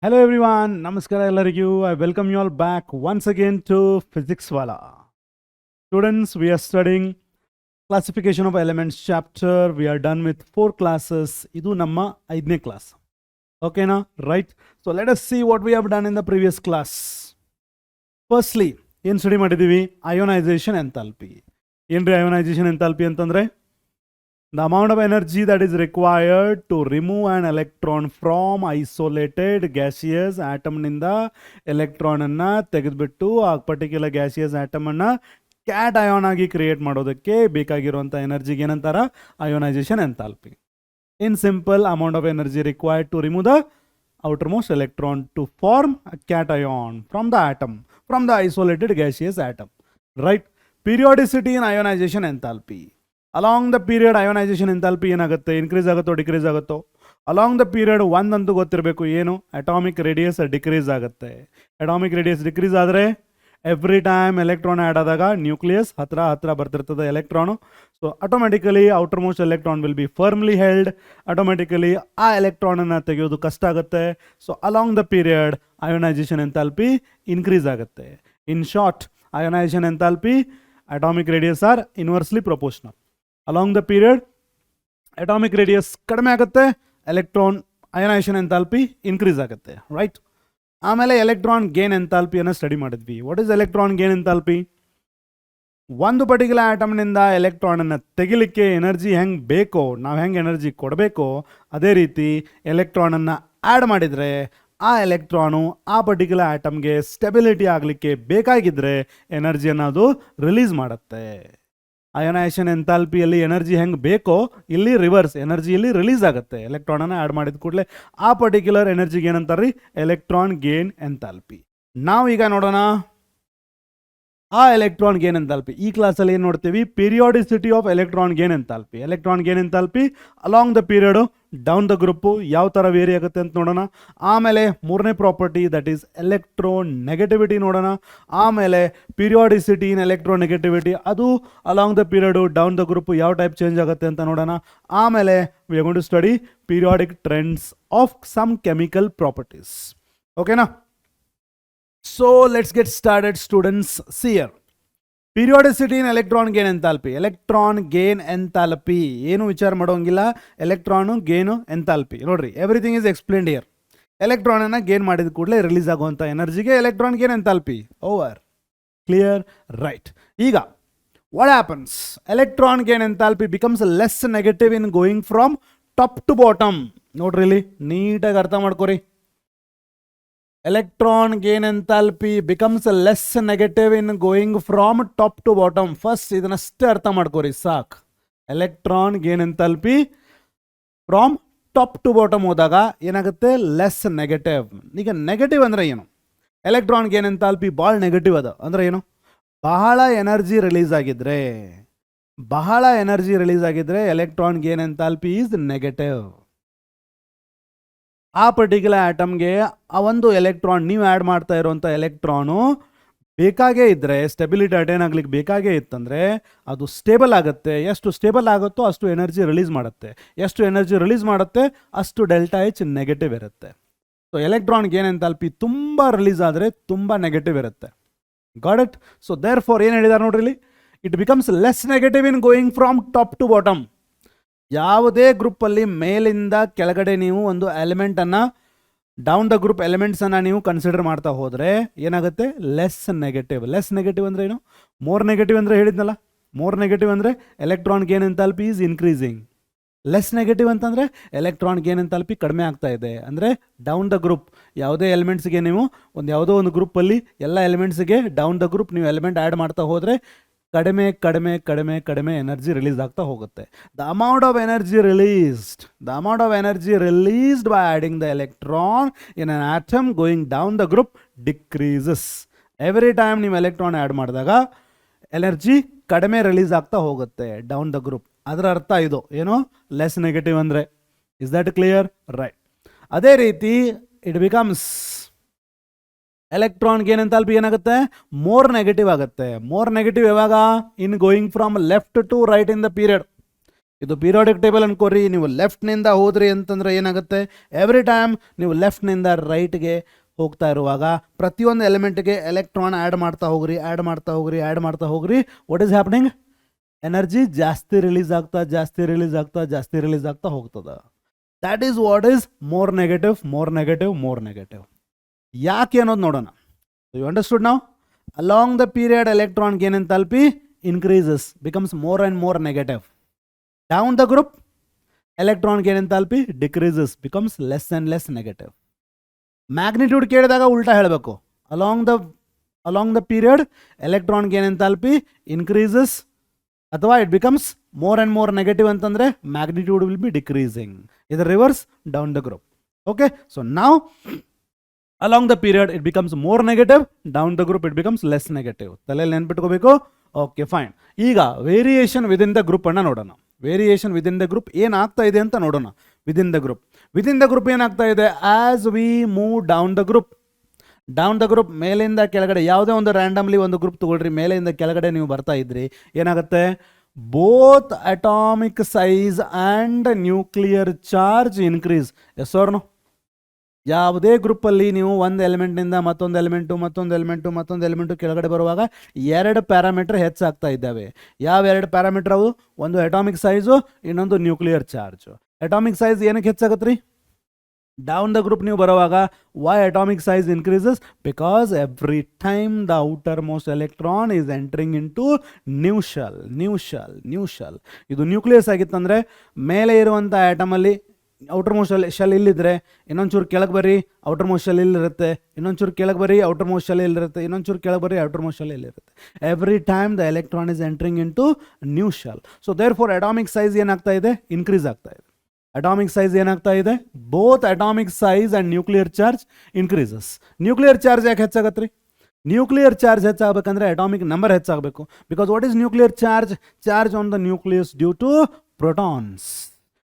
Hello everyone, Namaskara ellarigu. I welcome you all back once again to Physics Wala. Students, we are studying Classification of Elements chapter. We are done with 4 classes. Idu namma 5ನೇ class. Okay na? Right? So let us see what we have done in the previous class. Firstly, ಏನು study ಮಾಡಿದ್ದೀವಿ? Ionization enthalpy. ಏನ್ರಿ ionization enthalpy ಅಂತಂದ್ರೆ? The amount of energy that is required to remove an electron from isolated gaseous atom ನಿಂದ electron ಅನ್ನ ತೆಗೆದುಬಿಟ್ಟು ಆ particular gaseous atom ಅನ್ನ cation ಆಗಿ ಕ್ರಿಯೇಟ್ ಮಾಡೋದಕ್ಕೆ ಬೇಕಾಗಿರುವಂಥ ಎನರ್ಜಿಗೆ ಏನಂತಾರ? Ionisation enthalpy. In simple, amount of energy required to remove the outermost electron to form a cation from the atom, from the isolated gaseous atom. Right? Periodicity in ionization enthalpy. Along the period ionization enthalpy ಏನಾಗುತ್ತೆ? Increase ಆಗುತ್ತೋ decrease ಆಗುತ್ತೋ? Along the period ಒಂದಂತೂ ಗೊತ್ತಿರಬೇಕು, ಏನು? Atomic radius decrease ಆಗುತ್ತೆ. Atomic radius decrease ಆದರೆ every time electron add ಆದಾಗ nucleus ಹತ್ರ ಬರ್ತಿರ್ತದೆ electron. So automatically outermost electron will be firmly held. Automatically ಆ ಎಲೆಕ್ಟ್ರಾನನ್ನು ತೆಗೆಯೋದು ಕಷ್ಟ ಆಗುತ್ತೆ. So along the period ionisation enthalpy increase ಆಗುತ್ತೆ. In short, ionisation enthalpy, atomic radius are inversely proportional. Along the period atomic radius ಕಡಿಮೆ ಆಗುತ್ತೆ, electron ionisation enthalpy increase ಆಗುತ್ತೆ. Right? ಆಮೇಲೆ ಎಲೆಕ್ಟ್ರಾನ್ ಗೇನ್ ಎಂಥಾಲ್ಪಿಯನ್ನು ಸ್ಟಡಿ ಮಾಡಿದ್ವಿ. What is electron gain enthalpy? ಒಂದು particular ಆಟಮ್ನಿಂದ ಎಲೆಕ್ಟ್ರಾನನ್ನು ತೆಗಿಲಿಕ್ಕೆ energy ಹೆಂಗೆ ಬೇಕೋ, ನಾವು ಹೆಂಗೆ ಎನರ್ಜಿ ಕೊಡಬೇಕೋ ಅದೇ ರೀತಿ ಎಲೆಕ್ಟ್ರಾನನ್ನು ಆ್ಯಡ್ ಮಾಡಿದರೆ ಆ ಎಲೆಕ್ಟ್ರಾನು ಆ ಪರ್ಟಿಕ್ಯುಲರ್ ಆಟಮ್ಗೆ ಸ್ಟೆಬಿಲಿಟಿ ಆಗಲಿಕ್ಕೆ ಬೇಕಾಗಿದ್ದರೆ ಎನರ್ಜಿಯನ್ನು ಅದು ರಿಲೀಸ್ ಮಾಡುತ್ತೆ. ಅಯೋನೈಸೇಷನ್ ಎಂಥಾಲ್ಪಿಯಲ್ಲಿ ಎನರ್ಜಿ ಹೆಂಗೆ ಬೇಕೋ ಇಲ್ಲಿ ರಿವರ್ಸ್, ಎನರ್ಜಿ ಇಲ್ಲಿ ರಿಲೀಸ್ ಆಗುತ್ತೆ. ಎಲೆಕ್ಟ್ರಾನನ್ನು ಆ್ಯಡ್ ಮಾಡಿದ ಕೂಡಲೇ ಆ ಪರ್ಟಿಕ್ಯುಲರ್ ಎನರ್ಜಿಗೆ ಏನಂತಾರೆ? Electron gain enthalpy. ನಾವು ಈಗ ನೋಡೋಣ ಆ ಎಲೆಕ್ಟ್ರಾನ್ ಗೇನ್ ಎಂಥಾಲ್ಪಿ. ಈ ಕ್ಲಾಸಲ್ಲಿ ಏನು ನೋಡ್ತೀವಿ? Periodicity of electron gain enthalpy. Electron gain enthalpy along the period down the group ಯಾವ ಥರ ವೇರಿ ಆಗುತ್ತೆ ಅಂತ ನೋಡೋಣ. ಆಮೇಲೆ ಮೂರನೇ ಪ್ರಾಪರ್ಟಿ ದಟ್ ಈಸ್ ಎಲೆಕ್ಟ್ರೋನೆಗೆಟಿವಿಟಿ ನೋಡೋಣ. ಆಮೇಲೆ ಪೀರಿಯಾಡಿಸಿಟಿ ಇನ್ ಎಲೆಕ್ಟ್ರೋನೆಗೆಟಿವಿಟಿ, ಅದು along the period down the group ಯಾವ ಟೈಪ್ ಚೇಂಜ್ ಆಗುತ್ತೆ ಅಂತ ನೋಡೋಣ. ಆಮೇಲೆ we are going to study periodic trends of some chemical properties. ಓಕೆನಾ? So let's get started, students. See here. Periodicity in electron gain enthalpy. Electron gain enthalpy. ಏನು ವಿಚಾರ ಮಾಡೋಂಗಿಲ್ಲ. Electron gain enthalpy ನೋಡ್ರಿ, everything is explained here. ಎಲೆಕ್ಟ್ರಾನನ್ನು gain ಮಾಡಿದ ಕೂಡಲೇ release ಆಗುವಂಥ ಎನರ್ಜಿಗೆ electron gain enthalpy. Over. Clear? Right. ಈಗ what happens? Electron gain enthalpy becomes less negative in going from top to bottom. ನೋಡ್ರಿ, ಇಲ್ಲಿ ನೀಟಾಗಿ ಅರ್ಥ ಮಾಡ್ಕೊರಿ. Electron gain enthalpy becomes less negative in going from top to bottom. First ಇದನ್ನಷ್ಟೇ ಅರ್ಥ ಮಾಡ್ಕೋರಿ ಸಾಕು. Electron gain enthalpy from top to bottom ಹೋದಾಗ ಏನಾಗುತ್ತೆ? Less negative. ಈಗ ನೆಗೆಟಿವ್ ಅಂದರೆ ಏನು? ಎಲೆಕ್ಟ್ರಾನ್ ಗೇನ್ ಎಂಥಾಲ್ಪಿ ಭಾಳ ನೆಗೆಟಿವ್ ಅದ ಅಂದರೆ ಏನು? ಬಹಳ ಎನರ್ಜಿ ರಿಲೀಸ್ ಆಗಿದ್ರೆ electron gain enthalpy is negative. ಆ ಪರ್ಟಿಕ್ಯುಲರ್ ಆಟಮ್ಗೆ ಆ ಒಂದು ಎಲೆಕ್ಟ್ರಾನ್, ನೀವು ಆ್ಯಡ್ ಮಾಡ್ತಾ ಇರೋವಂಥ ಎಲೆಕ್ಟ್ರಾನು ಬೇಕಾಗೇ ಇದ್ದರೆ, ಸ್ಟೆಬಿಲಿಟಿ ಅಟೈನ್ ಆಗ್ಲಿಕ್ಕೆ ಬೇಕಾಗೇ ಇತ್ತಂದರೆ ಅದು ಸ್ಟೇಬಲ್ ಆಗುತ್ತೆ. ಎಷ್ಟು ಸ್ಟೇಬಲ್ ಆಗುತ್ತೋ ಅಷ್ಟು ಎನರ್ಜಿ ರಿಲೀಸ್ ಮಾಡುತ್ತೆ. ಎಷ್ಟು ಎನರ್ಜಿ ರಿಲೀಸ್ ಮಾಡುತ್ತೆ ಅಷ್ಟು ಡೆಲ್ಟಾ ಎಚ್ ನೆಗೆಟಿವ್ ಇರುತ್ತೆ. ಸೊ ಎಲೆಕ್ಟ್ರಾನ್ ಗೇನ್ ಎಂಥಾಲ್ಪಿ ತುಂಬ ರಿಲೀಸ್ ಆದರೆ ತುಂಬ ನೆಗೆಟಿವ್ ಇರುತ್ತೆ. Got it? So therefore ಏನು ಹೇಳಿದ್ದಾರೆ ನೋಡ್ರಿ ಇಲ್ಲಿ, it becomes less negative in going from top to bottom. ಯಾವುದೇ ಗ್ರೂಪಲ್ಲಿ ಮೇಲಿಂದ ಕೆಳಗಡೆ ನೀವು ಒಂದು ಎಲಿಮೆಂಟನ್ನು, ಡೌನ್ ದ ಗ್ರೂಪ್ ಎಲಿಮೆಂಟ್ಸನ್ನು ನೀವು ಕನ್ಸಿಡರ್ ಮಾಡ್ತಾ ಹೋದರೆ ಏನಾಗುತ್ತೆ? Less negative. ಲೆಸ್ ನೆಗೆಟಿವ್ ಅಂದರೆ ಏನು? ಮೋರ್ ನೆಗೆಟಿವ್ ಅಂದರೆ ಹೇಳಿದ್ನಲ್ಲ, ಮೋರ್ ನೆಗೆಟಿವ್ ಅಂದರೆ electron gain enthalpy is increasing. Less negative ಅಂತಂದರೆ ಎಲೆಕ್ಟ್ರಾನ್ ಗೇನ್ ಎಂಥಾಲ್ಪಿ ಕಡಿಮೆ ಆಗ್ತಾ ಇದೆ. ಅಂದರೆ ಡೌನ್ ದ ಗ್ರೂಪ್ ಯಾವುದೇ ಎಲಿಮೆಂಟ್ಸ್ಗೆ ನೀವು ಯಾವುದೋ ಒಂದು ಗ್ರೂಪಲ್ಲಿ ಎಲ್ಲ ಎಲಿಮೆಂಟ್ಸ್ಗೆ ಡೌನ್ ದ ಗ್ರೂಪ್ ನೀವು ಎಲಿಮೆಂಟ್ ಆ್ಯಡ್ ಮಾಡ್ತಾ ಹೋದರೆ ಕಡಿಮೆ ಎನರ್ಜಿ ರಿಲೀಸ್ ಆಗ್ತಾ ಹೋಗುತ್ತೆ. The amount of energy released by adding the electron in an atom going down the group decreases. Every time ನೀವು ಎಲೆಕ್ಟ್ರಾನ್ ಆ್ಯಡ್ ಮಾಡಿದಾಗ ಎನರ್ಜಿ ಕಡಿಮೆ ರಿಲೀಸ್ ಆಗ್ತಾ ಹೋಗುತ್ತೆ ಡೌನ್ ದ ಗ್ರೂಪ್. ಅದರ ಅರ್ಥ ಇದು ಏನು? ಲೆಸ್ ನೆಗೆಟಿವ್ ಅಂದರೆ. Is that clear? ರೈಟ್. ಅದೇ ರೀತಿ it becomes electron gain enthalpy ಏನಾಗುತ್ತೆ? ಮೋರ್ ನೆಗೆಟಿವ್ ಆಗುತ್ತೆ. ಮೋರ್ ನೆಗೆಟಿವ್ ಯಾವಾಗ? In going from left to right in the period. ಇದು ಪೀರಿಯಾಡಿಕ್ ಟೇಬಲ್ ಅನ್ಕೋರಿ. ನೀವು ಲೆಫ್ಟ್ನಿಂದ ಹೋದ್ರಿ ಅಂತಂದ್ರೆ ಏನಾಗುತ್ತೆ, ಎವ್ರಿ ಟೈಮ್ ನೀವು ಲೆಫ್ಟ್ನಿಂದ ರೈಟ್ಗೆ ಹೋಗ್ತಾ ಇರುವಾಗ ಪ್ರತಿಯೊಂದು ಎಲಿಮೆಂಟ್ಗೆ ಎಲೆಕ್ಟ್ರಾನ್ ಆ್ಯಡ್ ಮಾಡ್ತಾ ಹೋಗ್ರಿ, ಆ್ಯಡ್ ಮಾಡ್ತಾ ಹೋಗ್ರಿ, ಆ್ಯಡ್ ಮಾಡ್ತಾ ಹೋಗ್ರಿ. What is happening? ಎನರ್ಜಿ ಜಾಸ್ತಿ ರಿಲೀಸ್ ಆಗ್ತಾ ಜಾಸ್ತಿ ರಿಲೀಸ್ ಆಗ್ತಾ ಜಾಸ್ತಿ ರಿಲೀಸ್ ಆಗ್ತಾ ಹೋಗ್ತದೆ. That is what is more negative, more negative, more negative. ಯಾಕೆ ಅನ್ನೋದು ನೋಡೋಣ. You understood now? Along the period electron gain enthalpy increases, becomes more and more negative. Down the group electron gain enthalpy decreases, becomes less and less negative. Magnitude ಕೇಳಿದಾಗ ಉಲ್ಟಾ ಹೇಳಬೇಕು. along the period electron gain enthalpy increases ಅಥವಾ it becomes more and more negative ಅಂತಂದ್ರೆ magnitude will be decreasing. ಇದು reverse down the group. Okay, so now along the period it becomes more negative, down the group it becomes less negative. ತಲೆಯಲ್ಲಿ ನೆನ್ಪಿಟ್ಕೋಬೇಕು. Okay fine. ಈಗ variation within the group ಅನ್ನ ನೋಡೋಣ. Variation within the group ಏನಾಗ್ತಾ ಇದೆ ಅಂತ ನೋಡೋಣ. Within the group ಏನಾಗ್ತಾ ಇದೆ? As we move down the group ಮೇಲಿಂದ ಕೆಳಗಡೆ ಯಾವುದೇ ಒಂದು ರ್ಯಾಂಡಮ್ಲಿ ಒಂದು ಗ್ರೂಪ್ ತಗೊಳ್ರಿ, ಮೇಲಿಂದ ಕೆಳಗಡೆ ನೀವು ಬರ್ತಾ ಇದ್ರಿ, ಏನಾಗುತ್ತೆ? Both atomic size and nuclear charge increase. Yes or no? ಯಾವುದೇ ಗ್ರೂಪಲ್ಲಿ ನೀವು ಒಂದು ಎಲಿಮೆಂಟ್ನಿಂದ ಮತ್ತೊಂದು ಎಲಿಮೆಂಟು ಕೆಳಗಡೆ ಬರುವಾಗ ಎರಡು ಪ್ಯಾರಾಮೀಟರ್ ಹೆಚ್ಚಾಗ್ತಾ ಇದ್ದಾವೆ. ಯಾವ ಎರಡು ಪ್ಯಾರಾಮೀಟರ್ ಅವು? ಒಂದು ಅಟಾಮಿಕ್ ಸೈಜು, ಇನ್ನೊಂದು ನ್ಯೂಕ್ಲಿಯರ್ ಚಾರ್ಜ್. ಅಟಾಮಿಕ್ ಸೈಜ್ ಏನಕ್ಕೆ ಹೆಚ್ಚಾಗುತ್ತೆ ರೀ? ಡೌನ್ ದ ಗ್ರೂಪ್ ನೀವು ಬರುವಾಗ why atomic size increases? Because every time the outermost electron is entering into new shell. ಇದು ನ್ಯೂಕ್ಲಿಯಸ್ ಆಗಿತ್ತಂದರೆ ಮೇಲೆ ಇರುವಂಥ ಆಟಮಲ್ಲಿ ಔಟರ್ ಮೋಸ್ಟ್ ಶೆಲ್ ಇಲ್ಲಿದ್ರೆ ಇನ್ನೊಂಚೂರು ಕೆಳಗೆ ಬರ್ರಿ, ಔಟರ್ ಮೋಸ್ಟ್ ಶೆಲ್ ಇಲ್ಲಿರುತ್ತೆ, ಇನ್ನೊಂಚೂರು ಕೆಳಗೆ ಬರ್ರಿ, ಔಟರ್ ಮೋಸ್ಟ್ ಶೆಲ್ ಇಲ್ಲಿರುತ್ತೆ, ಇನ್ನೊಂಚೂರು ಕೆಳಗೆ ಬರ್ರಿ, ಔಟರ್ ಮೋಸ್ಟ್ ಶೆಲ್ ಇಲ್ಲಿರುತ್ತೆ. Every time the electron is entering into new shell. So therefore atomic size ಏನಾಗ್ತಾ ಇದೆ? ಇನ್ಕ್ರೀಸ್ ಆಗ್ತಾ ಇದೆ. ಅಟಾಮಿಕ್ ಸೈಜ್ ಏನಾಗ್ತಾ ಇದೆ? Both atomic size and nuclear charge increases. Nuclear charge ಯಾಕೆ ಹೆಚ್ಚಾಗತ್ತೆ ರೀ? ನ್ಯೂಕ್ಲಿಯರ್ ಚಾರ್ಜ್ ಹೆಚ್ಚಾಗಬೇಕಂದ್ರೆ ಅಟಾಮಿಕ್ ನಂಬರ್ ಹೆಚ್ಚಾಗಬೇಕು. Because what is nuclear charge? Charge on the nucleus due to protons.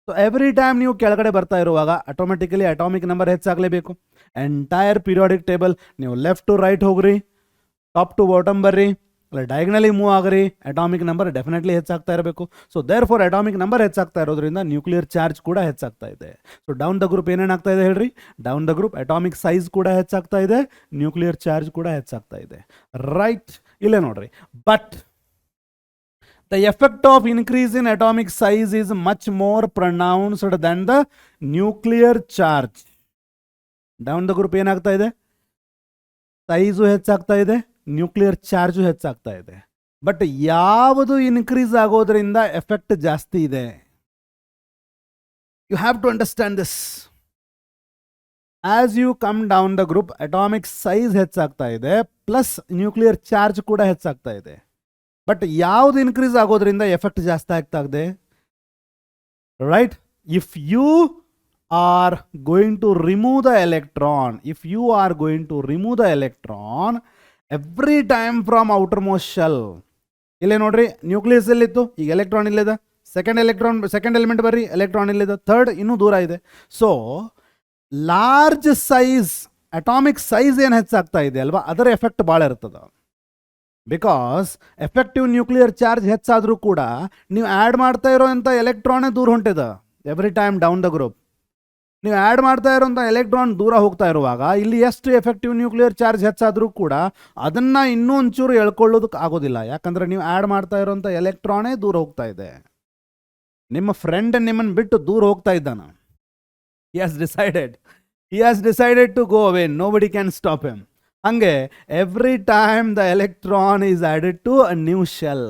So every time ನೀವು ಕೆಳಗಡೆ ಬರ್ತಾ ಇರುವಾಗ ಆಟೋಮೆಟಿಕಲಿ ಅಟಾಮಿಕ್ ನಂಬರ್ ಹೆಚ್ಚಾಗಲೇಬೇಕು. ಎಂಟೈರ್ ಪೀರಿಯಾಡಿಕ್ ಟೇಬಲ್ ನೀವು ಲೆಫ್ಟ್ ಟು ರೈಟ್ ಹೋಗ್ರಿ, ಟಾಪ್ ಟು ಬಾಟಮ್ ಬರ್ರಿ, ಅಲ್ಲ ಡಯಾಗ್ನಲಿ ಮೂವ್ ಆಗ್ರಿ, ಅಟಾಮಿಕ್ ನಂಬರ್ ಡೆಫಿನೆಟ್ಲಿ ಹೆಚ್ಚಾಗ್ತಾ ಇರಬೇಕು. So therefore atomic number ಹೆಚ್ಚಾಗ್ತಾ ಇರೋದ್ರಿಂದ ನ್ಯೂಕ್ಲಿಯರ್ ಚಾರ್ಜ್ ಕೂಡ ಹೆಚ್ಚಾಗ್ತಾ ಇದೆ. ಸೊ ಡೌನ್ ದ ಗ್ರೂಪ್ ಏನೇನಾಗ್ತಾ ಇದೆ ಹೇಳ್ರಿ? Down the group atomic size ಕೂಡ ಹೆಚ್ಚಾಗ್ತಾ ಇದೆ, ನ್ಯೂಕ್ಲಿಯರ್ ಚಾರ್ಜ್ ಕೂಡ ಹೆಚ್ಚಾಗ್ತಾ ಇದೆ. ರೈಟ್, ಇಲ್ಲೇ ನೋಡ್ರಿ. But the effect of increase in atomic size is much more pronounced than the nuclear charge. Down the group ಏನಾಗ್ತಾ ಇದೆ? ಸೈಜು ಹೆಚ್ಚಾಗ್ತಾ ಇದೆ, ನ್ಯೂಕ್ಲಿಯರ್ ಚಾರ್ಜು ಹೆಚ್ಚಾಗ್ತಾ ಇದೆ. ಬಟ್ ಯಾವುದು ಇನ್ಕ್ರೀಸ್ ಆಗೋದ್ರಿಂದ ಎಫೆಕ್ಟ್ ಜಾಸ್ತಿ ಇದೆ? You have to understand this. As you come down the group atomic size ಹೆಚ್ಚಾಗ್ತಾ ಇದೆ, ಪ್ಲಸ್ ನ್ಯೂಕ್ಲಿಯರ್ ಚಾರ್ಜ್ ಕೂಡ ಹೆಚ್ಚಾಗ್ತಾ ಇದೆ. ಬಟ್ ಯಾವುದು ಇನ್ಕ್ರೀಸ್ ಆಗೋದ್ರಿಂದ ಎಫೆಕ್ಟ್ ಜಾಸ್ತಿ ಆಗ್ತಾ ಇದೆ? Right, if you are going to remove the electron, every time from outermost shell. ಇಲ್ಲೇ ನೋಡ್ರಿ, ನ್ಯೂಕ್ಲಿಯಸ್ ಎಲ್ಲಿತ್ತು, ಈಗ ಎಲೆಕ್ಟ್ರಾನ್ ಇಲ್ಲಿದೆ. ಸೆಕೆಂಡ್ ಎಲಿಮೆಂಟ್ ಬರ್ರಿ, ಎಲೆಕ್ಟ್ರಾನ್ ಇಲ್ಲಿದೆ. ಥರ್ಡ್ ಇನ್ನೂ ದೂರ ಇದೆ. So large size atomic size ಏನು ಹೆಚ್ಚಾಗ್ತಾ ಇದೆ ಅಲ್ವಾ, ಅದರ ಎಫೆಕ್ಟ್ ಭಾಳ ಇರ್ತದೆ. ಬಿಕಾಸ್ ಎಫೆಕ್ಟಿವ್ ನ್ಯೂಕ್ಲಿಯರ್ ಚಾರ್ಜ್ ಹೆಚ್ಚಾದರೂ ಕೂಡ ನೀವು ಆ್ಯಡ್ ಮಾಡ್ತಾ ಇರೋಂಥ ಎಲೆಕ್ಟ್ರಾನೇ ದೂರ ಹೊಂಟಿದೆ. Every time down the group ನೀವು ಆ್ಯಡ್ ಮಾಡ್ತಾ ಇರೋಂಥ ಎಲೆಕ್ಟ್ರಾನ್ ದೂರ ಹೋಗ್ತಾ ಇರುವಾಗ ಇಲ್ಲಿ ಎಷ್ಟು ಎಫೆಕ್ಟಿವ್ ನ್ಯೂಕ್ಲಿಯರ್ ಚಾರ್ಜ್ ಹೆಚ್ಚಾದರೂ ಕೂಡ ಅದನ್ನು ಇನ್ನೂ ಒಂಚೂರು ಎಳ್ಕೊಳ್ಳೋದಕ್ಕೆ ಆಗೋದಿಲ್ಲ. ಯಾಕಂದರೆ ನೀವು ಆ್ಯಡ್ ಮಾಡ್ತಾ ಇರೋಂಥ ಎಲೆಕ್ಟ್ರಾನೇ ದೂರ ಹೋಗ್ತಾ ಇದೆ. ನಿಮ್ಮ ಫ್ರೆಂಡ್ ನಿಮ್ಮನ್ನು ಬಿಟ್ಟು ದೂರ ಹೋಗ್ತಾ ಇದ್ದಾನ. he has decided to go away. Nobody can stop him. ಹಂಗೆ every time the electron is added to a new shell.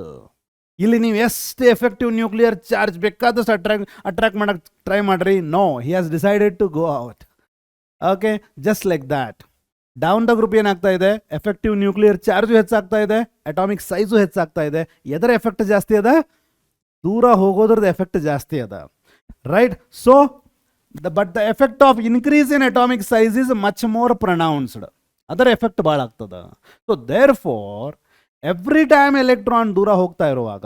ಇಲ್ಲಿ ನೀವು ಎಷ್ಟು ಎಫೆಕ್ಟಿವ್ ನ್ಯೂಕ್ಲಿಯರ್ ಚಾರ್ಜ್ ಬೇಕಾದಷ್ಟು ಅಟ್ರಾಕ್ಟ್ ಮಾಡೋಕ್ಕೆ ಟ್ರೈ ಮಾಡಿರಿ, no, he has decided to go out. Okay, just like that. Down the group ಏನಾಗ್ತಾ ಇದೆ? Effective nuclear charge ಹೆಚ್ಚಾಗ್ತಾ ಇದೆ, ಅಟಾಮಿಕ್ ಸೈಜು ಹೆಚ್ಚಾಗ್ತಾ ಇದೆ. ಎದರ ಎಫೆಕ್ಟ್ ಜಾಸ್ತಿ ಅದ? ದೂರ ಹೋಗೋದ್ರದ್ದು ಎಫೆಕ್ಟ್ ಜಾಸ್ತಿ ಅದ. Right, so but the effect of increase in atomic size is much more pronounced. ಅದರ ಎಫೆಕ್ಟ್ ಭಾಳ ಆಗ್ತದೆ. So therefore every time electron ದೂರ ಹೋಗ್ತಾ ಇರುವಾಗ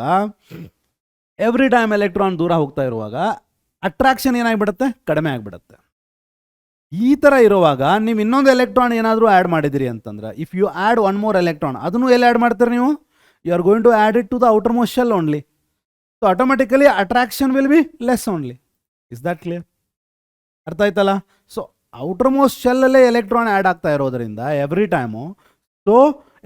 ಅಟ್ರಾಕ್ಷನ್ ಏನಾಗ್ಬಿಡುತ್ತೆ? ಕಡಿಮೆ ಆಗಿಬಿಡುತ್ತೆ. ಈ ಥರ ಇರುವಾಗ ನೀವು ಇನ್ನೊಂದು ಎಲೆಕ್ಟ್ರಾನ್ ಏನಾದರೂ ಆ್ಯಡ್ ಮಾಡಿದಿರಿ ಅಂತಂದ್ರೆ, if you add one more electron, ಅದನ್ನು ಎಲ್ಲಿ ಆ್ಯಡ್ ಮಾಡ್ತೀರಿ ನೀವು? You are going to add it to the outermost shell only. So automatically attraction will be less only. Is that clear? ಅರ್ಥ ಆಯ್ತಲ್ಲ? So outermost ಶೆಲ್ಲಲ್ಲೇ electron add ಆಗ್ತಾ ಇರೋದ್ರಿಂದ every time, so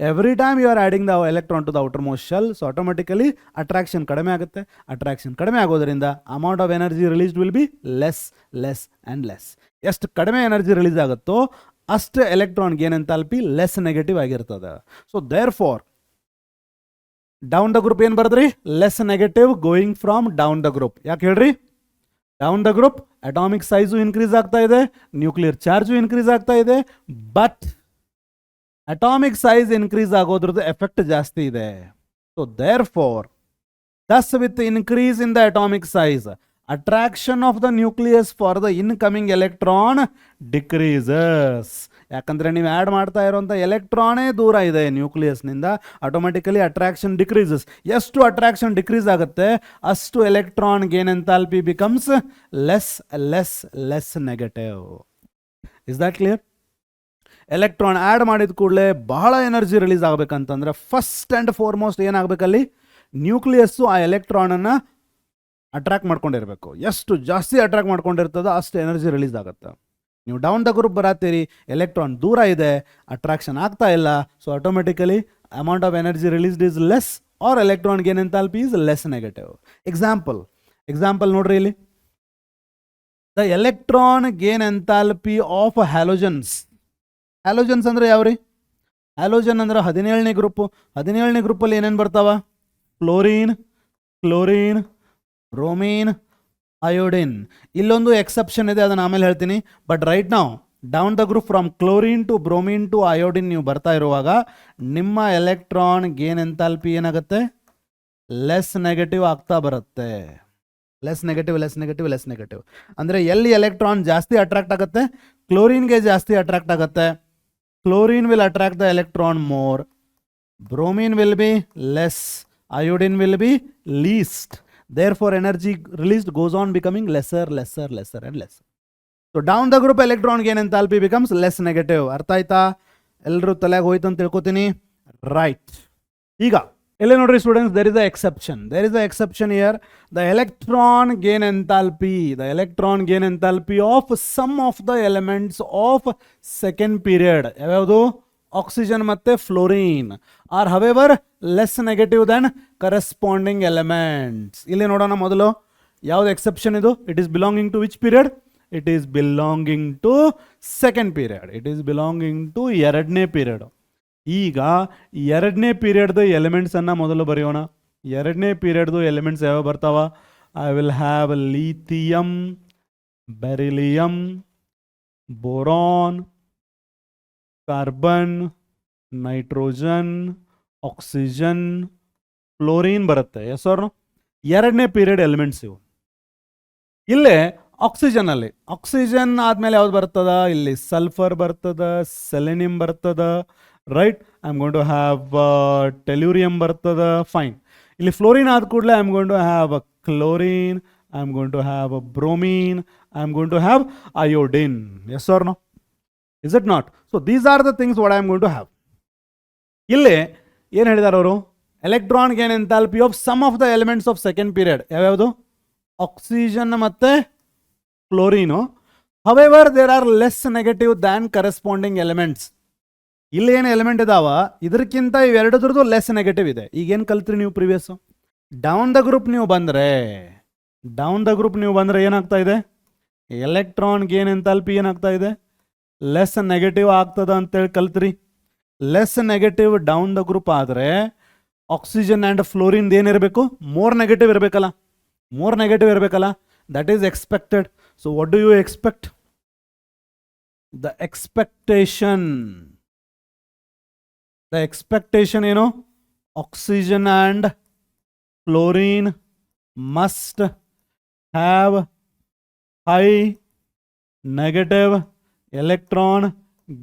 every time you are adding the electron to the outermost shell, so automatically attraction ಕಡಿಮೆ ಆಗುತ್ತೆ. Attraction ಕಡಿಮೆ ಆಗೋದ್ರಿಂದ amount of energy released will be less less and less. ಎಷ್ಟು ಕಡಿಮೆ energy release ಆಗುತ್ತೋ ಅಷ್ಟು ಎಲೆಕ್ಟ್ರಾನ್ಗೆ ಏನು ಎಂಥಾಲ್ಪಿ ಲೆಸ್ ನೆಗೆಟಿವ್ ಆಗಿರ್ತದೆ. So therefore down the group ಏನು ಬರೆದ್ರಿ? Less negative going from down the group. ಯಾಕೆ ಹೇಳ್ರಿ? Down the group atomic size increase ಆಗ್ತಾ ಇದೆ, ನ್ಯೂಕ್ಲಿಯರ್ ಚಾರ್ಜು ಇನ್ಕ್ರೀಸ್ ಆಗ್ತಾ ಇದೆ, ಬಟ್ ಅಟಾಮಿಕ್ ಸೈಜ್ ಇನ್ಕ್ರೀಸ್ ಆಗೋದ್ರದ್ದು ಎಫೆಕ್ಟ್ ಜಾಸ್ತಿ ಇದೆ. So therefore thus with increase in the atomic size attraction of the nucleus for the incoming electron decreases. ಯಾಕಂದ್ರೆ ನೀವು add ಮಾಡ್ತಾ ಇರುವಂಥ ಎಲೆಕ್ಟ್ರಾನೇ ದೂರ ಇದೆ ನ್ಯೂಕ್ಲಿಯಸ್ನಿಂದ, ಆಟೋಮೆಟಿಕಲಿ ಅಟ್ರಾಕ್ಷನ್ ಡಿಕ್ರೀಸಸ್. ಎಷ್ಟು ಅಟ್ರಾಕ್ಷನ್ ಡಿಕ್ರೀಸ್ ಆಗುತ್ತೆ ಅಷ್ಟು ಎಲೆಕ್ಟ್ರಾನ್ಗೆ ಏನು enthalpy becomes less less less negative. Is that clear? Electron add ಮಾಡಿದ ಕೂಡಲೇ ಬಹಳ ಎನರ್ಜಿ ರಿಲೀಸ್ ಆಗಬೇಕಂತಂದ್ರೆ ಫಸ್ಟ್ ಆ್ಯಂಡ್ ಫಾರ್ಮೋಸ್ಟ್ ಏನಾಗಬೇಕಲ್ಲಿ? ನ್ಯೂಕ್ಲಿಯಸ್ಸು ಆ ಎಲೆಕ್ಟ್ರಾನನ್ನು ಅಟ್ರಾಕ್ಟ್ ಮಾಡ್ಕೊಂಡಿರಬೇಕು. ಎಷ್ಟು ಜಾಸ್ತಿ ಅಟ್ರಾಕ್ಟ್ ಮಾಡ್ಕೊಂಡಿರ್ತದೋ ಅಷ್ಟು ಎನರ್ಜಿ ರಿಲೀಸ್ ಆಗುತ್ತೆ. ನೀವು ಡೌನ್ ದ ಗ್ರೂಪ್ ಬರತ್ತೀರಿ, ಎಲೆಕ್ಟ್ರಾನ್ ದೂರ ಇದೆ, ಅಟ್ರಾಕ್ಷನ್ ಆಗ್ತಾ ಇಲ್ಲ, so automatically amount of energy released is less or electron gain enthalpy is less negative. Example ನೋಡ್ರಿ ಇಲ್ಲಿ. The electron gain enthalpy of halogens. Halogens ಅಂದ್ರೆ ಯಾವ್ರಿ? ಹ್ಯಾಲೋಜನ್ ಅಂದ್ರೆ 17ನೇ ಗ್ರೂಪು. 17ನೇ ಗ್ರೂಪಲ್ಲಿ ಏನೇನು ಬರ್ತಾವ? Fluorine, chlorine, bromine, iodine. ಇಲ್ಲೊಂದು ಎಕ್ಸೆಪ್ಷನ್ ಇದೆ, ಅದನ್ನು ಆಮೇಲೆ ಹೇಳ್ತೀನಿ. ಬಟ್ ರೈಟ್ ನಾವು down the group from chlorine to bromine to iodine ನೀವು ಬರ್ತಾ ಇರುವಾಗ ನಿಮ್ಮ ಎಲೆಕ್ಟ್ರಾನ್ ಗೇನ್ ಎಂಥಾಲ್ಪಿ ಏನಾಗುತ್ತೆ? ಲೆಸ್ ನೆಗೆಟಿವ್ ಆಗ್ತಾ ಬರುತ್ತೆ. Less negative less negative less negative ಅಂದರೆ ಎಲ್ಲಿ ಎಲೆಕ್ಟ್ರಾನ್ ಜಾಸ್ತಿ ಅಟ್ರಾಕ್ಟ್ ಆಗುತ್ತೆ? ಕ್ಲೋರಿನ್ಗೆ ಜಾಸ್ತಿ ಅಟ್ರಾಕ್ಟ್ ಆಗುತ್ತೆ. Chlorine will attract the electron more, bromine will be less, iodine will be least. Therefore, energy released goes on becoming lesser, lesser, lesser and lesser. So, down the group electron gain enthalpy becomes less negative. ಅರ್ಥ ಆಯ್ತಾ? ಎಲ್ಲರೂ ತಲೆಗೆ ಹೋಯ್ತು ಅಂತ ತಿಳ್ಕೊತೀನಿ. Right. ಈಗ ಇಲ್ಲಿ ನೋಡ್ರಿ students, there is an exception. There is an exception here. The electron gain enthalpy. The electron gain enthalpy of some of the elements of second period. ಯಾವ್ಯಾವುದು? ಆಕ್ಸಿಜನ್ ಮತ್ತೆ fluorine are however less negative than corresponding elements. ಇಲ್ಲಿ ನೋಡೋಣ ಮೊದಲು ಯಾವ್ದು exception ಇದು? It is belonging to which period? It is belonging to second period. It is belonging to ಎರಡನೇ period. ಈಗ ಎರಡನೇ ಪೀರಿಯಡ್ದು ಎಲಿಮೆಂಟ್ಸ್ ಅನ್ನ ಮೊದಲು ಬರೆಯೋಣ. ಎರಡನೇ ಪೀರಿಯಡ್ದು ಎಲಿಮೆಂಟ್ಸ್ ಯಾವ ಬರ್ತಾವ? I will have lithium, beryllium, boron, carbon, nitrogen, oxygen, fluorine ಬರುತ್ತೆ. Yes or no? ಎರಡನೇ ಪೀರಿಯಡ್ ಎಲಿಮೆಂಟ್ಸ್ ಇವು. ಇಲ್ಲೇ ಆಕ್ಸಿಜನ್ ಅಲ್ಲಿ ಆಕ್ಸಿಜನ್ ಆದ್ಮೇಲೆ ಯಾವ್ದು ಬರ್ತದ? ಇಲ್ಲಿ ಸಲ್ಫರ್ ಬರ್ತದ, ಸೆಲೆನಿಯಂ ಬರ್ತದ. Right. I am going to have tellurium ಬರ್ತದ. ಫೈನ್. ಇಲ್ಲಿ ಫ್ಲೋರಿನ್ ಆದ ಕೂಡಲೇ I am going to have chlorine, I am going to have bromine, I am going to have iodine. Yes or no? Is it not? So these are the things what I am going to have. ಇಲ್ಲಿ ಏನು ಹೇಳಿದಾರೆ ಅವರು? Electron gain enthalpy of some of the elements of second period. ಯಾವ್ಯಾವುದು? Oxygen ಮತ್ತೆ fluorine. However there are less negative than corresponding elements. ಇಲ್ಲಿ ಏನು element ಇದಾವ ಇದಕ್ಕಿಂತ ಇವೆರಡದ್ರದ್ದು ಲೆಸ್ ನೆಗೆಟಿವ್ ಇದೆ. ಈಗೇನು ಕಲ್ತ್ರಿ ನೀವು ಪ್ರಿವಿಯಸ್? ಡೌನ್ ದ ಗ್ರೂಪ್ ನೀವು ಬಂದರೆ ಏನಾಗ್ತಾ ಇದೆ? ಎಲೆಕ್ಟ್ರಾನ್ ಗೇನ್ ಎಂಥಾಲ್ಪಿ ಏನಾಗ್ತಾ ಇದೆ? ಲೆಸ್ ನೆಗೆಟಿವ್ ಆಗ್ತದ ಅಂತೇಳಿ ಕಲ್ತ್ರಿ. Less negative down the group ಆದರೆ ಆಕ್ಸಿಜನ್ ಆ್ಯಂಡ್ ಫ್ಲೋರಿನ್ ಏನಿರಬೇಕು? ಮೋರ್ ನೆಗೆಟಿವ್ ಇರಬೇಕಲ್ಲ. ಮೋರ್ ನೆಗೆಟಿವ್ ಇರಬೇಕಲ್ಲ. That is expected. So what do you expect? The expectation ಏನು? Oxygen and fluorine must have high negative electron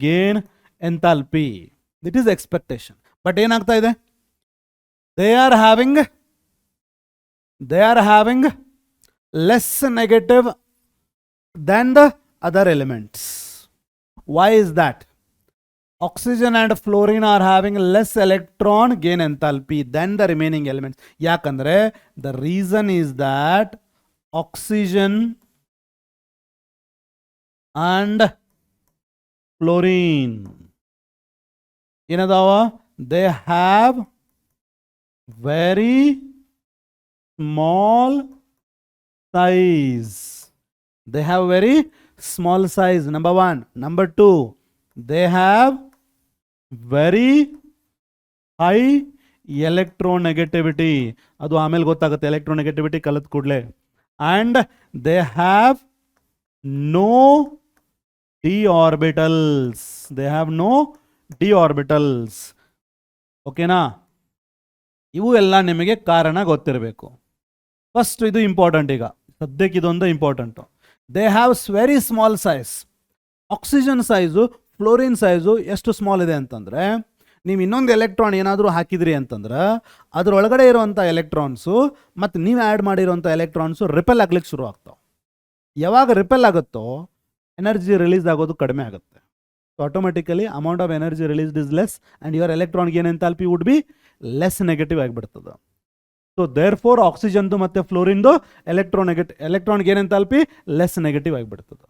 gain enthalpy. That is expectation. But ಏನಾಗ್ತಾ ಇದೆ? They are having less negative than the other elements. Why is that? oxygen and fluorine are having less electron gain enthalpy than the remaining elements. Yakandre the reason is that oxygen and fluorine ಏನದಾವ they have very small size. They have very small size, number one. Number two, they have very high electronegativity. ಅದು ಆಮೇಲೆ ಗೊತ್ತಾಗುತ್ತೆ electronegativity ಕಲಿತ ಕೂಡಲೇ. And they have no d orbitals. They have no d orbitals. ಓಕೆನಾ? ಇವು ಎಲ್ಲ ನಿಮಗೆ ಕಾರಣ ಗೊತ್ತಿರಬೇಕು. ಫಸ್ಟ್ ಇದು ಇಂಪಾರ್ಟೆಂಟ್. ಈಗ ಸದ್ಯಕ್ಕೆ ಇದೊಂದು important. They have very small size. Oxygen size, fluorine size ಎಷ್ಟು ಸ್ಮಾಲ್ ಇದೆ ಅಂತಂದರೆ, ನೀವು ಇನ್ನೊಂದು ಎಲೆಕ್ಟ್ರಾನ್ ಏನಾದರೂ ಹಾಕಿದ್ರಿ ಅಂತಂದ್ರೆ ಅದರೊಳಗಡೆ ಇರುವಂಥ ಎಲೆಕ್ಟ್ರಾನ್ಸು ಮತ್ತು ನೀವು ಆ್ಯಡ್ ಮಾಡಿರೋಂಥ ಎಲೆಕ್ಟ್ರಾನ್ಸು ರಿಪೆಲ್ ಆಗ್ಲಿಕ್ಕೆ ಶುರು ಆಗ್ತಾವೆ. ಯಾವಾಗ ರಿಪೆಲ್ ಆಗುತ್ತೋ ಎನರ್ಜಿ ರಿಲೀಸ್ ಆಗೋದು ಕಡಿಮೆ ಆಗುತ್ತೆ. So automatically amount of energy released is less and your electron gain enthalpy would be less negative ಆಗಿಬಿಡ್ತದೆ. ಸೊ ದೇರ್ ಫೋರ್ ಆಕ್ಸಿಜನ್ದು ಮತ್ತು ಫ್ಲೋರಿನ್ದು electron gain enthalpy less negative ಆಗಿಬಿಡ್ತದೆ.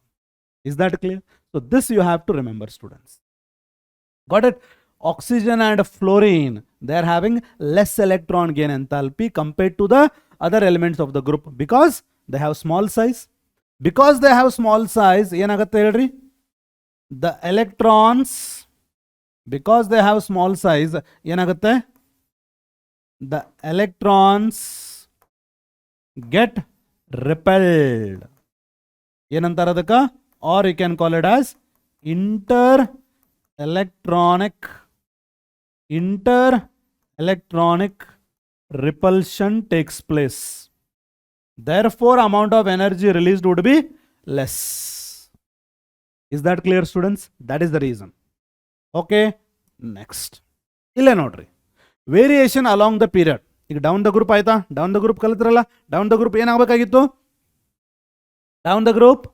Is that clear? So this you have to remember students. Got it? Oxygen and fluorine, they are having less electron gain enthalpy compared to the other elements of the group because they have small size. Because they have small size, ಏನಾಗುತ್ತೆ ಹೇಳ್ರಿ? The electrons, because they have small size, ಏನಾಗುತ್ತೆ? The electrons get repelled. ಏನಂತಾರೆ ಅದಕ್ಕೆ? Or you can call it as inter-electronic repulsion takes place. Therefore, amount of energy released would be less. Is that clear, students? That is the reason. Okay, next. Ille nodri. Variation along the period. ಈಗ down the group ಆಯ್ತಾ? Down the group ಕಲಿತ್ರಲ್ಲ. Down the group ಏನಾಗಬೇಕಾಗಿತ್ತು? Down the group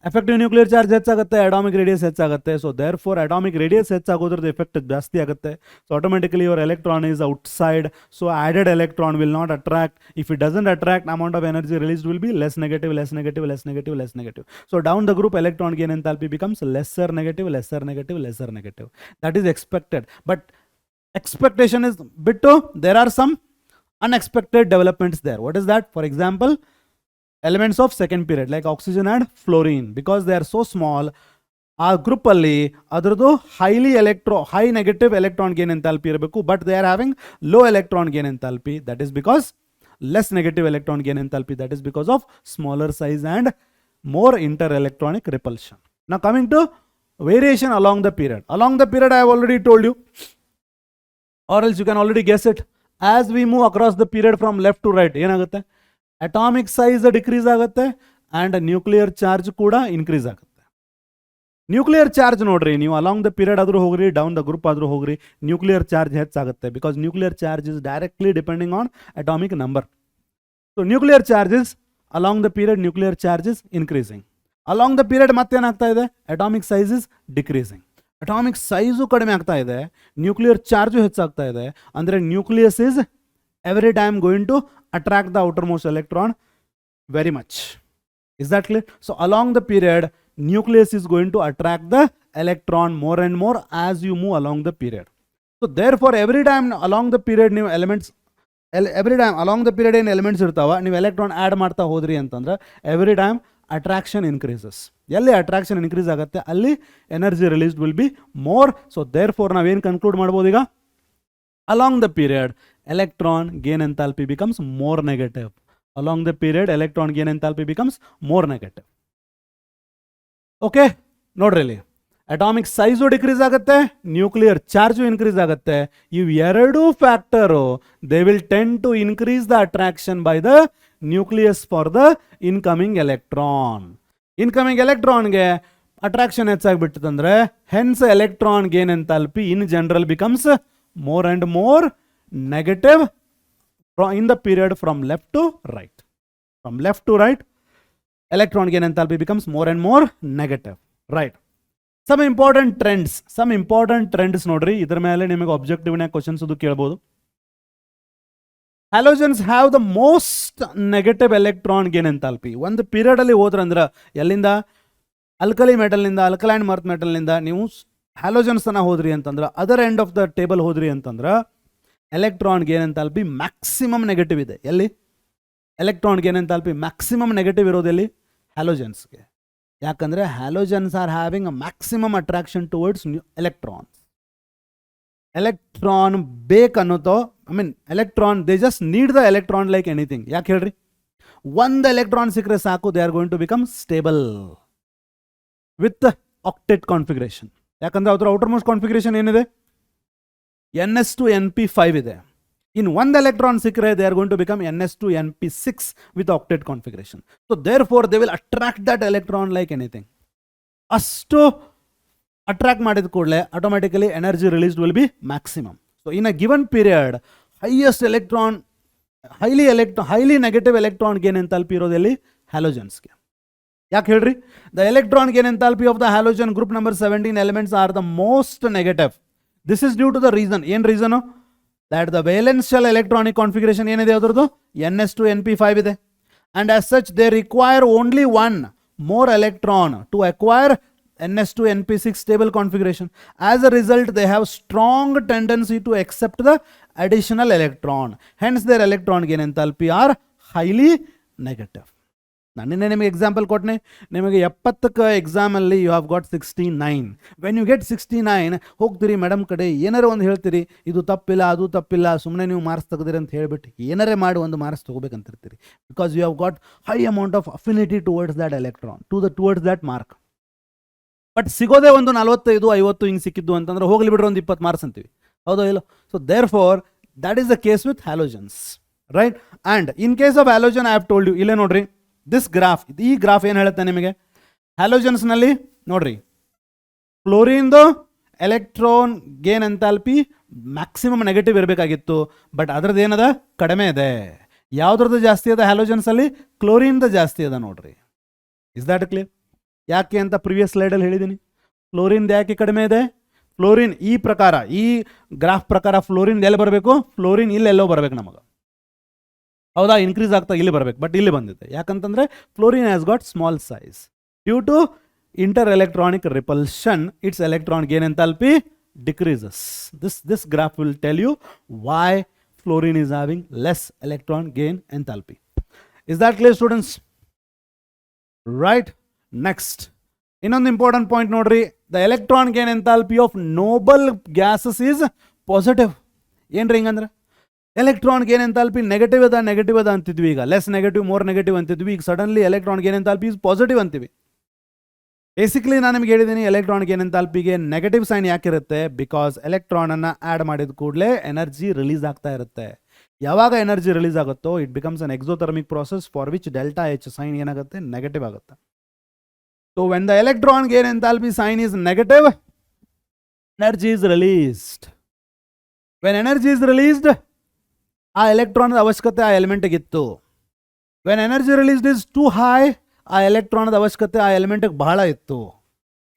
effective nuclear charge ಹೆಚ್ಚಾಗುತ್ತೆ, atomic radius ಹೆಚ್ಚಾಗುತ್ತೆ. So therefore atomic radius ಹೆಚ್ಚಾಗೋದ್ರದ್ದು effect ಜಾಸ್ತಿ ಆಗುತ್ತೆ. So automatically your electron is outside. So added electron will not attract. If it doesn't attract, amount of energy released will be less negative, less negative, less negative, less negative. So down the group electron gain enthalpy becomes lesser negative, lesser negative, lesser negative. That is expected. But expectation is ಬಿಟ್ಟು there are some unexpected developments there. What is that? For example, elements of second period like oxygen and fluorine, because they are so small, ಆ group ಅಲ್ಲಿ ಅದರದ್ದು high negative electron gain enthalpy ಇರಬೇಕು, but they are having low electron gain enthalpy. That is because less negative electron gain enthalpy. That is because of smaller size and more inter-electronic repulsion. Now coming to variation along the period. Along the period I have already told you, or else you can already guess it. As we move across the period from left to right, ಏನಾಗುತ್ತೆ? Atomic size decrease ಆಗುತ್ತೆ and nuclear charge ಕೂಡ increase ಆಗುತ್ತೆ. Nuclear charge ನೋಡ್ರಿ, ನೀವು along the period ಆದರೂ ಹೋಗ್ರಿ, down the group ಆದರೂ ಹೋಗ್ರಿ, ನ್ಯೂಕ್ಲಿಯರ್ ಚಾರ್ಜ್ ಹೆಚ್ಚಾಗುತ್ತೆ. Because nuclear charge is directly depending on atomic number. So nuclear charges along the period, nuclear charge is increasing. Along the period ಮತ್ತೇನಾಗ್ತಾ ಇದೆ? Atomic size is decreasing. Atomic size ಕಡಿಮೆ ಆಗ್ತಾ ಇದೆ, nuclear charge ಹೆಚ್ಚಾಗ್ತಾ ಇದೆ. ಅಂದರೆ nucleus is every time going to attract the outermost electron very much. Is that clear? So along the period, nucleus is going to attract the electron more and more as you move along the period. So therefore every time along the period ನೀವು elements along the period ಏನು elements ಇರ್ತಾವ, ನೀವು electron add ಮಾಡ್ತಾ ಹೋದ್ರಿ ಅಂತಂದ್ರೆ every time attraction increases. ಎಲ್ಲಿ attraction increase ಆಗುತ್ತೆ ಅಲ್ಲಿ energy released will be more. So therefore ನಾವೇನು ಕನ್ಕ್ಲೂಡ್ ಮಾಡ್ಬೋದು ಈಗ? Along the period, electron gain enthalpy becomes more negative. Along the period, electron gain enthalpy becomes more negative. Okay? Not really. Atomic size decrease ಆಗುತ್ತೆ, nuclear charge increase ಆಗುತ್ತೆ. ಇವು ಎರಡು factor they will tend to increase the attraction by the nucleus for the incoming electron. Incoming electronಗೆ attraction ಹೆಚ್ಚಾಗ್ಬಿಟ್ಟಂದ್ರೆ hence electron gain enthalpy in general becomes more and more negative in the period from left to right. From left to right, electron gain enthalpy becomes more and more negative. Right. Some important trends ನೋಡ್ರಿ, ಇದ್ರ ಮೇಲೆ ನಿಮಗೆ ಆಬ್ಜೆಕ್ಟಿವ್ನ questions ಅದು ಕೇಳ್ಬೋದು. Halogens have the most negative electron gain enthalpy. ಒಂದು period ಅಲ್ಲಿ ಹೋದ್ರಂದ್ರೆ ಎಲ್ಲಿಂದ ಅಲ್ಕಲಿ ಮೆಟಲ್ನಿಂದ ಅಲ್ಕಲೈನ್ ಮರ್ತ್ ಮೆಟಲ್ನಿಂದ ನೀವು ಹ್ಯಾಲೋಜನ್ಸ್ ತನ ಹೋದ್ರಿ ಅಂತಂದ್ರೆ other end of the table ಹೋದ್ರಿ ಅಂತಂದ್ರೆ electron gain enthalpy maximum negative ಇದೆ. ಎಲ್ಲಿ electron gain enthalpy maximum negative ಇರೋದೆಲ್ಲಿ ಹ್ಯಾಲೋಜನ್ಸ್ಗೆ. ಯಾಕಂದ್ರೆ halogens are having a maximum attraction towards electrons. Electron ಬೇಕನ್ನೋತೋ electron they just need the electron like anything. ಯಾಕೆ ಹೇಳ್ರಿ, ಒಂದು ಎಲೆಕ್ಟ್ರಾನ್ ಸಿಕ್ಕರೆ ಸಾಕು, they are going to become stable with octet configuration. ಯಾಕಂದ್ರೆ ಅವ್ರ ಔಟರ್ ಮೋಸ್ಟ್ ಕಾನ್ಫಿಗರೇಷನ್ ಏನಿದೆ, ns2np5 ಇದೆ. ಇನ್ ಒಂದು ಎಲೆಕ್ಟ್ರಾನ್ ಸಿಕ್ಕರೆ they are going to become ns2np6 with octet configuration. So therefore they will attract that electron like anything. ಅಷ್ಟು attract ಮಾಡಿದ ಕೂಡಲೇ automatically energy released will be maximum. So in a given period highly negative electron gain enthalpy ಇರೋದಲ್ಲಿ ಹ್ಯಾಲೋಜನ್ಸ್ಗೆ. ಯಾಕೆ ಹೇಳ್ರಿ, the electron gain enthalpy of the halogen group number 17 elements are the most negative. This is due to the reason. ಏನು reason? That the valence shell electronic configuration ಏನಿದೆ ಅದರದ್ದು ns2np5 ಇದೆ. And as such they require only one more electron to acquire ns2np6 stable configuration. As a result, they have strong tendency to accept the additional electron. Hence, their electron gain enthalpy are highly negative. ನಾನಿನ್ನೆ ನಿಮಗೆ example ಕೊಟ್ಟನೆ, ನಿಮಗೆ 70ಕ್ಕೆ ಎಕ್ಸಾಮಲ್ಲಿ you have got 69. When you get 69 ಹೋಗ್ತೀರಿ madam ಕಡೆ ಏನಾರು ಒಂದು ಹೇಳ್ತೀರಿ, ಇದು ತಪ್ಪಿಲ್ಲ ಅದು ತಪ್ಪಿಲ್ಲ, ಸುಮ್ಮನೆ ನೀವು ಮಾರ್ಕ್ಸ್ ತೆಗೆದಿರಿ ಅಂತ ಹೇಳ್ಬಿಟ್ಟು ಏನಾರೇ ಮಾಡಿ ಒಂದು ಮಾರ್ಕ್ಸ್ ತೊಗೋಬೇಕಂತಿರ್ತೀರಿ. Because you have got high amount of affinity towards that electron towards that mark. But ಸಿಗೋದೇ ಒಂದು 45-50 ಹಿಂಗೆ ಸಿಕ್ಕಿದ್ದು ಅಂತಂದ್ರೆ ಹೋಗ್ಲಿ ಬಿಡ್ರಿ ಒಂದು 20 ಮಾರ್ಕ್ಸ್ ಅಂತೀವಿ, ಹೌದೋ ಇಲ್ಲ? So therefore that is the case with halogens, right? And in case of halogen I have told you, ಇಲ್ಲೇ ನೋಡ್ರಿ ದಿಸ್ ಗ್ರಾಫ್, ಈ ಗ್ರಾಫ್ ಏನು ಹೇಳುತ್ತೆ ನಿಮಗೆ, ಹ್ಯಾಲೋಜನ್ಸ್ನಲ್ಲಿ ನೋಡ್ರಿ ಫ್ಲೋರಿನ್ದು electron gain enthalpy maximum negative ಇರಬೇಕಾಗಿತ್ತು, ಬಟ್ ಅದ್ರದ್ದು ಏನದ ಕಡಿಮೆ ಇದೆ. ಯಾವುದ್ರದ್ದು ಜಾಸ್ತಿ ಅದ ಹ್ಯಾಲೋಜನ್ಸಲ್ಲಿ? ಕ್ಲೋರಿನ್ದು ಜಾಸ್ತಿ ಅದ ನೋಡ್ರಿ. Is that clear? ಯಾಕೆ ಅಂತ ಪ್ರಿವಿಯಸ್ ಸ್ಲೈಡಲ್ಲಿ ಹೇಳಿದ್ದೀನಿ. ಫ್ಲೋರಿನ್ ಯಾಕೆ ಕಡಿಮೆ ಇದೆ? ಫ್ಲೋರಿನ್ ಈ ಪ್ರಕಾರ, ಈ ಗ್ರಾಫ್ ಪ್ರಕಾರ ಫ್ಲೋರಿನ್ ಎಲ್ಲಿ ಬರಬೇಕು? ಫ್ಲೋರಿನ್ ಇಲ್ಲೆಲ್ಲೋ ಬರ್ಬೇಕು ನಮಗೆ, ಹೌದಾ? ಇನ್ಕ್ರೀಸ್ ಆಗ್ತಾ ಇಲ್ಲಿ ಬರಬೇಕು, ಬಟ್ ಇಲ್ಲಿ ಬಂದಿದೆ. ಯಾಕಂತಂದ್ರೆ fluorine has got small size. Due to inter electronic repulsion its electron gain enthalpy decreases. This graph will tell you why fluorine is having less electron gain enthalpy. Is that clear, students? Right? Next, ಇನ್ನೊಂದು important point ನೋಡ್ರಿ, the electron gain enthalpy of noble gases is positive. ಏನ್ರಿ ಹಿಂಗಂದ್ರೆ electron gain enthalpy negative ಅದ ಅಂತಿದ್ವಿ, ಈಗ less negative more negative ಅಂತಿದ್ವಿ, ಈಗ suddenly electron gain enthalpy is positive ಅಂತೀವಿ. ಬೇಸಿಕಲಿ ನಾನು ನಿಮ್ಗೆ ಹೇಳಿದ್ದೀನಿ ಎಲೆಕ್ಟ್ರಾನ್ ಗೇನ್ ಎಂಥಾಲ್ಪಿಗೆ ನೆಗೆಟಿವ್ ಸೈನ್ ಯಾಕಿರುತ್ತೆ? ಬಿಕಾಸ್ ಎಲೆಕ್ಟ್ರಾನ್ ಅನ್ನ ಆಡ್ ಮಾಡಿದ ಕೂಡಲೇ ಎನರ್ಜಿ ರಿಲೀಸ್ ಆಗ್ತಾ ಇರುತ್ತೆ. ಯಾವಾಗ ಎನರ್ಜಿ ರಿಲೀಸ್ ಆಗುತ್ತೋ it becomes an exothermic process for which delta H sign ಏನಾಗುತ್ತೆ? ನೆಗೆಟಿವ್ ಆಗುತ್ತೆ. So when the electron gain enthalpy sign is negative, energy is released. When energy is released, ಆ electron ಅವಶ್ಯಕತೆ ಆ ಎಲಿಮೆಂಟ್ಗೆ ಇತ್ತು. When energy released is too high, ಆ ಎಲೆಕ್ಟ್ರಾನ್ದ ಅವಶ್ಯಕತೆ ಆ ಎಲಿಮೆಂಟ್ಗೆ ಬಹಳ ಇತ್ತು.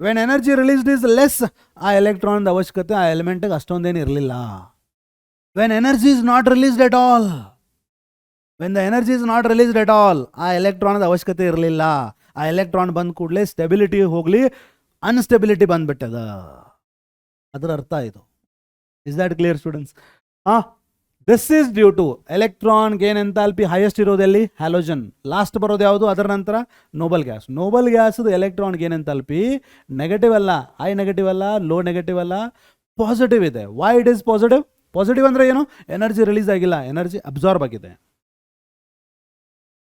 When energy released is less, ಆ ಎಲೆಕ್ಟ್ರಾನ್ದ ಅವಶ್ಯಕತೆ ಆ ಎಲಿಮೆಂಟ್ಗೆ ಅಷ್ಟೊಂದೇನು ಇರಲಿಲ್ಲ. When energy is not released at all, when the energy is not released at all, ಆ ಎಲೆಕ್ಟ್ರಾನ್ದ ಅವಶ್ಯಕತೆ ಇರಲಿಲ್ಲ. ಆ ಎಲೆಕ್ಟ್ರಾನ್ ಬಂದ ಕೂಡಲೇ ಸ್ಟೆಬಿಲಿಟಿ ಹೋಗಲಿ ಅನ್ಸ್ಟೆಬಿಲಿಟಿ ಬಂದ್ಬಿಟ್ಟದ. ಅದರ ಅರ್ಥ ಇದು. Is that clear students? This is due to electron gain enthalpy highest ಇರೋದಲ್ಲಿ ಹ್ಯಾಲೋಜನ್, ಲಾಸ್ಟ್ ಬರೋದು ಯಾವುದು? ಅದರ ನಂತರ ನೋಬಲ್ ಗ್ಯಾಸ್. ನೋಬಲ್ ಗ್ಯಾಸ್ದು ಎಲೆಕ್ಟ್ರಾನ್ ಗೇನ್ ಎಂಥಾಲ್ಪಿ ನೆಗೆಟಿವ್ ಅಲ್ಲ, ಹೈ ನೆಗೆಟಿವ್ ಅಲ್ಲ, ಲೋ ನೆಗೆಟಿವ್ ಅಲ್ಲ, ಪಾಸಿಟಿವ್ ಇದೆ. Why it is positive? Positive ಅಂದರೆ ಏನು? ಎನರ್ಜಿ ರಿಲೀಸ್ ಆಗಿಲ್ಲ, ಎನರ್ಜಿ ಅಬ್ಸಾರ್ಬ್ ಆಗಿದೆ.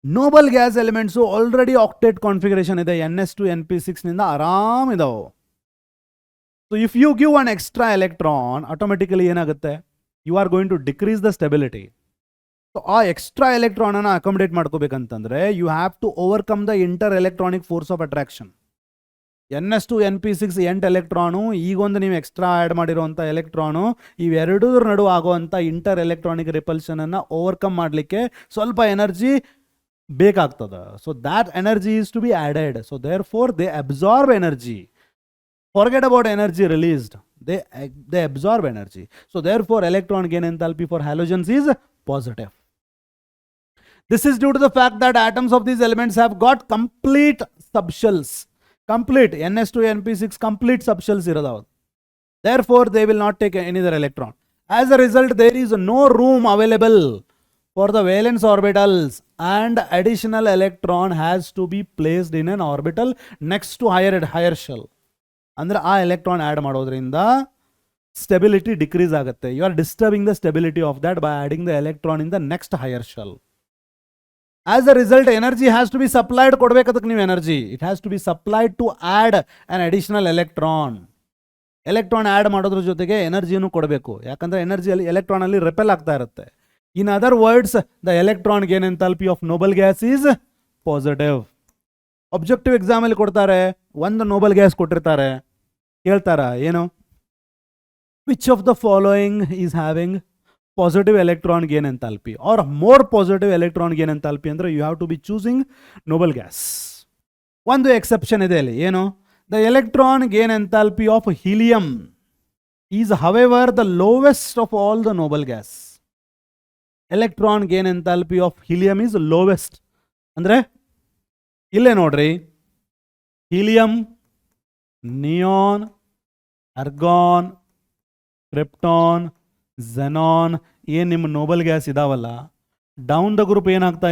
Noble gas elements already octet configuration ಇದೆ, ns2np6 ನಿಂದ ಆರಾಮ್ ಇದಾವೆ. So if you give one extra electron, automatically ಏನಾಗುತ್ತೆ? You are going to decrease the stability. So ಆ ಎಕ್ಸ್ಟ್ರಾ ಎಲೆಕ್ಟ್ರಾನ್ ಅನ್ನು ಅಕಾಮಡೇಟ್ ಮಾಡ್ಕೋಬೇಕಂತಂದ್ರೆ you have to overcome the inter electronic force of attraction. ns2np6 8 electron, ಈಗೊಂದು ನೀವು extra add ಮಾಡಿರುವಂಥ electron, ಇವೆರಡರ ನಡುವೆ ಆಗುವಂಥ ಇಂಟರ್ ಎಲೆಕ್ಟ್ರಾನಿಕ್ ರಿಪಲ್ಷನ್ ಅನ್ನು ಓವರ್ಕಮ್ ಮಾಡಲಿಕ್ಕೆ ಸ್ವಲ್ಪ ಎನರ್ಜಿ ಬೇಕಾಗ್ತದೆ. So that energy is to be added. So therefore they absorb energy. Forget about energy released. They absorb energy. So therefore electron gain enthalpy for halogens is positive. This is due to the fact that atoms of these elements have got complete subshells. Complete ns2 np6 complete subshells iradavu. Therefore they will not take any other electron. As a result, there is no room available for the valence orbitals and additional electron has to be placed in an orbital next to higher shell. Andre ಆ electron add ಮಾಡೋದ್ರಿಂದ stability decrease ಆಗುತ್ತೆ. You are disturbing the stability of that by adding the electron in the next higher shell. As a result energy has to be supplied, ಕೊಡ್ಬೇಕು ಅದಕ್ಕೆ ನೀವು energy. It has to be supplied to add on additional electron. Electron add ಮಾಡೋದ್ರ ಜೊತೆಗೆ ಎನರ್ಜಿನೂ ಕೊಡಬೇಕು, ಯಾಕಂದರೆ ಎನರ್ಜಿಯಲ್ಲಿ ಎಲೆಕ್ಟ್ರಾನಲ್ಲಿ repel ಆಗ್ತಾ ಇರುತ್ತೆ. In other words, the electron gain enthalpy of noble gas is positive. Objective ಎಕ್ಸಾಮಲ್ಲಿ ಕೊಡ್ತಾರೆ, ಒಂದು ನೋಬಲ್ ಗ್ಯಾಸ್ ಕೊಟ್ಟಿರ್ತಾರೆ, ಕೇಳ್ತಾರ ಏನು, which of the following is having positive electron gain enthalpy or more positive electron gain enthalpy ಅಂದರೆ you have to be choosing noble gas. ಒಂದು exception ಇದೆ ಅಲ್ಲಿ, ಏನು, the electron gain enthalpy of helium is however the lowest of all the noble gas. Electron gain enthalpy of helium is lowest. ಅಂದ್ರೆ ಇಲ್ಲೇ ನೋಡ್ರಿ, helium, neon, argon, krypton, xenon ಏನ್ ನಿಮ್ಮ noble gas ಇದಾವಲ್ಲ, ಡೌನ್ ದ ಗ್ರೂಪ್ ಏನಾಗ್ತಾ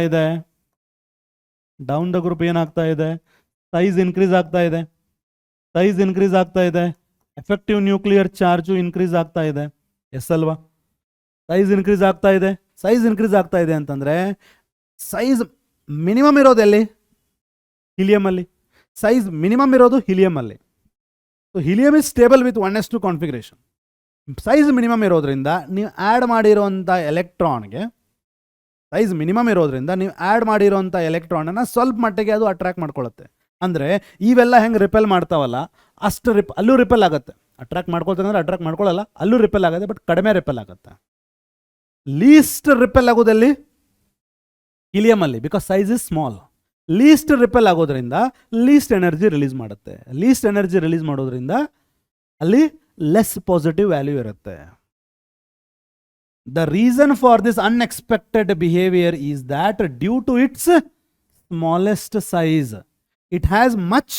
ಇದೆ, size increase ಆಗ್ತಾ ಇದೆ, ಸೈಜ್ ಇನ್ಕ್ರೀಸ್ ಆಗ್ತಾ ಇದೆ, ಎಫೆಕ್ಟಿವ್ ನ್ಯೂಕ್ಲಿಯರ್ ಚಾರ್ಜು ಇನ್ಕ್ರೀಸ್ ಆಗ್ತಾ ಇದೆ. ಎಸ್ ಅಲ್ವಾ? ಸೈಜ್ ಇನ್ಕ್ರೀಸ್ ಆಗ್ತಾ ಇದೆ ಅಂತಂದರೆ ಸೈಜ್ ಮಿನಿಮಮ್ ಇರೋದು ಎಲ್ಲಿ? ಹೀಲಿಯಮಲ್ಲಿ. ಸೈಜ್ ಮಿನಿಮಮ್ ಇರೋದು ಹೀಲಿಯಮಲ್ಲಿ. So helium is stable with 1s2 configuration. Size minimum ಇರೋದ್ರಿಂದ ನೀವು ಆ್ಯಡ್ ಮಾಡಿರೋಂಥ ಎಲೆಕ್ಟ್ರಾನ್ಗೆ, ಸೈಜ್ ಮಿನಿಮಮ್ ಇರೋದ್ರಿಂದ ನೀವು ಆ್ಯಡ್ ಮಾಡಿರೋಂಥ ಎಲೆಕ್ಟ್ರಾನನ್ನು ಸ್ವಲ್ಪ ಮಟ್ಟಿಗೆ ಅದು ಅಟ್ರಾಕ್ಟ್ ಮಾಡ್ಕೊಳ್ಳುತ್ತೆ. ಅಂದರೆ ಇವೆಲ್ಲ ಹೆಂಗೆ ರಿಪೆಲ್ ಮಾಡ್ತಾವಲ್ಲ ಅಷ್ಟು ಅಲ್ಲೂ ರಿಪೆಲ್ ಆಗುತ್ತೆ. ಅಟ್ರಾಕ್ಟ್ ಮಾಡ್ಕೊಳ್ತಾರೆ ಅಂದರೆ ಅಟ್ರಾಕ್ಟ್ ಮಾಡ್ಕೊಳ್ಳಲ್ಲ, ಅಲ್ಲೂ ರಿಪೆಲ್ ಆಗುತ್ತೆ, ಬಟ್ ಕಡಿಮೆ ರಿಪೆಲ್ ಆಗುತ್ತೆ. ಲೀಸ್ಟ್ ರಿಪೆಲ್ ಆಗೋದಲ್ಲಿ ಹೀಲಿಯಮಲ್ಲಿ, because size is small. Least repel ಆಗೋದ್ರಿಂದ ಲೀಸ್ಟ್ ಎನರ್ಜಿ ರಿಲೀಸ್ ಮಾಡುತ್ತೆ. ಲೀಸ್ಟ್ ಎನರ್ಜಿ ರಿಲೀಸ್ ಮಾಡೋದ್ರಿಂದ ಅಲ್ಲಿ ಲೆಸ್ ಪಾಸಿಟಿವ್ ವ್ಯಾಲ್ಯೂ ಇರುತ್ತೆ. The reason for this unexpected behaviour is that due to its smallest size it has much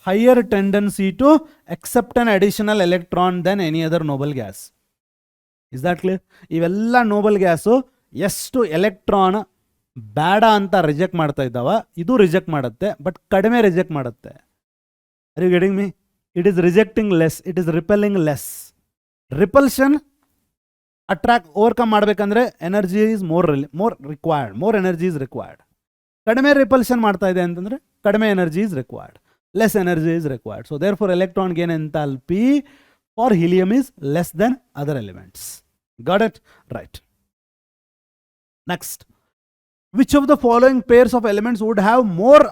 higher tendency to accept an additional electron than any other noble gas. Is that clear? ಇವೆಲ್ಲ Nobel gas ಎಷ್ಟು electron ಬೇಡ ಅಂತ reject ಮಾಡ್ತಾ ಇದ್ದಾವ, ಇದು reject ಮಾಡುತ್ತೆ, but ಕಡಿಮೆ reject ಮಾಡುತ್ತೆ. Are you getting me? It is rejecting less, it is repelling less. Repulsion overcome ಮಾಡಬೇಕಂದ್ರೆ energy is more required, more energy is required. ಕಡಿಮೆ ರಿಪಲ್ಷನ್ ಮಾಡ್ತಾ ಇದೆ ಅಂತಂದರೆ ಕಡಿಮೆ energy is required, less energy is required. So therefore electron gain enthalpy for helium is less than other elements. Got it? Right. Next, which of the following pairs of elements would have more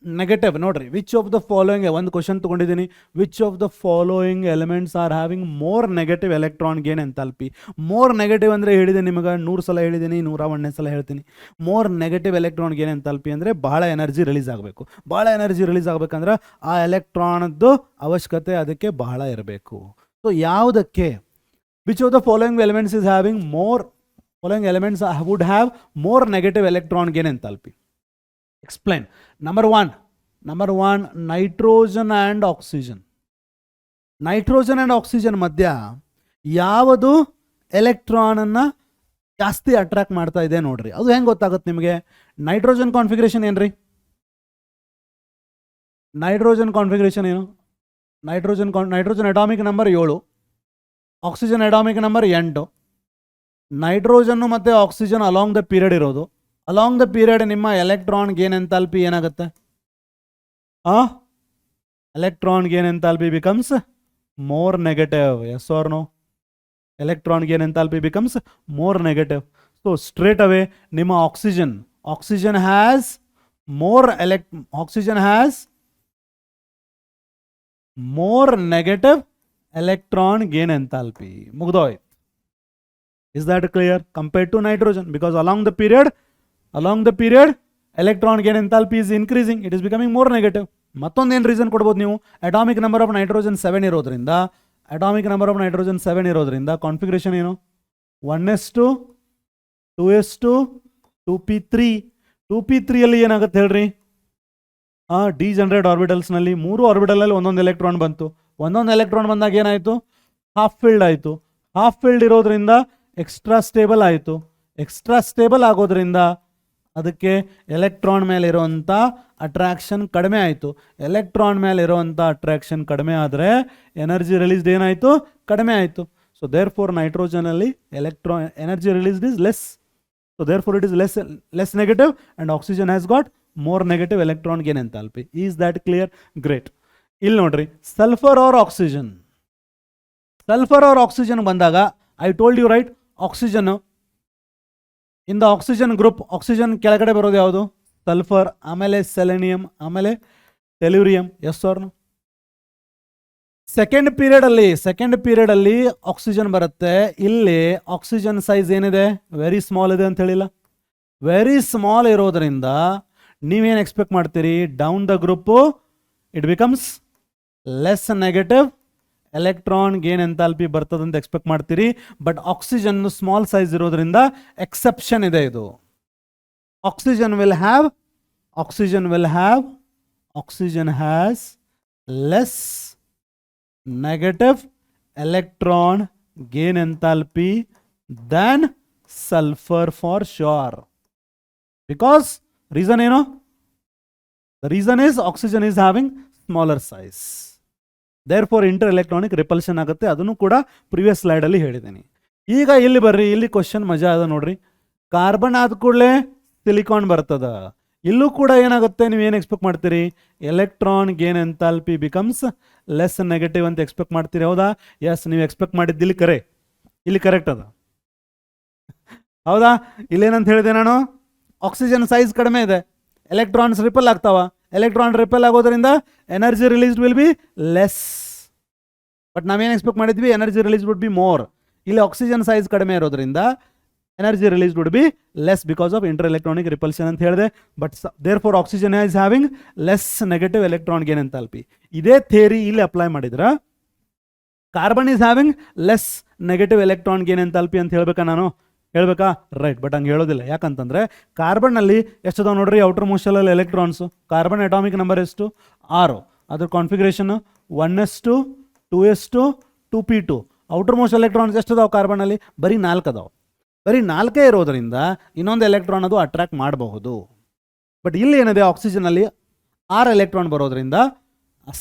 negative? ನೋಡ್ರಿ, which of the following, ಒಂದು question ತೊಗೊಂಡಿದ್ದೀನಿ, which of the following elements are having more negative electron gain enthalpy. More negative ಅಂದರೆ ಹೇಳಿದೆ ನಿಮಗೆ 100 ಸಲ ಹೇಳಿದ್ದೀನಿ, 101ನೇ ಸಲ ಹೇಳ್ತೀನಿ. More negative electron gain enthalpy ಅಂದರೆ ಬಹಳ ಎನರ್ಜಿ ರಿಲೀಸ್ ಆಗಬೇಕು. ಬಹಳ ಎನರ್ಜಿ ರಿಲೀಸ್ ಆಗಬೇಕಂದ್ರೆ ಆ ಎಲೆಕ್ಟ್ರಾನ್ದು ಅವಶ್ಯಕತೆ ಅದಕ್ಕೆ ಬಹಳ ಇರಬೇಕು. ಸೊ ಯಾವುದಕ್ಕೆ? Which of the following elements is having following elements would have more negative electron gain enthalpy? Explain. Number one, nitrogen and oxygen. Nitrogen and oxygen ಮಧ್ಯ ಯಾವುದು ಎಲೆಕ್ಟ್ರಾನ್ ಅನ್ನ ಜಾಸ್ತಿ ಅಟ್ರಾಕ್ಟ್ ಮಾಡ್ತಾ ಇದೆ ನೋಡ್ರಿ. ಅದು ಹೆಂಗೆ ಗೊತ್ತಾಗುತ್ತೆ ನಿಮಗೆ? ನೈಟ್ರೋಜನ್ ಕಾನ್ಫಿಗರೇಷನ್ ಏನ್ರಿ? ನೈಟ್ರೋಜನ್ ಕಾನ್ಫಿಗರೇಷನ್ ಏನು? Nitrogen atomic number 7, oxygen atomic number 8. ನೈಟ್ರೋಜನ್ನು ಮತ್ತು ಆಕ್ಸಿಜನ್ ಅಲಾಂಗ್ ದ ಪೀರಿಯಡ್ ಇರೋದು. ಅಲಾಂಗ್ ದ ಪೀರಿಯಡ್ ನಿಮ್ಮ ಎಲೆಕ್ಟ್ರಾನ್ ಗೇನ್ ಎಂಥಾಲ್ಪಿ ಏನಾಗುತ್ತೆ? Electron gain enthalpy becomes more negative. Yes or no? Electron gain enthalpy becomes more negative. So straight away ನಿಮ್ಮ oxygen has more negative electron gain enthalpy. ಮುಗ್ದೋಯ್ತು. Is that clear? Compared to nitrogen, because along the period electron gain enthalpy is increasing, it is becoming more negative. ಮತ್ತೊಂದೇನು reason ಕೊಡ್ಬೋದು ನೀವು, atomic number of nitrogen 7 ಇರೋದ್ರಿಂದ, atomic number of nitrogen 7 ಇರೋದ್ರಿಂದ configuration ಏನು, 1s2 2s2 2p3. 2p3 ಏನಾಗುತ್ತೆ ಹೇಳ್ರಿ, degenerate ಆರ್ಬಿಟಲ್ಸ್ನಲ್ಲಿ 3 ಆರ್ಬಿಟಲಲ್ಲಿ ಒಂದೊಂದು electron ಬಂತು. ಒಂದೊಂದು ಎಲೆಕ್ಟ್ರಾನ್ ಬಂದಾಗ ಏನಾಯಿತು, ಹಾಫ್ ಫೀಲ್ಡ್ ಆಯಿತು. ಹಾಫ್ ಫೀಲ್ಡ್ ಇರೋದ್ರಿಂದ ಎಕ್ಸ್ಟ್ರಾ ಸ್ಟೇಬಲ್ ಆಯಿತು. ಎಕ್ಸ್ಟ್ರಾ ಸ್ಟೇಬಲ್ ಆಗೋದ್ರಿಂದ ಅದಕ್ಕೆ ಎಲೆಕ್ಟ್ರಾನ್ ಮೇಲೆ ಇರುವಂಥ ಅಟ್ರಾಕ್ಷನ್ ಕಡಿಮೆ ಆಯಿತು. ಎಲೆಕ್ಟ್ರಾನ್ ಮೇಲೆ ಇರುವಂಥ ಅಟ್ರಾಕ್ಷನ್ ಕಡಿಮೆ ಆದರೆ ಎನರ್ಜಿ ರಿಲೀಸ್ಡ್ ಏನಾಯಿತು, ಕಡಿಮೆ ಆಯಿತು. ಸೊ ದೇರ್ ಫೋರ್ ನೈಟ್ರೋಜನಲ್ಲಿ electron energy released is less. So therefore it is less negative and oxygen has got more negative electron gain enthalpy. Is that clear? Great. ಇಲ್ಲಿ ನೋಡ್ರಿ, sulphur or oxygen. Sulphur or oxygen ಬಂದಾಗ I told you right, oxygen in the oxygen group, oxygen ಕೆಳಗಡೆ ಬರೋದು ಯಾವುದು, sulphur, ಆಮೇಲೆ selenium, ಆಮೇಲೆ tellurium. Yes or no? Second period ಅಲ್ಲಿ oxygen ಬರುತ್ತೆ. ಇಲ್ಲಿ ಆಕ್ಸಿಜನ್ ಸೈಜ್ ಏನಿದೆ, ವೆರಿ ಸ್ಮಾಲ್ ಇದೆ ಅಂತ ಹೇಳಿಲ್ಲ. ವೆರಿ ಸ್ಮಾಲ್ ಇರೋದ್ರಿಂದ ನೀವೇನು ಎಕ್ಸ್ಪೆಕ್ಟ್ ಮಾಡ್ತೀರಿ, down the group it becomes less negative electron gain enthalpy ಬರ್ತದೆ ಅಂತ ಎಕ್ಸ್ಪೆಕ್ಟ್ ಮಾಡ್ತೀರಿ. ಬಟ್ ಆಕ್ಸಿಜನ್ ಸ್ಮಾಲ್ ಸೈಜ್ ಇರೋದ್ರಿಂದ ಎಕ್ಸೆಪ್ಷನ್ ಇದೆ ಇದು. Oxygen has less negative electron gain enthalpy than sulphur for sure. Because reason ಏನು, the reason is oxygen is having smaller size, therefore inter electronic repulsion ಆಗುತ್ತೆ. ಅದನ್ನು ಕೂಡ previous slide ಅಲ್ಲಿ ಹೇಳಿದ್ದೀನಿ. ಈಗ ಇಲ್ಲಿ ಬರ್ರಿ, ಇಲ್ಲಿ ಕ್ವಶನ್ ಮಜಾ ಅದ ನೋಡ್ರಿ. ಕಾರ್ಬನ್ ಆದ ಕೂಡಲೇ ಸಿಲಿಕಾನ್ ಬರ್ತದ. ಇಲ್ಲೂ ಕೂಡ ಏನಾಗುತ್ತೆ, ನೀವು ಏನು ಎಕ್ಸ್ಪೆಕ್ಟ್ ಮಾಡ್ತೀರಿ, electron gain enthalpy becomes less negative ಅಂತ ಎಕ್ಸ್ಪೆಕ್ಟ್ ಮಾಡ್ತೀರಿ. ಹೌದಾ? ಎಸ್, ನೀವು ಎಕ್ಸ್ಪೆಕ್ಟ್ ಮಾಡಿದ್ದು ಇಲ್ಲಿ ಕರೆಕ್ಟ್ ಅದ. ಹೌದಾ? ಇಲ್ಲೇನಂತ ಹೇಳಿದೆ ನಾನು, ಆಕ್ಸಿಜನ್ ಸೈಜ್ ಕಡಿಮೆ ಇದೆ, ಎಲೆಕ್ಟ್ರಾನ್ಸ್ ರಿಪಲ್ ಆಗ್ತಾವ. ಎಲೆಕ್ಟ್ರಾನ್ ರಿಪಲ್ ಆಗೋದ್ರಿಂದ energy released will be less. But ನಾವೇನು ಎಕ್ಸ್ಪೆಕ್ಟ್ ಮಾಡಿದ್ವಿ, energy release would be more. ಇಲ್ಲಿ ಆಕ್ಸಿಜನ್ ಸೈಜ್ ಕಡಿಮೆ ಇರೋದ್ರಿಂದ energy release would be less because of inter electronic repulsion ಅಂತ ಹೇಳಿದೆ. But therefore oxygen is having less negative electron gain enthalpy. ಇದೇ theory ಇಲ್ಲಿ apply ಮಾಡಿದ್ರ carbon is having less negative electron gain enthalpy ಅಂತ ಹೇಳ್ಬೇಕಾ? Right. But ಹಂಗೆ ಹೇಳೋದಿಲ್ಲ. ಯಾಕಂತಂದರೆ ಕಾರ್ಬನ್ನಲ್ಲಿ ಎಷ್ಟದಾವ ನೋಡ್ರಿ, ಔಟರ್ ಮೋಸ್ಟಲ್ಲಿ ಎಲೆಕ್ಟ್ರಾನ್ಸು. ಕಾರ್ಬನ್ ಅಟಾಮಿಕ್ ನಂಬರ್ ಎಷ್ಟು, 6. ಅದ್ರ configuration 1s2 2s2 2p2. Outermost electrons ಎಷ್ಟದಾವ ಕಾರ್ಬನ್ನಲ್ಲಿ, ಬರೀ 4 ಅದಾವ. ಬರೀ 4 ಇರೋದ್ರಿಂದ ಇನ್ನೊಂದು ಎಲೆಕ್ಟ್ರಾನ್ ಅದು ಅಟ್ರಾಕ್ಟ್ ಮಾಡಬಹುದು. ಬಟ್ ಇಲ್ಲಿ ಏನಿದೆ, ಆಕ್ಸಿಜನಲ್ಲಿ 6 ಎಲೆಕ್ಟ್ರಾನ್ ಬರೋದ್ರಿಂದ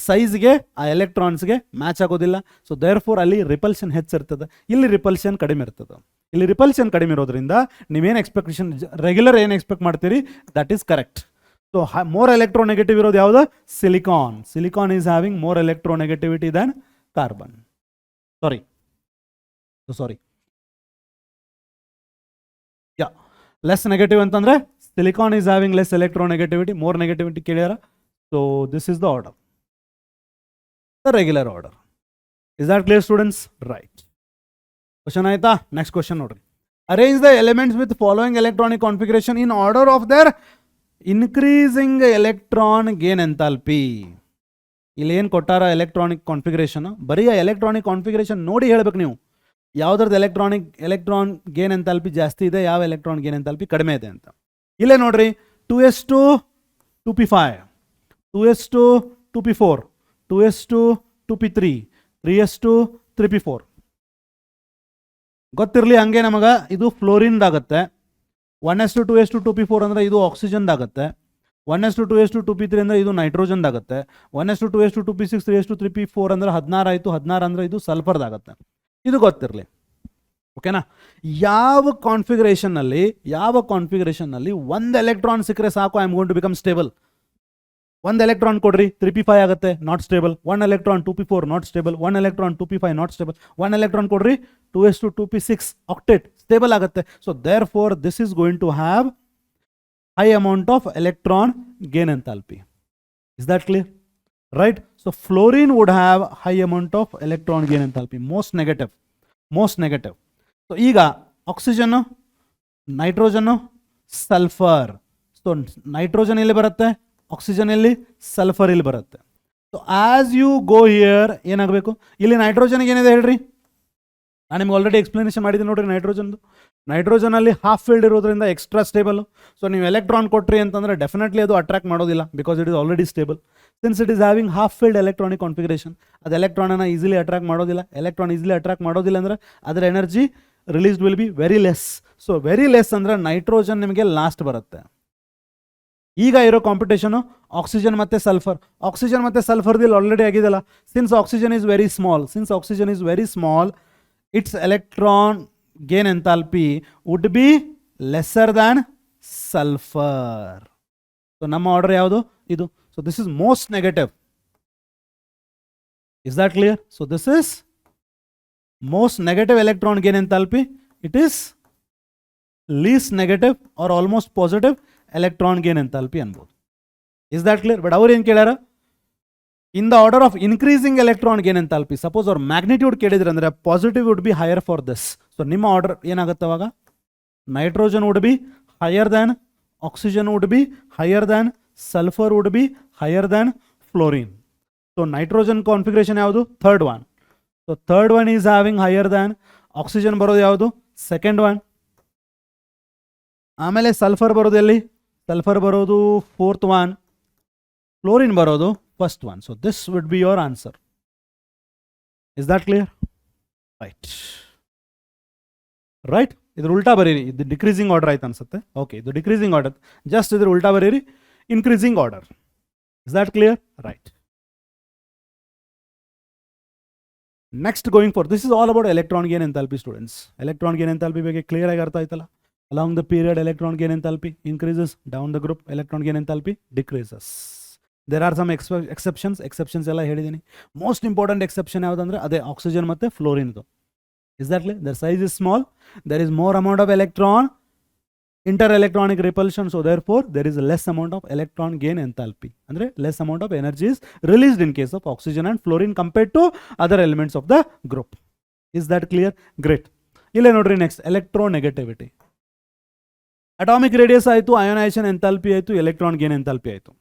ಸೈಜ್ಗೆ ಆ ಎಲೆಕ್ಟ್ರಾನ್ಸ್ಗೆ ಮ್ಯಾಚ್ ಆಗೋದಿಲ್ಲ. ಸೊ ದೇರ್ ಫೋರ್ ಅಲ್ಲಿ ರಿಪಲ್ಷನ್ ಹೆಚ್ಚಿರ್ತದೆ, ಇಲ್ಲಿ ರಿಪಲ್ಷನ್ ಕಡಿಮೆ ಇರ್ತದೆ. ಇಲ್ಲಿ ರಿಪಲ್ಷನ್ ಕಡಿಮೆ ಇರೋದ್ರಿಂದ ನೀವೇನು ಎಕ್ಸ್ಪೆಕ್ಟೇಷನ್ ರೆಗ್ಯುಲರ್ ಏನು ಎಕ್ಸ್ಪೆಕ್ಟ್ ಮಾಡ್ತೀರಿ, that is correct. So more electronegative ಇರೋದು ಯಾವುದು, silicon. Silicon is having more electronegativity than carbon. Sorry less negative ಅಂತಂದ್ರೆ silicon is having less electronegativity, more negativity ಕೇಳ್ಯಾರ. So this is the order, the regular order. Is that clear students? Right. Question ಆಯ್ತಾ? Next question ನೋಡ್ರಿ. Arrange the elements with following electronic configuration in order of their increasing electron gain enthalpy. ಇಲ್ಲಿ ಏನು ಕೊಟ್ಟಾರ electronic configuration, ಬರೀ electronic configuration ನೋಡಿ ಹೇಳ್ಬೇಕು ನೀವು, ಯಾವುದ್ರದ್ದು electron gain enthalpy ಜಾಸ್ತಿ ಇದೆ, ಯಾವ ಎಲೆಕ್ಟ್ರಾನ್ ಗೇನ್ ಎಂಥಾಲ್ಪಿ ಕಡಿಮೆ ಇದೆ ಅಂತ. ಇಲ್ಲೇ ನೋಡ್ರಿ, 2s2 2p5, 2s2 2p4, 2s2 2p3, 3s2 3p4. ಗೊತ್ತಿರಲಿ ಹಂಗೆ ನಮಗೆ ಇದು ಫ್ಲೋರಿನ್ದಾಗತ್ತೆ. 1s2 2s2 2p4 ಅಂದರೆ ಇದು ಆಕ್ಸಿಜನ್ದಾಗತ್ತೆ. 1s2 2s2 2p3 ಅಂದರೆ ಇದು ನೈಟ್ರೋಜನ್ದಾಗತ್ತೆ. 1s2 2s2 2p6 3s2 3p4 ಅಂದರೆ 16 ಆಯಿತು. 16 ಅಂದರೆ ಇದು ಸಲ್ಫರ್ದಾಗತ್ತೆ. ಇದು ಗೊತ್ತಿರಲಿ, ಓಕೆನಾ? ಯಾವ ಕಾನ್ಫಿಗರೇಷನ್ನಲ್ಲಿ ಒಂದು ಎಲೆಕ್ಟ್ರಾನ್ ಸಿಕ್ಕರೆ ಸಾಕು, I am going to become stable. ಒಂದು ಎಲೆಕ್ಟ್ರಾನ್ ಕೊಡ್ರಿ, 3p5 ಆಗುತ್ತೆ, not stable. 1 electron 2p4 not stable. 1 electron 2p5 not stable. 1 electron ಕೊಡ್ರಿ, 2s2 2p6 ಆಕ್ಟೇಟ್, ಸ್ಟೇಬಲ್ ಆಗುತ್ತೆ. So therefore this is going to have high amount of electron gain enthalpy. Is that clear? Right. So fluorine would have high amount of electron gain enthalpy, most negative. So ಈಗ ಆಕ್ಸಿಜನ್ನು, ನೈಟ್ರೋಜನ್ನು, sulphur. So nitrogen ಎಲ್ಲಿ ಬರುತ್ತೆ, oxygen ಇಲ್ಲಿ, sulphur ಇಲ್ಲಿ ಬರುತ್ತೆ. So as you go here ಏನಾಗಬೇಕು, ಇಲ್ಲಿ ನೈಟ್ರೋಜನ್ಗೆ ಏನಿದೆ ಹೇಳ್ರಿ, ನಾನು ನಿಮ್ಗೆ ಆಲ್ರೆಡಿ ಎಕ್ಸ್ಪ್ಲನೇಷನ್ ಮಾಡಿದ್ದೀನಿ ನೋಡ್ರಿ. ನೈಟ್ರೋಜನಲ್ಲಿ ಹಾಫ್ ಫೀಲ್ಡ್ ಇರೋದ್ರಿಂದ ಎಕ್ಸ್ಟ್ರಾ ಸ್ಟೇಬಲ್. ಸೊ ನೀವು ಎಲೆಕ್ಟ್ರಾನ್ ಕೊಟ್ರಿ ಅಂತಂದ್ರೆ ಡೆಫಿನೆಟ್ಲಿ ಅದು ಅಟ್ರಾಕ್ಟ್ ಮಾಡೋದಿಲ್ಲ, because it is already stable. Since it is having half filled electronic configuration, ಅದು ಎಲೆಕ್ಟ್ರಾನನ್ನು ಈಸಿಲಿ ಅಟ್ರಾಕ್ಟ್ ಮಾಡೋದಿಲ್ಲ. ಎಲೆಕ್ಟ್ರಾನ್ ಈಸಿಲಿ ಅಟ್ರಾಕ್ಟ್ ಮಾಡೋದಿಲ್ಲ ಅಂದರೆ ಅದರ energy released will be very less. So very less ಅಂದರೆ ನೈಟ್ರೋಜನ್ ನಿಮಗೆ ಲಾಸ್ಟ್ ಬರುತ್ತೆ. ಈಗ ಇರೋ ಕಾಂಪಿಟೇಷನು ಆಕ್ಸಿಜನ್ ಮತ್ತು ಸಲ್ಫರ್. ಆಕ್ಸಿಜನ್ ಮತ್ತು ಸಲ್ಫರ್ದಿಲ್ಲಿ ಆಲ್ರೆಡಿ ಆಗಿದೆಲ್ಲ. Since oxygen is very small, its electron gain enthalpy would be lesser than sulfur. So ನಮ್ಮ ಆರ್ಡರ್ ಯಾವುದು ಇದು. So this is most negative. Is that clear? So this is most negative electron gain enthalpy. It is least negative or almost positive electron gain enthalpy ಅನ್ಬೋದು. Is that clear? But ಅವ್ರು ಏನು ಕೇಳ್ಯಾರ, in the order of increasing electron gain enthalpy, suppose or magnitude ಕೇಳಿದ್ರೆ ಅಂದರೆ positive would be higher for this. So ನಿಮ್ಮ order ಏನಾಗುತ್ತೆ ಅವಾಗ, nitrogen would be higher than oxygen, would be higher than sulfur, would be higher than fluorine. So nitrogen configuration ಯಾವುದು, third one. So third one is having higher than oxygen. ಬರೋದು ಯಾವುದು, second one. ಆಮೇಲೆ sulphur ಬರೋದು ಎಲ್ಲಿ, sulphur ಬರೋದು fourth one, fluorine ಬರೋದು first one. So this would be your answer. Is that clear? Right. ಇದ್ರ ಉಲ್ಟಾ ಬರೀರಿ, ಇದು ಡಿಕ್ರೀಸಿಂಗ್ ಆರ್ಡರ್ ಆಯ್ತು ಅನ್ಸುತ್ತೆ. ಓಕೆ, ಇದು ಡಿಕ್ರೀಸಿಂಗ್ ಆರ್ಡರ್, ಜಸ್ಟ್ ಇದ್ರ ಉಲ್ಟಾ ಬರೀರಿ, increasing order. Is that clear? Right. Next going for, this is all about electron gain enthalpy students. Electron gain enthalpy ಬಗ್ಗೆ ಕ್ಲಿಯರ್ ಆಗಿ ಅರ್ಥ ಆಯ್ತಲ್ಲ. Along the period electron gain enthalpy increases, down the group electron gain enthalpy decreases. There are some exceptions ಎಲ್ಲ ಹೇಳಿದ್ದೀನಿ. Most important exception ಯಾವುದಂದ್ರೆ ಅದೇ oxygen ಮತ್ತು ಫ್ಲೋರಿನ್ದು. Is that clear? Their size is small, there is more amount of electron inter-electronic repulsion, so therefore there is less amount of electron gain enthalpy. Andre less amount of energy is released in case of oxygen and fluorine compared to other elements of the group. Is that clear? Great. Ille nodri next, electronegativity. Atomic radius ಆಯಿತು, ionization enthalpy ಆಯಿತು, electron gain enthalpy ಆಯಿತು.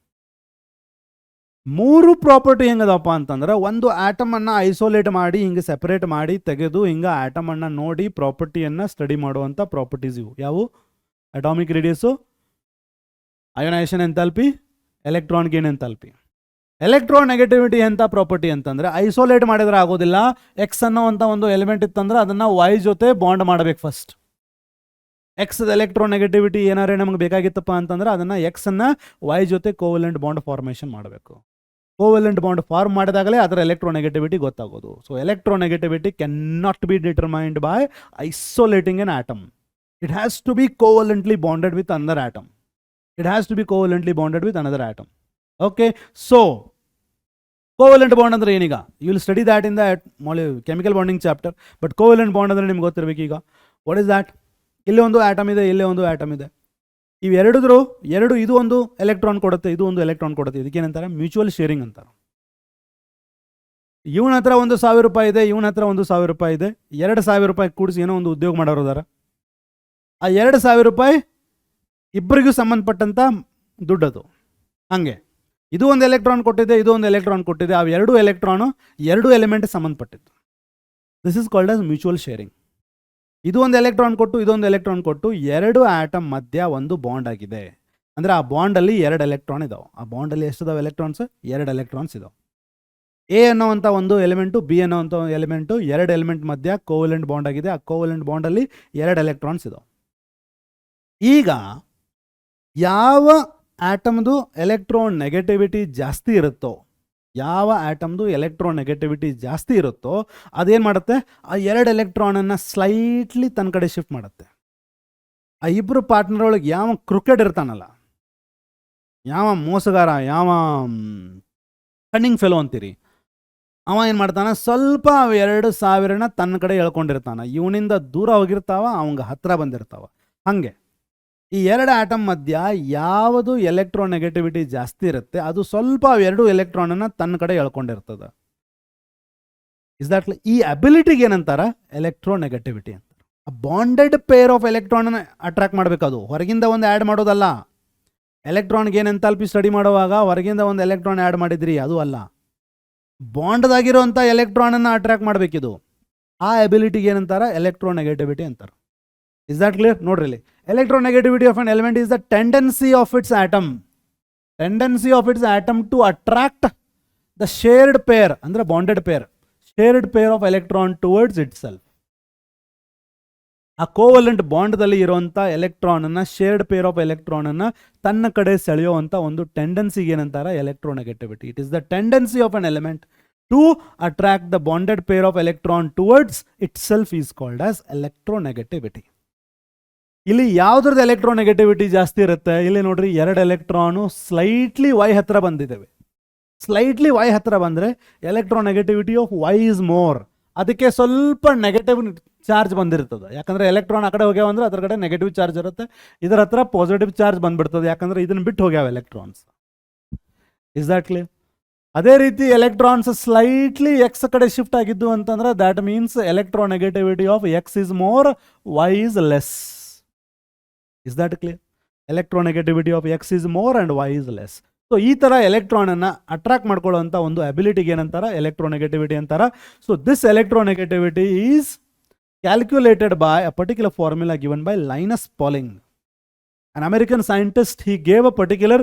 ಮೂರು property ಹೆಂಗದಪ್ಪ ಅಂತಂದ್ರೆ, ಒಂದು atom ಅನ್ನ isolate ಮಾಡಿ ಹಿಂಗೆ separate ಮಾಡಿ ತೆಗೆದು ಹಿಂಗೆ ಆಟಮ್ ಅನ್ನ ನೋಡಿ ಪ್ರಾಪರ್ಟಿಯನ್ನ ಸ್ಟಡಿ ಮಾಡುವಂಥ ಪ್ರಾಪರ್ಟೀಸ್ ಇವು ಯಾವುವು? Atomic radius, ionisation enthalpy, electron gain enthalpy. Electronegativity ಎಂಥ ಪ್ರಾಪರ್ಟಿ ಅಂತಂದ್ರೆ, ಐಸೋಲೇಟ್ ಮಾಡಿದ್ರೆ ಆಗೋದಿಲ್ಲ. ಎಕ್ಸ್ ಅನ್ನೋವಂಥ ಒಂದು ಎಲಿಮೆಂಟ್ ಇತ್ತಂದ್ರೆ ಅದನ್ನ ವೈ ಜೊತೆ ಬಾಂಡ್ ಮಾಡಬೇಕು ಫಸ್ಟ್. ಎಕ್ಸ್ ಎಲೆಕ್ಟ್ರೋನೆಗೆಟಿವಿಟಿ ಏನಾರೇ ನಮಗೆ ಬೇಕಾಗಿತ್ತಪ್ಪ ಅಂತಂದ್ರೆ ಅದನ್ನ ಎಕ್ಸ್ ಅನ್ನ ವೈ ಜೊತೆ ಕೋವೆಲೆಂಟ್ ಬಾಂಡ್ ಫಾರ್ಮೇಷನ್ ಮಾಡಬೇಕು. ಕೋವೆಲೆಂಟ್ ಬಾಂಡ್ ಫಾರ್ಮ್ ಮಾಡಿದಾಗಲೇ ಅದರ ಎಲೆಕ್ಟ್ರೋನೆಗೆಟಿವಿಟಿ ಗೊತ್ತಾಗೋದು. So electronegativity can not be determined by isolating an atom. It has to be covalently bonded with another atom. Okay, so covalent bond ಅಂದ್ರೆ ಏನೀಗ, you will study that in the chemical bonding chapter. But covalent bond ಅಂದ್ರೆ ನಿಮ್ಗೆ ಗೊತ್ತಿರಬೇಕು. ಈಗ what is that? ಇಲ್ಲಿ ಒಂದು atom ಇದೆ, ಇಲ್ಲೇ ಒಂದು ಆಟಮ್ ಇದೆ. ಇವೆರಡು ಇದು ಒಂದು ಎಲೆಕ್ಟ್ರಾನ್ ಕೊಡುತ್ತೆ, ಇದು ಒಂದು ಎಲೆಕ್ಟ್ರಾನ್ ಕೊಡುತ್ತೆ. ಇದಕ್ಕೇನಂತಾರೆ? ಮ್ಯೂಚುವಲ್ ಶೇರಿಂಗ್ ಅಂತಾರೆ. ಇವನ ಹತ್ರ 1,000 ರೂಪಾಯಿ ಇದೆ, ಇವನ ಹತ್ರ 1,000 ರೂಪಾಯಿ ಇದೆ. 2,000 ರೂಪಾಯಿ ಕೂಡಿಸಿ ಏನೋ ಒಂದು ಉದ್ಯೋಗ ಮಾಡೋದಾರ, ಆ 2,000 ರೂಪಾಯಿ ಇಬ್ಬರಿಗೂ ಸಂಬಂಧಪಟ್ಟಂತ ದುಡ್ಡದು. ಹಂಗೆ ಇದು ಒಂದು ಎಲೆಕ್ಟ್ರಾನ್ ಕೊಟ್ಟಿದೆ, ಇದು ಒಂದು ಎಲೆಕ್ಟ್ರಾನ್ ಕೊಟ್ಟಿದೆ. ಆ ಎರಡು ಎಲೆಕ್ಟ್ರಾನು ಎರಡು ಎಲಿಮೆಂಟ್ ಸಂಬಂಧಪಟ್ಟಿದ್ದು. This is called as mutual sharing. ಇದು ಒಂದು ಎಲೆಕ್ಟ್ರಾನ್ ಕೊಟ್ಟು ಇದೊಂದು ಎಲೆಕ್ಟ್ರಾನ್ ಕೊಟ್ಟು ಎರಡು ಆಟಮ್ ಮಧ್ಯ ಒಂದು ಬಾಂಡ್ ಆಗಿದೆ ಅಂದ್ರೆ ಆ ಬಾಂಡಲ್ಲಿ 2 ಎಲೆಕ್ಟ್ರಾನ್ ಇದಾವೆ. ಆ ಬಾಂಡಲ್ಲಿ ಎಷ್ಟಿದಾವೆ ಎಲೆಕ್ಟ್ರಾನ್ಸ್? 2 ಎಲೆಕ್ಟ್ರಾನ್ಸ್ ಇದಾವೆ. ಎ ಅನ್ನೋವಂಥ ಒಂದು ಎಲಿಮೆಂಟು, ಬಿ ಅನ್ನೋವಂಥ ಎಲಿಮೆಂಟು, 2 ಎಲಿಮೆಂಟ್ ಮಧ್ಯ ಕೋವೆಲೆಂಟ್ ಬಾಂಡ್ ಆಗಿದೆ. ಆ ಕೋವೆಲೆಂಟ್ ಬಾಂಡಲ್ಲಿ 2 ಎಲೆಕ್ಟ್ರಾನ್ಸ್ ಇದಾವೆ. ಈಗ ಯಾವ ಆಟಮ್ದು ಎಲೆಕ್ಟ್ರೋನೆಗೆಟಿವಿಟಿ ಜಾಸ್ತಿ ಇರುತ್ತೋ, ಅದೇನು ಮಾಡುತ್ತೆ? ಆ 2 ಎಲೆಕ್ಟ್ರಾನನ್ನು ಸ್ಲೈಟ್ಲಿ ತನ್ನ ಕಡೆ ಶಿಫ್ಟ್ ಮಾಡುತ್ತೆ. ಆ ಇಬ್ಬರು ಪಾರ್ಟ್ನರ್ ಒಳಗೆ ಯಾವ ಕ್ರಿಕೆಟ್ ಇರ್ತಾನಲ್ಲ, ಯಾವ ಮೋಸಗಾರ, ಯಾವ ಕನ್ನಿಂಗ್ ಫೆಲೋ ಅಂತೀರಿ, ಅವ ಏನು ಮಾಡ್ತಾನೆ? ಸ್ವಲ್ಪ 2,000ನ ತನ್ನ ಕಡೆ ಎಳ್ಕೊಂಡಿರ್ತಾನೆ. ಇವನಿಂದ ದೂರ ಹೋಗಿರ್ತಾವ, ಅವಂಗೆ ಹತ್ರ ಬಂದಿರ್ತಾವ. ಹಾಗೆ ಈ 2 ಆಟಮ್ ಮಧ್ಯ ಯಾವುದು ಎಲೆಕ್ಟ್ರೋನೆಗೆಟಿವಿಟಿ ಜಾಸ್ತಿ ಇರುತ್ತೆ ಅದು ಸ್ವಲ್ಪ 2 ಎಲೆಕ್ಟ್ರಾನನ್ನು ತನ್ನ ಕಡೆ ಎಳ್ಕೊಂಡಿರ್ತದೆ. ಇಸ್ ದಟ್ ಈ ಅಬಿಲಿಟಿಗೆ ಏನಂತಾರ? ಎಲೆಕ್ಟ್ರೋನೆಗೆಟಿವಿಟಿ ಅಂತಾರೆ. ಆ bonded pair of electron attract ಮಾಡಬೇಕು. ಅದು ಹೊರಗಿಂದ ಒಂದು ಆ್ಯಡ್ ಮಾಡೋದಲ್ಲ. ಎಲೆಕ್ಟ್ರಾನ್ಗೆ ಏನು ಎಂಥಾಲ್ಪಿ ಸ್ಟಡಿ ಮಾಡುವಾಗ ಹೊರಗಿಂದ ಒಂದು ಎಲೆಕ್ಟ್ರಾನ್ ಆ್ಯಡ್ ಮಾಡಿದ್ರಿ, ಅದು ಅಲ್ಲ, ಬಾಂಡ್ದಾಗಿರೋಂಥ ಎಲೆಕ್ಟ್ರಾನನ್ನು ಅಟ್ರಾಕ್ಟ್ ಮಾಡಬೇಕಿದು. ಆ ಎಬಿಲಿಟಿಗೆ ಏನಂತಾರೆ? ಎಲೆಕ್ಟ್ರೋನೆಗೆಟಿವಿಟಿ ಅಂತಾರೆ. Is that clear? ನೋಡ್ರಿ ಇಲ್ಲಿ, electronegativity of an element is the tendency of its atom, tendency of its atom to attract the shared pair, ಅಂದ್ರೆ bonded pair, shared pair of electron towards itself. ಆ covalent ಬಾಂಡ್ದಲ್ಲಿ ಇರುವಂಥ ಎಲೆಕ್ಟ್ರಾನನ್ನು, ಶೇರ್ಡ್ pair of ಎಲೆಕ್ಟ್ರಾನನ್ನು ತನ್ನ ಕಡೆ ಸೆಳೆಯುವಂಥ ಒಂದು ಟೆಂಡೆನ್ಸಿಗೆ ಏನಂತಾರೆ? Electronegativity. It is the tendency of an element to attract the bonded pair of electron towards itself is called as electronegativity. ಇಲ್ಲಿ ಯಾವುದ್ರದ್ದು ಎಲೆಕ್ಟ್ರೋನೆಗೆಟಿವಿಟಿ ಜಾಸ್ತಿ ಇರುತ್ತೆ? ಇಲ್ಲಿ ನೋಡ್ರಿ, 2 ಎಲೆಕ್ಟ್ರಾನು ಸ್ಲೈಟ್ಲಿ ವೈ ಹತ್ರ ಬಂದಿದ್ದೇವೆ. ಸ್ಲೈಟ್ಲಿ ವೈ ಹತ್ರ ಬಂದರೆ electronegativity of Y is more. ಅದಕ್ಕೆ ಸ್ವಲ್ಪ ನೆಗೆಟಿವ್ ಚಾರ್ಜ್ ಬಂದಿರ್ತದೆ, ಯಾಕಂದರೆ ಎಲೆಕ್ಟ್ರಾನ್ ಆ ಕಡೆ ಹೋಗ್ಯಾವ ಅಂದ್ರೆ ಅದ್ರ ಕಡೆ ನೆಗೆಟಿವ್ ಚಾರ್ಜ್ ಇರುತ್ತೆ, ಇದರ ಹತ್ರ ಪಾಸಿಟಿವ್ ಚಾರ್ಜ್ ಬಂದ್ಬಿಡ್ತದೆ, ಯಾಕಂದರೆ ಇದನ್ನು ಬಿಟ್ಟು ಹೋಗ್ಯಾವ ಎಲೆಕ್ಟ್ರಾನ್ಸ್. Is that clear? ಅದೇ ರೀತಿ ಎಲೆಕ್ಟ್ರಾನ್ಸ್ ಸ್ಲೈಟ್ಲಿ ಎಕ್ಸ್ ಕಡೆ ಶಿಫ್ಟ್ ಆಗಿದ್ದು ಅಂತಂದ್ರೆ that means electronegativity of X is more, Y is less. Is that clear? Electronegativity of X is more and Y is less. So ಈ ಥರ ಎಲೆಕ್ಟ್ರಾನನ್ನು attract ಮಾಡ್ಕೊಳ್ಳುವಂಥ ಒಂದು ಅಬಿಲಿಟಿಗೆ ಏನಂತಾರೆ? Electronegativity ಅಂತಾರೆ. So this electronegativity is calculated by a particular formula given by Linus Pauling, an American scientist. He gave a particular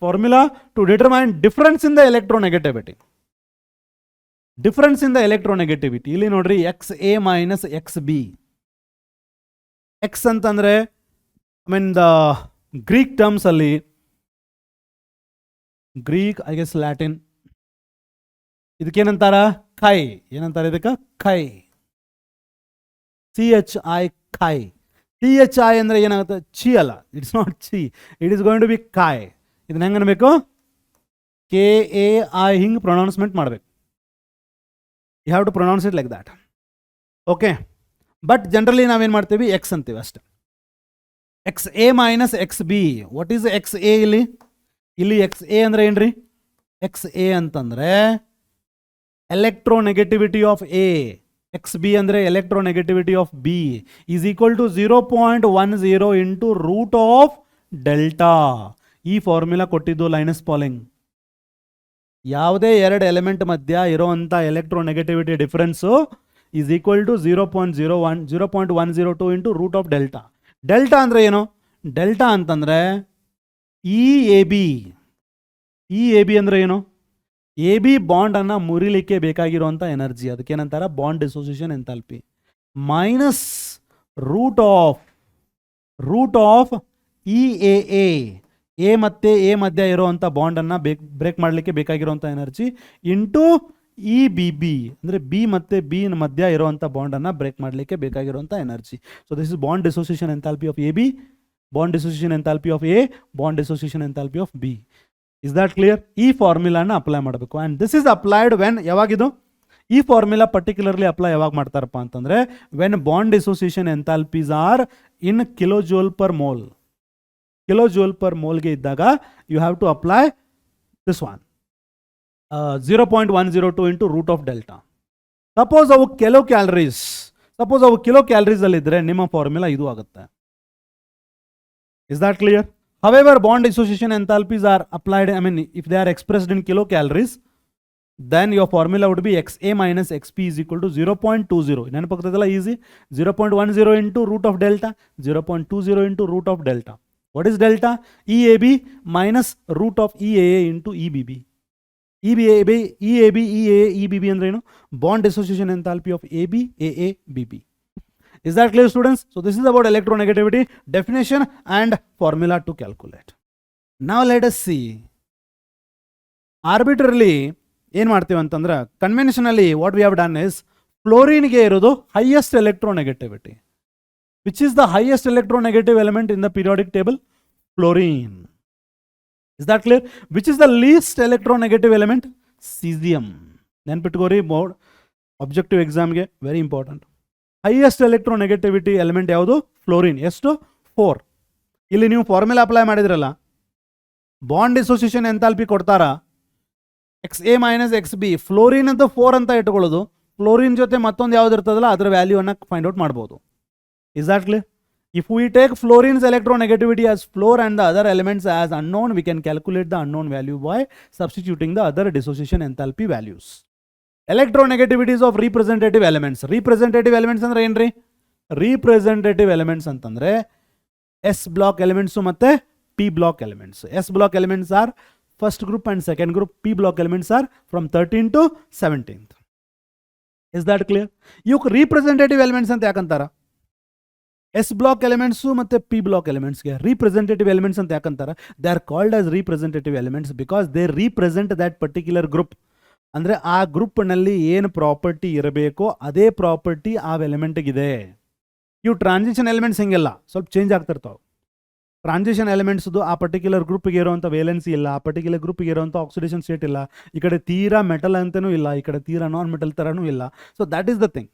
formula to determine difference in the electronegativity. Difference in the electronegativity. ಇಲ್ಲಿ ನೋಡ್ರಿ, XA minus XB. X ಅಂತಂದ್ರೆ I mean the Greek terms ಅಲ್ಲಿ, Greek I guess Latin, ಇದಕ್ಕೇನಂತಾರ? ಖೈ. ಏನಂತಾರೆ ಇದಕ್ಕೆ? ಖೈ. CHI ಖೈ. CHI ಅಂದರೆ ಏನಾಗುತ್ತೆ? Chi ಅಲ್ಲ, it's not chi, it is going to be chi. ಇದನ್ನ ಹೆಂಗೆ ಅನ್ಬೇಕು? KAI ಹಿಂಗೆ ಪ್ರೊನೌನ್ಸ್ಮೆಂಟ್ ಮಾಡಬೇಕು. You have to pronounce it like that. Okay, but generally ನಾವೇನು ಮಾಡ್ತೀವಿ? ಎಕ್ಸ್ ಅಂತೀವಿ ಅಷ್ಟೆ. XA minus XB. What is XA? ಇಲ್ಲಿ XA ಅಂದರೆ ಏನ್ರಿ? XA ಅಂತಂದರೆ ಎಲೆಕ್ಟ್ರೋನೆಗೆಟಿವಿಟಿ ಆಫ್ A. XB ಅಂದರೆ electronegativity of B is equal to 0.10 into root of delta. ಈ ಫಾರ್ಮುಲಾ ಕೊಟ್ಟಿದ್ದು ಲೈನಸ್ ಪಾಲಿಂಗ್. ಯಾವುದೇ 2 ಎಲಿಮೆಂಟ್ ಮಧ್ಯ ಇರೋವಂಥ electronegativity difference is equal to 0.102 into root of delta. Delta ಅಂದರೆ ಏನು? ಡೆಲ್ಟಾ ಅಂತಂದರೆ EAB. EAB ಅಂದರೆ ಏನು? AB ಬಾಂಡನ್ನು ಮುರಿಲಿಕ್ಕೆ ಬೇಕಾಗಿರುವಂಥ ಎನರ್ಜಿ, ಅದಕ್ಕೇನಂತಾರೆ? Bond dissociation enthalpy, minus root of EAA. A ಮತ್ತು ಎ ಮಧ್ಯ ಇರುವಂಥ ಬಾಂಡನ್ನು ಬ್ರೇಕ್ ಮಾಡಲಿಕ್ಕೆ ಬೇಕಾಗಿರುವಂಥ ಎನರ್ಜಿ ಇಂಟು EBB ಅಂದರೆ ಬಿ ಮತ್ತು ಬಿ ಮಧ್ಯ ಇರುವಂಥ ಬಾಂಡನ್ನು ಬ್ರೇಕ್ ಮಾಡಲಿಕ್ಕೆ ಬೇಕಾಗಿರುವಂಥ energy. So this is bond dissociation enthalpy of AB, bond dissociation enthalpy of A, bond dissociation enthalpy of B. Is that clear? ಈ ಫಾರ್ಮುಲಾನ ಅಪ್ಲೈ ಮಾಡಬೇಕು. And this is applied when, ಯಾವಾಗಿದು? ಈ ಫಾರ್ಮುಲಾ ಪರ್ಟಿಕ್ಯುಲರ್ಲಿ ಅಪ್ಲೈ ಯಾವಾಗ ಮಾಡ್ತಾರಪ್ಪ ಅಂತಂದರೆ when bond dissociation enthalpies are in kilojoule per mole. Kilojoule per ಮೋಲ್ಗೆ ಇದ್ದಾಗ you have to apply this one 0.102 into root of delta. Suppose ಅವು kilo ಕ್ಯಾಲರೀಸಲ್ಲಿದ್ದರೆ ನಿಮ್ಮ ಫಾರ್ಮುಲಾ ಇದು ಆಗುತ್ತೆ. Is that clear? However, bond dissociation enthalpies are applied, I mean, if they are expressed in kilocalories, then your formula would be XA minus XP is equal to 0.20. Nenapagtadalla easy. 0.10 into root of delta, 0.20 into root of delta. What is delta? EAB minus root of EAA into EBB. EAB, EAA, EBB ಅಂದ್ರೆ ಏನು? Bond dissociation enthalpy of AB, AA, BB. Is that clear, students? So this is about electronegativity, definition and formula to calculate. Now let us see. Arbitrarily, ಏನು ಮಾಡ್ತೀವಿ ಅಂತಂದ್ರೆ conventionally what we have done is ಫ್ಲೋರಿನ್ಗೆ ಇರೋದು highest electronegativity. Which is the highest electronegative element in the periodic table? Fluorine. Is that clear? Which is the least electronegative element? Caesium. ನೆನ್ಪಿಟ್ಕೋರಿ, board objective ಎಕ್ಸಾಮ್ಗೆ very important. Highest electronegativity element ಯಾವುದು? Fluorine. ಎಷ್ಟು? 4. ಇಲ್ಲಿ ನೀವು formula apply ಮಾಡಿದ್ರಲ್ಲ, bond dissociation enthalpy ಕೊಡ್ತಾರಾ? XA minus XB. Fluorine ಅಂತ 4 ಅಂತ ಇಟ್ಕೊಳ್ಳೋದು, ಫ್ಲೋರಿನ್ ಜೊತೆ ಮತ್ತೊಂದು ಯಾವ್ದು ಇರ್ತದಲ್ಲ ಅದರ ವ್ಯಾಲ್ಯೂವನ್ನು ಫೈಂಡ್ ಔಟ್ ಮಾಡ್ಬೋದು. Is that clear? If we take fluorine's electronegativity as fluor and the other elements as unknown, we can calculate the unknown value by substituting the other dissociation enthalpy values. Electronegativities of representative elements. Representative elements andre enri? Representative elements antandre S block elements matte P block elements. S block elements are first group and second group. P block elements are from 13th to 17th. Is that clear? You representative elements ante yakantara? S block elements matte P block elements ge representative elements ante yakantara? They are called as representative elements because they represent that particular group. ಅಂದರೆ ಆ ಗ್ರೂಪ್ನಲ್ಲಿ ಏನು property ಇರಬೇಕೋ ಅದೇ property ಆ ಎಲಿಮೆಂಟ್ಗಿದೆ. ಇವು transition elements ಹಿಂಗೆಲ್ಲ ಸ್ವಲ್ಪ change ಆಗ್ತಿರ್ತಾವೆ. Transition ಎಲಿಮೆಂಟ್ಸ್ದು ಆ particular ಗ್ರೂಪ್ಗೆ ಇರುವಂಥ ವೇಲೆನ್ಸಿ ಇಲ್ಲ, ಆ ಪರ್ಟಿಕ್ಯುಲರ್ ಗ್ರೂಪ್ಗೆ ಇರುವಂಥ ಆಕ್ಸಿಡೇಷನ್ ಸ್ಟೇಟ್ ಇಲ್ಲ, ಈ ಕಡೆ ತೀರಾ ಮೆಟಲ್ ಅಂತಲೂ ಇಲ್ಲ, ಈ ಕಡೆ ತೀರಾ ನಾನ್ ಮೆಟಲ್ ಥರನೂ ಇಲ್ಲ. So that is the thing.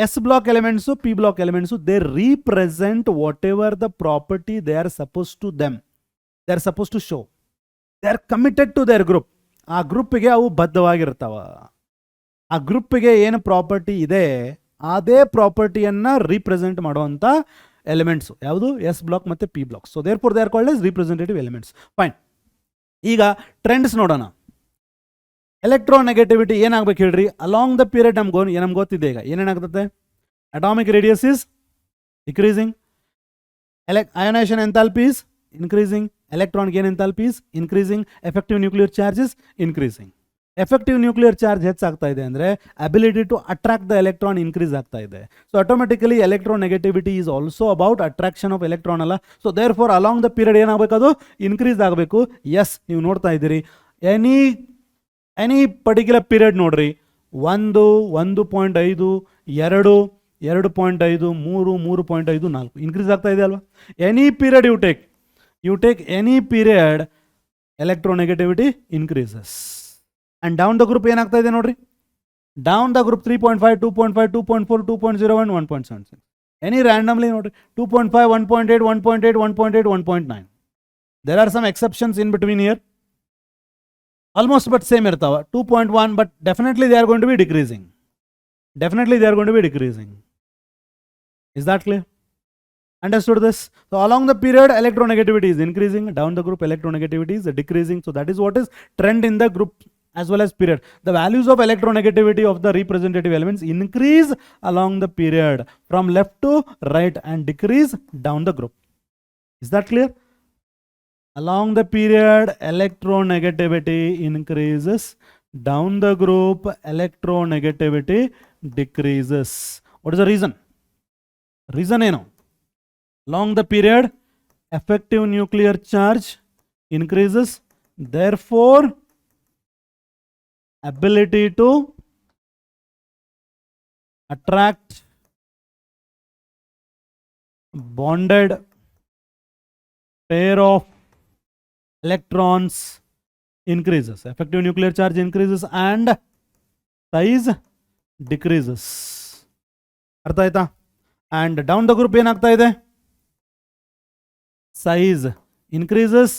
S block elements P block elements they represent whatever the property they are suppose to them, they are suppose to show, they are committed to their group. ಆ ಗ್ರೂಪ್ಗೆ ಅವು ಬದ್ಧವಾಗಿರ್ತಾವ. ಆ ಗ್ರೂಪ್ಗೆ ಏನು property ಇದೆ ಅದೇ ಪ್ರಾಪರ್ಟಿಯನ್ನು represent ಮಾಡುವಂಥ elements ಯಾವುದು? ಎಸ್ ಬ್ಲಾಕ್ ಮತ್ತು P block. So therefore they are called as representative elements. Fine. ಈಗ ಟ್ರೆಂಡ್ಸ್ ನೋಡೋಣ. ಎಲೆಕ್ಟ್ರೋನೆಗೆಟಿವಿಟಿ ಏನಾಗಬೇಕು ಹೇಳ್ರಿ? ಅಲಾಂಗ್ ದ ಪೀರಿಯಡ್ ನಮ್ಗೆ ಗೊತ್ತಿದೆ. ಈಗ ಏನೇನಾಗ್ತದೆ? Atomic radius is decreasing, ionisation enthalpy is increasing, electron gain enthalpy is increasing, effective nuclear charge is increasing. Effective nuclear charge ಹೆಚ್ಚಾಗ್ತಾ ಇದೆ ಅಂದರೆ ability to attract the electron increase ಆಗ್ತಾ ಇದೆ. So automatically electronegativity is also about attraction of electron ಅಲ್ಲ. So therefore along the period ಏನಾಗಬೇಕು? ಅದು increase ಆಗಬೇಕು. S, ನೀವು ನೋಡ್ತಾ ಇದ್ದೀರಿ ಎನಿ ಪರ್ಟಿಕ್ಯುಲರ್ ಪೀರಿಯಡ್ ನೋಡ್ರಿ, 1, 1.5, 2, 2.5, 3, 3.5, 4 ಇನ್ಕ್ರೀಸ್ ಆಗ್ತಾ ಇದೆ ಅಲ್ವಾ? Any period you take any period, electronegativity increases. And down the group ಏನಾಗ್ತಾ ಇದೆ ನೋಡ್ರಿ? Down the group 3.5, 2.5, 2.4, 2.01, 1.76. Any randomly ನೋಡ್ರಿ, 2.5, 1.8, 1.8, 1.8, 1.9. There are some exceptions in between here. Almost but same ಇರ್ತಾವ. 2.1, but definitely they are going to be decreasing. Definitely they are going to be decreasing. Is that clear? Understood this? So along the period electronegativity is increasing, down the group electronegativity is decreasing. So that is what is trend in the group as well as period. The values of electronegativity of the representative elements increase along the period from left to right and decrease down the group. Is that clear? Along the period electronegativity increases, down the group electronegativity decreases. What is the reason? Reason ಏನು? Along the period, effective nuclear charge increases, therefore ability to attract bonded pair of electrons increases. Effective nuclear charge increases and size decreases. ಅರ್ಥ ಆಯ್ತಾ? And down the group ಏನಾಗ್ತಾ ಇದೆ? Size increases,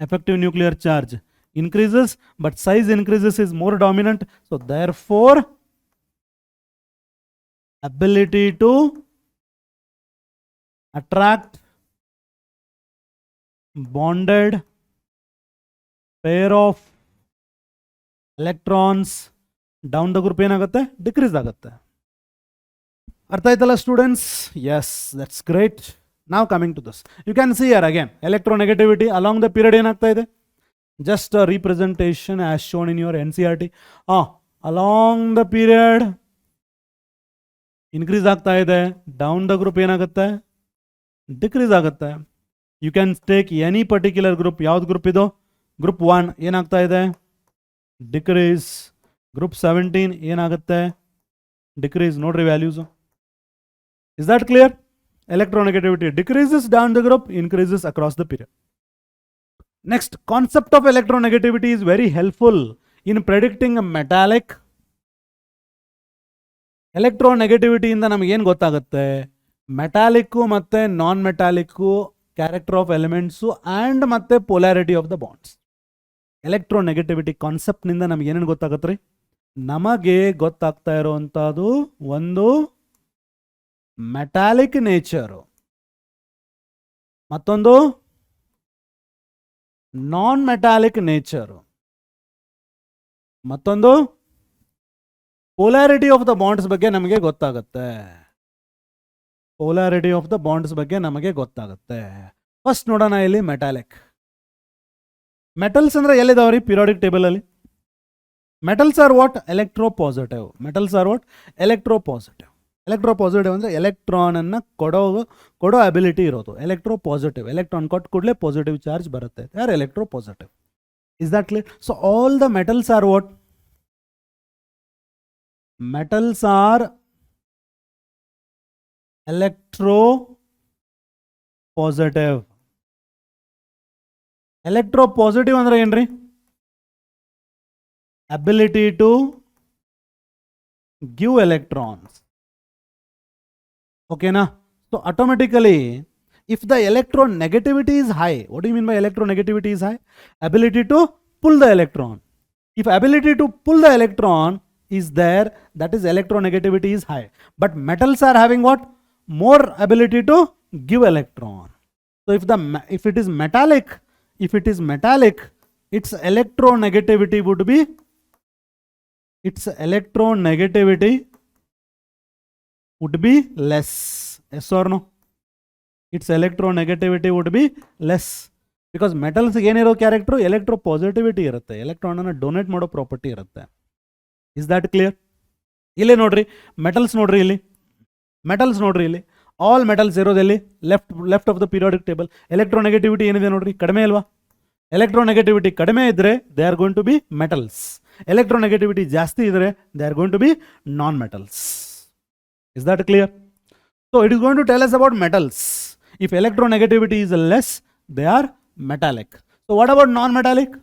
effective nuclear charge increases, but size increases is more dominant. So therefore ability to attract bonded pair of electrons down the group ಏನಾಗುತ್ತೆ? Decrease ಆಗುತ್ತೆ. ಅರ್ಥ ಆಯ್ತಲ್ಲ students? Yes, that's great. Now coming to this, you can see here again electronegativity along the period ಏನಾಗ್ತಾ ಇದೆ? Just a representation as shown in your NCERT. Along the period increase ಆಗ್ತಾ ಇದೆ, down the group ಏನಾಗುತ್ತೆ? Decrease ಆಗುತ್ತೆ. You can take any particular group. ಯಾವ್ದು group ಇದು? Group 1 ಏನಾಗ್ತಾ ಇದೆ? ಡಿಕ್ರೀಸ್. ಗ್ರೂಪ್ 17 ಏನಾಗುತ್ತೆ? ಡಿಕ್ರೀಸ್. ನೋಡ್ರಿ values. Is that clear? Electronegativity decreases down the group, increases across the period. Next, concept of electronegativity is very helpful in predicting a metallic. Electronegativity ಇಂದ ನಮಗೆ ಏನು ಗೊತ್ತಾಗುತ್ತೆ? ಮೆಟಾಲಿಕ್ಕು ಮತ್ತು non metallic character of elements and ಮತ್ತು polarity of the bonds. Electronegativity ಕಾನ್ಸೆಪ್ಟ್ನಿಂದ ನಮ್ಗೆ ಏನೇನು ಗೊತ್ತಾಗತ್ತೆ ರೀ? ನಮಗೆ ಗೊತ್ತಾಗ್ತಾ ಇರೋವಂಥದ್ದು ಒಂದು ಮೆಟಾಲಿಕ್ ನೇಚರು, ಮತ್ತೊಂದು ನಾನ್ ಮೆಟಾಲಿಕ್ ನೇಚರ್, ಮತ್ತೊಂದು ಪೋಲಾರಿಟಿ ಆಫ್ ದ ಬಾಂಡ್ಸ್ ಬಗ್ಗೆ ನಮಗೆ ಗೊತ್ತಾಗುತ್ತೆ. ಪೋಲಾರಿಟಿ ಆಫ್ ದ ಬಾಂಡ್ಸ್ ಬಗ್ಗೆ ನಮಗೆ ಗೊತ್ತಾಗುತ್ತೆ. ಫಸ್ಟ್ ನೋಡೋಣ ಇಲ್ಲಿ ಮೆಟಾಲಿಕ್. ಮೆಟಲ್ಸ್ ಅಂದ್ರೆ ಎಲ್ಲಿದಾವ್ರಿ ಪೀರಿಯಾಡಿಕ್ ಟೇಬಲ್ ಅಲ್ಲಿ? Metals are what? Electropositive. Metals are what? Electropositive. Electropositive ಅಂದ್ರೆ ಎಲೆಕ್ಟ್ರಾನ್ ಅನ್ನ ಕೊಡೋ ಅಬಿಲಿಟಿ ಇರೋದು. ಎಲೆಕ್ಟ್ರೋಪಾಸಿಟಿವ್, ಎಲೆಕ್ಟ್ರಾನ್ ಕೊಟ್ಟು ಕೂಡಲೇ ಪಾಸಿಟಿವ್ ಚಾರ್ಜ್ ಬರುತ್ತೆ. They are electropositive. Is that clear? So all the metals are what? Metals are electropositive. Electropositive ಅಂದ್ರೆ ಏನ್ರಿ? ability to give electrons. Okay na? So automatically if the electronegativity is high, what do you mean by electronegativity is high? Ability to pull the electron. If ability to pull the electron is there, that is electronegativity is high. But metals are having what? More ability to give electron. So if it is metallic, its electronegativity would be less. Yes or no? Its electronegativity would be less. Because metals ಏನೋ character electropositivity ಇರುತ್ತೆ, electron ಅನ್ನು donate ಮಾಡೋ property ಇರುತ್ತೆ. Is that clear? ಇಲ್ಲೇ ನೋಡ್ರಿ metals ನೋಡ್ರಿ, ಇಲ್ಲಿ all metals ಇರೋದಲ್ಲಿ left of the periodic table. Electronegativity ಏನಿದೆ ನೋಡ್ರಿ, ಕಡಿಮೆ ಅಲ್ವಾ? ಎಲೆಕ್ಟ್ರೋನೆಗೆಟಿವಿಟಿ ಕಡಿಮೆ ಇದ್ರೆ they are going to be metals. Electronegativity ಜಾಸ್ತಿ ಇದ್ರೆ they are going to be non metals. Is that clear? So it is going to tell us about metals. If electronegativity is less, they are metallic. So what about non metallic?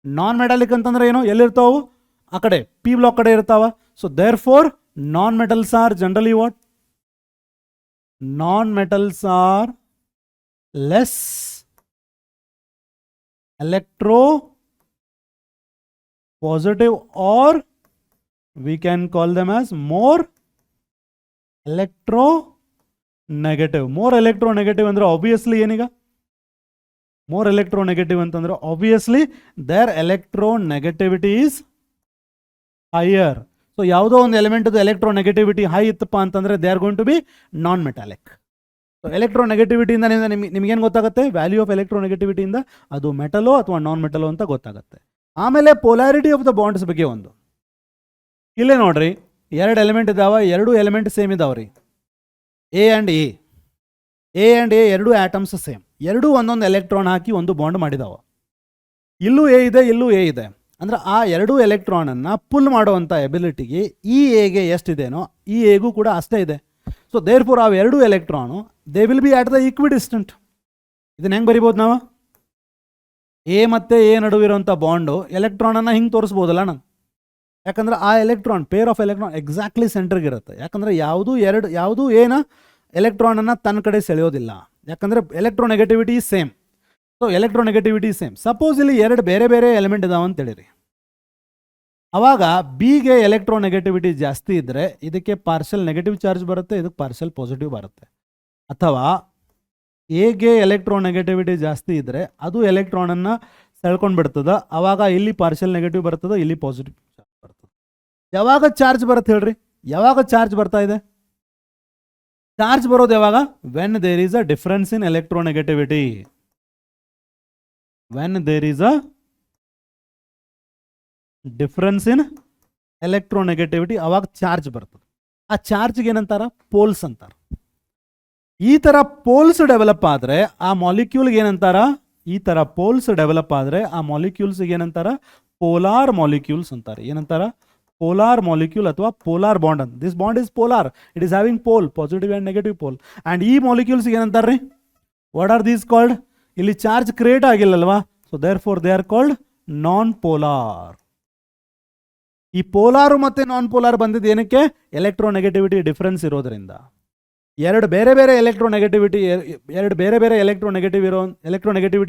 Non metallic ಅಂತಂದ್ರೆ ಏನು? ಎಲ್ಲಿರ್ತಾವು? ಆ ಕಡೆ P block ಕಡೆ ಇರ್ತಾವ. So therefore non metals are generally what? Non metals are less electropositive, or we can call them as more electronegative. More electronegative ಅಂದ್ರೆ obviously ಏನೀಗ? more electronegative ಅಂತಂದ್ರೆ obviously their electronegativity is higher. So ಯಾವುದೋ ಒಂದು element electronegativity high ಇತ್ತಪ್ಪ ಅಂತಂದ್ರೆ they are going to be non metallic. So ಎಲೆಕ್ಟ್ರೋನೆಗೆಟಿವಿಟಿಯಿಂದ ನಿಮ್ಗೇನು ಗೊತ್ತಾಗುತ್ತೆ? ವ್ಯಾಲ್ಯೂ ಆಫ್ ಎಲೆಕ್ಟ್ರೋನೆಗೆಟಿವಿಟಿಯಿಂದ ಅದು ಮೆಟಲೋ ಅಥವಾ ನಾನ್ ಮೆಟಲೋ ಅಂತ ಗೊತ್ತಾಗುತ್ತೆ. ಆಮೇಲೆ ಪೋಲಾರಿಟಿ ಆಫ್ ದ ಬಾಂಡ್ಸ್ ಬಗ್ಗೆ ಒಂದು. ಇಲ್ಲೇ ನೋಡ್ರಿ, ಎರಡು ಎಲಿಮೆಂಟ್ ಇದಾವ, ಎರಡು ಎಲಿಮೆಂಟ್ ಸೇಮ್ ಇದಾವ್ರಿ. ಎ ಆ್ಯಂಡ್ ಎ ಎರಡು ಆಟಮ್ಸ್ ಸೇಮ್, ಎರಡೂ ಒಂದೊಂದು ಎಲೆಕ್ಟ್ರಾನ್ ಹಾಕಿ ಒಂದು ಬಾಂಡ್ ಮಾಡಿದಾವ. ಇಲ್ಲೂ ಎ ಇದೆ, ಇಲ್ಲೂ ಎ ಇದೆ. ಅಂದ್ರೆ ಆ ಎರಡು ಎಲೆಕ್ಟ್ರಾನನ್ನು ಪುಲ್ ಮಾಡುವಂಥ ಎಬಿಲಿಟಿಗೆ ಈ ಎಗೆ ಎಷ್ಟಿದೆನೋ ಈ ಎಗೂ ಕೂಡ ಅಷ್ಟೇ ಇದೆ. ಸೊ ದೇರ್ ಫೋರ್ ಆ ಎರಡು electron they will be at the equidistant. ಇದನ್ನ ಹೆಂಗೆ ಬರಿಬೋದು ನಾವು? ಎ ಮತ್ತು ಎ ನಡುವಿರುವಂಥ ಬಾಂಡು ಎಲೆಕ್ಟ್ರಾನನ್ನು ಹಿಂಗೆ ತೋರಿಸ್ಬೋದಲ್ಲ ನಾನು? ಯಾಕಂದರೆ ಆ electron, pair of electron exactly ಸೆಂಟ್ರಿಗೆ ಇರುತ್ತೆ. ಯಾಕಂದರೆ ಯಾವುದೂ ಏನ ಎಲೆಕ್ಟ್ರಾನನ್ನು ತನ್ನ ಕಡೆ ಸೆಳೆಯೋದಿಲ್ಲ. ಯಾಕಂದರೆ electronegativity same. So electronegativity same. Suppose ಇಲ್ಲಿ ಎರಡು ಬೇರೆ ಬೇರೆ ಎಲಿಮೆಂಟ್ ಇದಾವೆ ಅಂತೇಳಿರಿ, ಅವಾಗ ಬಿಗೆ ಎಲೆಕ್ಟ್ರೋನೆಗೆಟಿವಿಟಿ ಜಾಸ್ತಿ ಇದ್ದರೆ ಇದಕ್ಕೆ ಪಾರ್ಷಲ್ ನೆಗೆಟಿವ್ ಚಾರ್ಜ್ ಬರುತ್ತೆ, ಇದಕ್ಕೆ ಪಾರ್ಷಲ್ ಪಾಸಿಟಿವ್ ಬರುತ್ತೆ. ಅಥವಾ ಎಗೆ ಎಲೆಕ್ಟ್ರೋನೆಗೆಟಿವಿಟಿ ಜಾಸ್ತಿ ಇದ್ದರೆ ಅದು ಎಲೆಕ್ಟ್ರಾನನ್ನು ಸೆಳ್ಕೊಂಡು ಬಿಡ್ತದೆ, ಅವಾಗ ಇಲ್ಲಿ ಪಾರ್ಷಲ್ ನೆಗೆಟಿವ್ ಬರ್ತದೆ, ಇಲ್ಲಿ ಪಾಸಿಟಿವ್ ಚಾರ್ಜ್ ಬರ್ತದೆ. ಯಾವಾಗ ಚಾರ್ಜ್ ಬರುತ್ತೆ ಹೇಳ್ರಿ? ಯಾವಾಗ ಚಾರ್ಜ್ ಬರ್ತಾ ಇದೆ? ಚಾರ್ಜ್ ಬರೋದು ಯಾವಾಗ? When there is a difference in electronegativity. when there is a difference in electronegativity, ಅವಾಗ ಚಾರ್ಜ್ ಬರ್ತದೆ. ಆ ಚಾರ್ಜ್ಗೆ ಏನಂತಾರ? ಪೋಲ್ಸ್ ಅಂತಾರ. ಈ ಥರ ಪೋಲ್ಸ್ ಡೆವಲಪ್ ಆದರೆ ಆ ಮಾಲಿಕ್ಯೂಲ್ಗೆ ಏನಂತಾರ? ಈ ಥರ ಪೋಲ್ಸ್ ಡೆವಲಪ್ ಆದರೆ ಆ ಮಾಲಿಕ್ಯೂಲ್ಸ್ಗೆ ಏನಂತಾರ? ಪೋಲಾರ್ ಮಾಲಿಕ್ಯೂಲ್ಸ್ ಅಂತಾರೆ. ಏನಂತಾರ? ಪೋಲಾರ್ ಮಾಲಿಕ್ಯೂಲ್ ಅಥವಾ ಪೋಲಾರ್ ಬಾಂಡ್ ಅಂತ. This bond is polar, it is having pole, positive and negative pole. And ಈ ಮಾಲಿಕ್ಯೂಲ್ಸ್ಗೆ ಏನಂತಾರ್ರಿ? What are these called? ಇಲ್ಲಿ ಚಾರ್ಜ್ ಕ್ರಿಯೇಟ್ ಆಗಿಲ್ಲಲ್ವಾ? So therefore they are called non polar. ಈ polar ಮತ್ತು non polar ಬಂದಿದ್ದು ಏನಕ್ಕೆ? ಎಲೆಕ್ಟ್ರೋನೆಗೆಟಿವಿಟಿ ಡಿಫರೆನ್ಸ್ ಇರೋದ್ರಿಂದ. ಎರಡು ಬೇರೆ ಬೇರೆ ಎಲೆಕ್ಟ್ರೋನೆಗೆಟಿವಿಟಿ